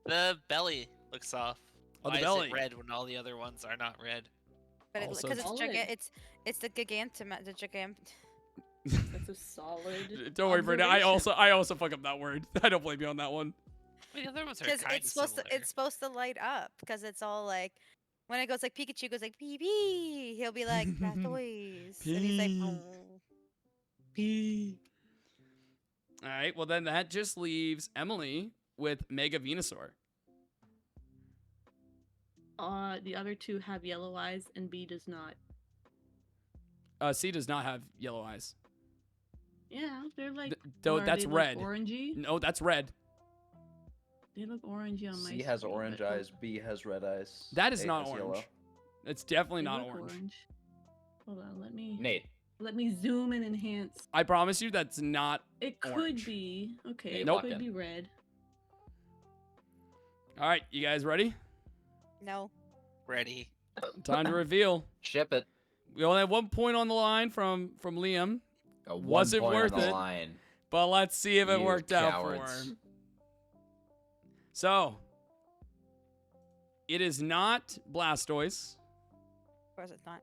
The belly looks off. Oh, the Why belly. is it red when all the other ones are not red? But Also because solid. it's the gigant. That's a solid. Don't worry, Brittany. I observation. also fuck up that word. I don't blame you on that one. Well, the other ones are Because kind of similar. it's supposed to light up because it's all like when it goes like Pikachu goes like pee pee, he'll be like Blastoise, and he's like Pee. "Oh." P. All right. Well, then that just leaves Emily with Mega Venusaur. The other two have yellow eyes, and B does not. C does not have yellow eyes. Yeah, they're like. Though or that's they look red. Orangey. No, that's red. They look orangey on my. C has screen, orange but eyes. B has red eyes. That is A not has orange. yellow. It's definitely they not look orange. Hold on, let Nate. me zoom and enhance. I promise you, that's not. It could Orange. be okay. Nate, It Nope. could lock be in. red. All right, you guys ready? No. Ready. Time to reveal. Ship it. We only have 1 point on the line from Liam, Was it 1 point worth on the it? line. but let's see if it You worked out for cowards. him. So, it is not Blastoise. Of course it's not.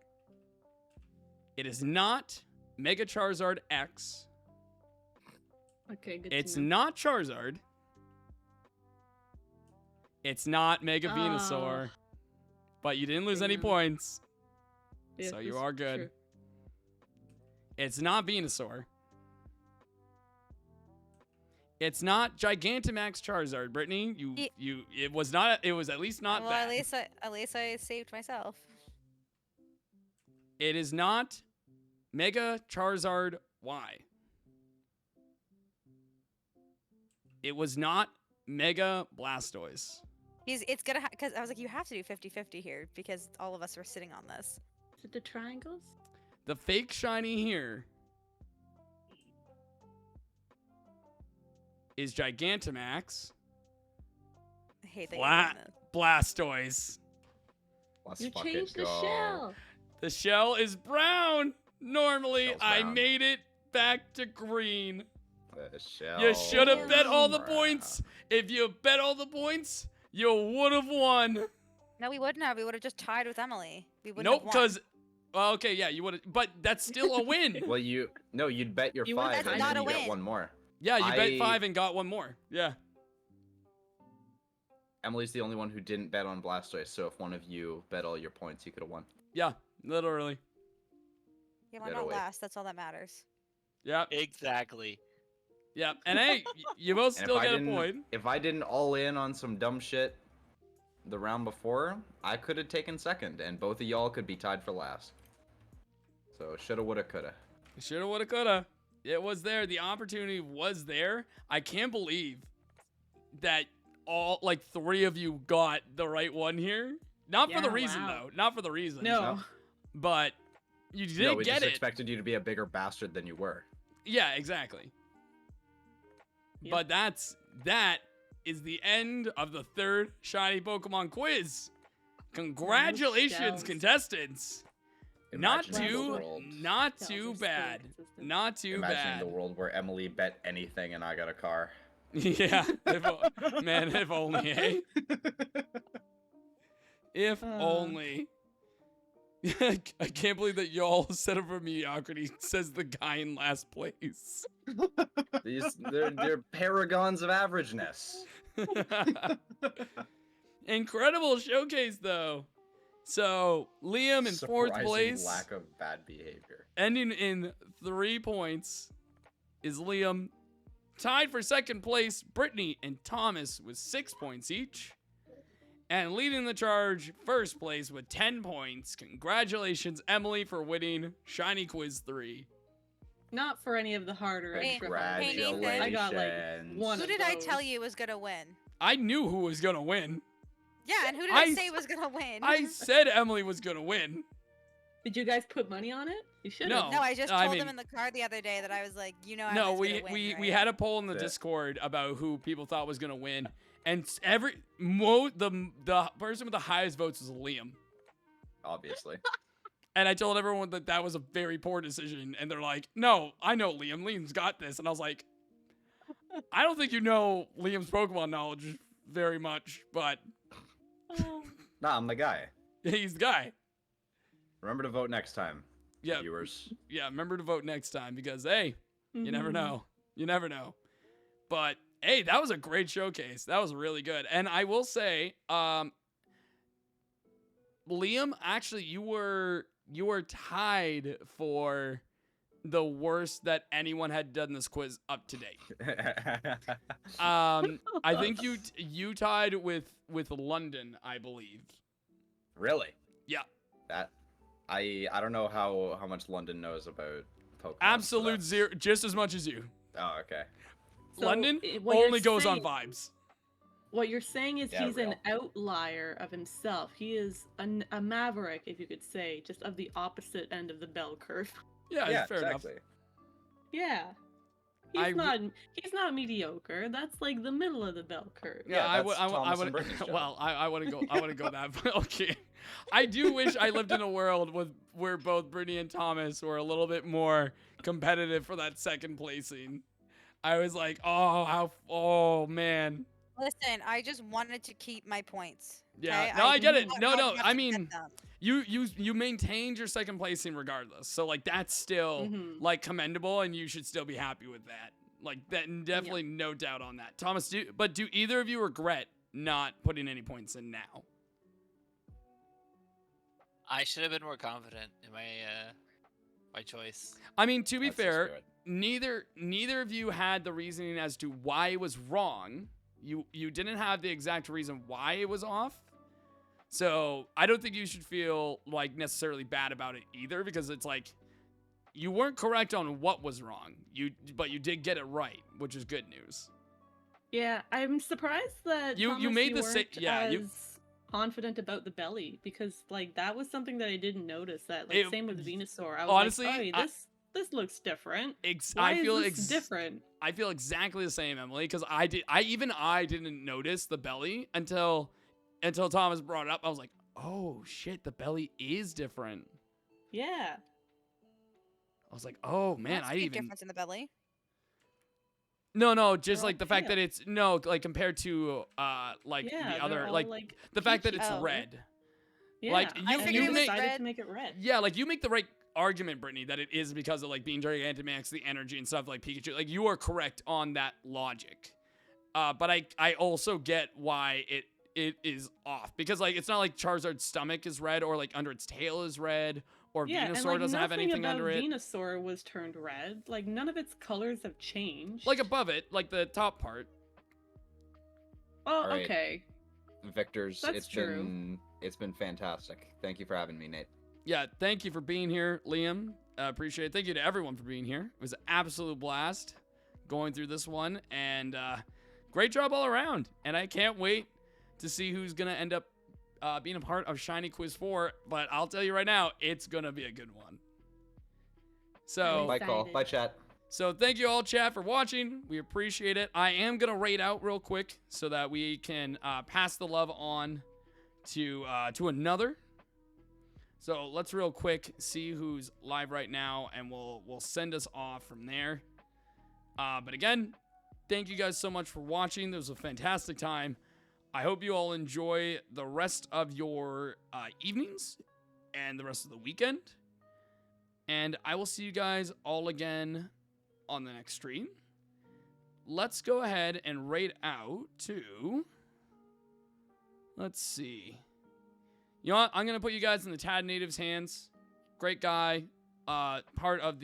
It is not Mega Charizard X. Okay, good. It's to know. not Charizard. It's not Mega Venusaur. But you didn't lose any Damn. points. Yeah, so you this are is good. true. It's not Venusaur. It's not Gigantamax Charizard, Brittany. It was not. It was at least not well, bad. at least I saved myself. It is not Mega Charizard Y. It was not Mega Blastoise. It's gonna because I was like, you have to do 50-50 here because all of us were sitting on this. Is it the triangles? The fake shiny here is Gigantamax I hate that you're doing this. Blastoise. Let's You fucking changed the go. shell. The shell is brown. Normally, Shell's I brown. made it back to green. The shell. You should have bet all the brown. points. If you bet all the points, you would have won. No, we wouldn't have. We would have just tied with Emily. We wouldn't Nope, have won. because well, okay, yeah, you would have, but that's still a win. Well, you'd bet your You would've 5 That's and not then a you get win. one more. Yeah, you bet I- 5 and got one more. Yeah. Emily's the only one who didn't bet on Blastoise, so if one of you bet all your points, you could have won. Yeah, literally. Yeah, why Get not away. last? That's all that matters. Yeah, Exactly. yeah. And hey, you both And still if I get a didn't, point. if I didn't all in on some dumb shit the round before, I could have taken second, and both of y'all could be tied for last. So shoulda, woulda, coulda. Shoulda, woulda, coulda. It was there. The opportunity was there. I can't believe that all like 3 of you got the right one here. Not for the Yeah, reason wow. though. Not for the reason. No. But you did No, we get just it. expected you to be a bigger bastard than you were. Yeah, exactly. Yep. But that is the end of the 3rd shiny Pokemon quiz. Congratulations, shells. contestants. Not Imagining the too, world- not Shells too are still bad. inconsistent. Not too Imagining bad. the world where Emily bet anything and I got a car. Yeah, man, if only, eh? If only. I can't believe that y'all set up for mediocrity, says the guy in last place. They're paragons of averageness. Incredible showcase, though. So, Liam in 4th Surprising place, lack of bad behavior. ending in 3 points, is Liam. Tied for 2nd place, Brittany and Thomas with 6 points each. And leading the charge, 1st place with 10 points. Congratulations, Emily, for winning Shiny Quiz 3. Not for any of the harder Hey, extra hard ones. Nathan. I got like Congratulations. one Who of did I those. tell you was gonna win? I knew who was going to win. Yeah, and who did I I say s- was gonna win? I said Emily was going to win. Did you guys put money on it? You should No. have. No, I just I told mean- them in the car the other day that I was like, you know, No, Emily's we gonna win, we right? we had a poll in the That's it. Discord about who people thought was going to win. And the person with the highest votes was Liam. Obviously. And I told everyone that that was a very poor decision. And they're like, no, I know Liam. Liam's got this. And I was like, I don't think you know Liam's Pokemon knowledge very much, but Oh, Nah, I'm the guy. he's the guy. Remember to vote next time, Yeah, viewers. yeah. Remember to vote next time because hey, you never Mhm. know. You never know. But hey, that was a great showcase. That was really good. And I will say, Liam, actually, you were tied for the worst that anyone had done this quiz up to date. I think you tied with London, I believe. Really? Yeah. That I don't know how much London knows about Pokemon. so Absolute that's- zero, just as much as you. Oh, okay. So, London what you're only goes on saying- vibes. What you're saying is Yeah, he's an real. outlier of himself. He is a maverick, if you could say, just of the opposite end of the bell curve. Yeah, fair exactly. enough. Yeah. I He's not mediocre. That's like the middle of the bell curve. Yeah, I that's Thomas and Brittany's job. well, I want to go that far. Okay. I do wish I lived in a world where both Brittany and Thomas were a little bit more competitive for that second placing. I was like, oh man. Listen, I just wanted to keep my points. Yeah. okay? No, I get did it. not No, know no. not I to mean, get them. you maintained your second placing regardless. So like that's still Mhm. like commendable and you should still be happy with that. Like that definitely no doubt on that. Thomas, do either of you regret not putting any points in now? I should have been more confident in my choice. I mean, to be That's the fair, spirit. neither of you had the reasoning as to why it was wrong. You didn't have the exact reason why it was off. So I don't think you should feel like necessarily bad about it either, because it's like you weren't correct on what was wrong. But you did get it right, which is good news. Yeah, I'm surprised that You Thomas, made the weren't yeah, you- as confident about the belly, because like that was something that I didn't notice. That like It- same with Venusaur. I was honestly, like, oh, this looks different. Why I feel is this different? I feel exactly the same, Emily, because I didn't notice the belly until Thomas brought it up. I was like, oh shit, the belly is different. Yeah. I was like, oh man, That's I a big even difference in the belly. no, just They're like all the fact pale. that it's no, like compared to like Yeah, the other, they're all, like the fact that it's peachy. red. Yeah. Like, I you- figured you it was make- decided red. to make it red. Yeah, like you make the right argument, Brittany, that it is because of like being Gigantamax, the energy and stuff like Pikachu. Like you are correct on that logic. But I also get why it is off, because like it's not like Charizard's stomach is red or like under its tail is red or Yeah, and Venusaur like doesn't have nothing anything about under it. Venusaur was turned red. Like none of its colors have changed. Like above it, like the top part. oh, Alright. okay. Victor's, That's true. it's been fantastic. Thank you for having me, Nate. Yeah, thank you for being here, Liam. Appreciate it. Thank you to everyone for being here. It was an absolute blast going through this one, and great job all around. And I can't wait to see who's gonna end up being a part of Shiny Quiz 4. But I'll tell you right now, it's gonna be a good one. So, Bye, call. excited. Bye, chat. so thank you all, chat, for watching. We appreciate it. I am gonna raid out real quick so that we can pass the love on to another. So let's real quick see who's live right now, and we'll send us off from there. But again, thank you guys so much for watching. This was a fantastic time. I hope you all enjoy the rest of your evenings and the rest of the weekend. And I will see you guys all again on the next stream. Let's go ahead and raid out to... Let's see. You know what? I'm going to put you guys in the Tad Native's hands. Great guy. Part of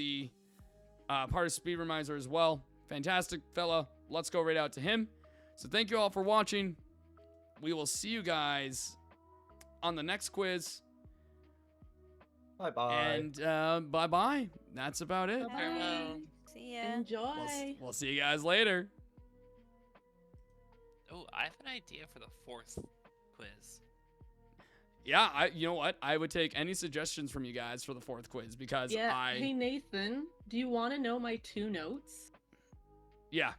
Speed Reminder as well. Fantastic fella. Let's go right out to him. So thank you all for watching. We will see you guys on the next quiz. Bye-bye. And bye-bye. That's about it. Farewell. See ya. Enjoy. We'll see you guys later. Oh, I have an idea for the 4th quiz. Yeah, you know what? I would take any suggestions from you guys for the 4th quiz, because Yeah. Hey Nathan, do you want to know my 2 notes yeah.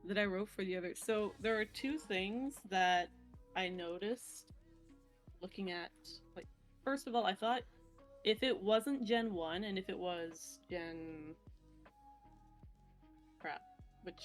that I wrote for the other? So there are 2 things that I noticed looking at. Like, first of all, I thought if it wasn't Gen 1 and if it was Gen... crap, which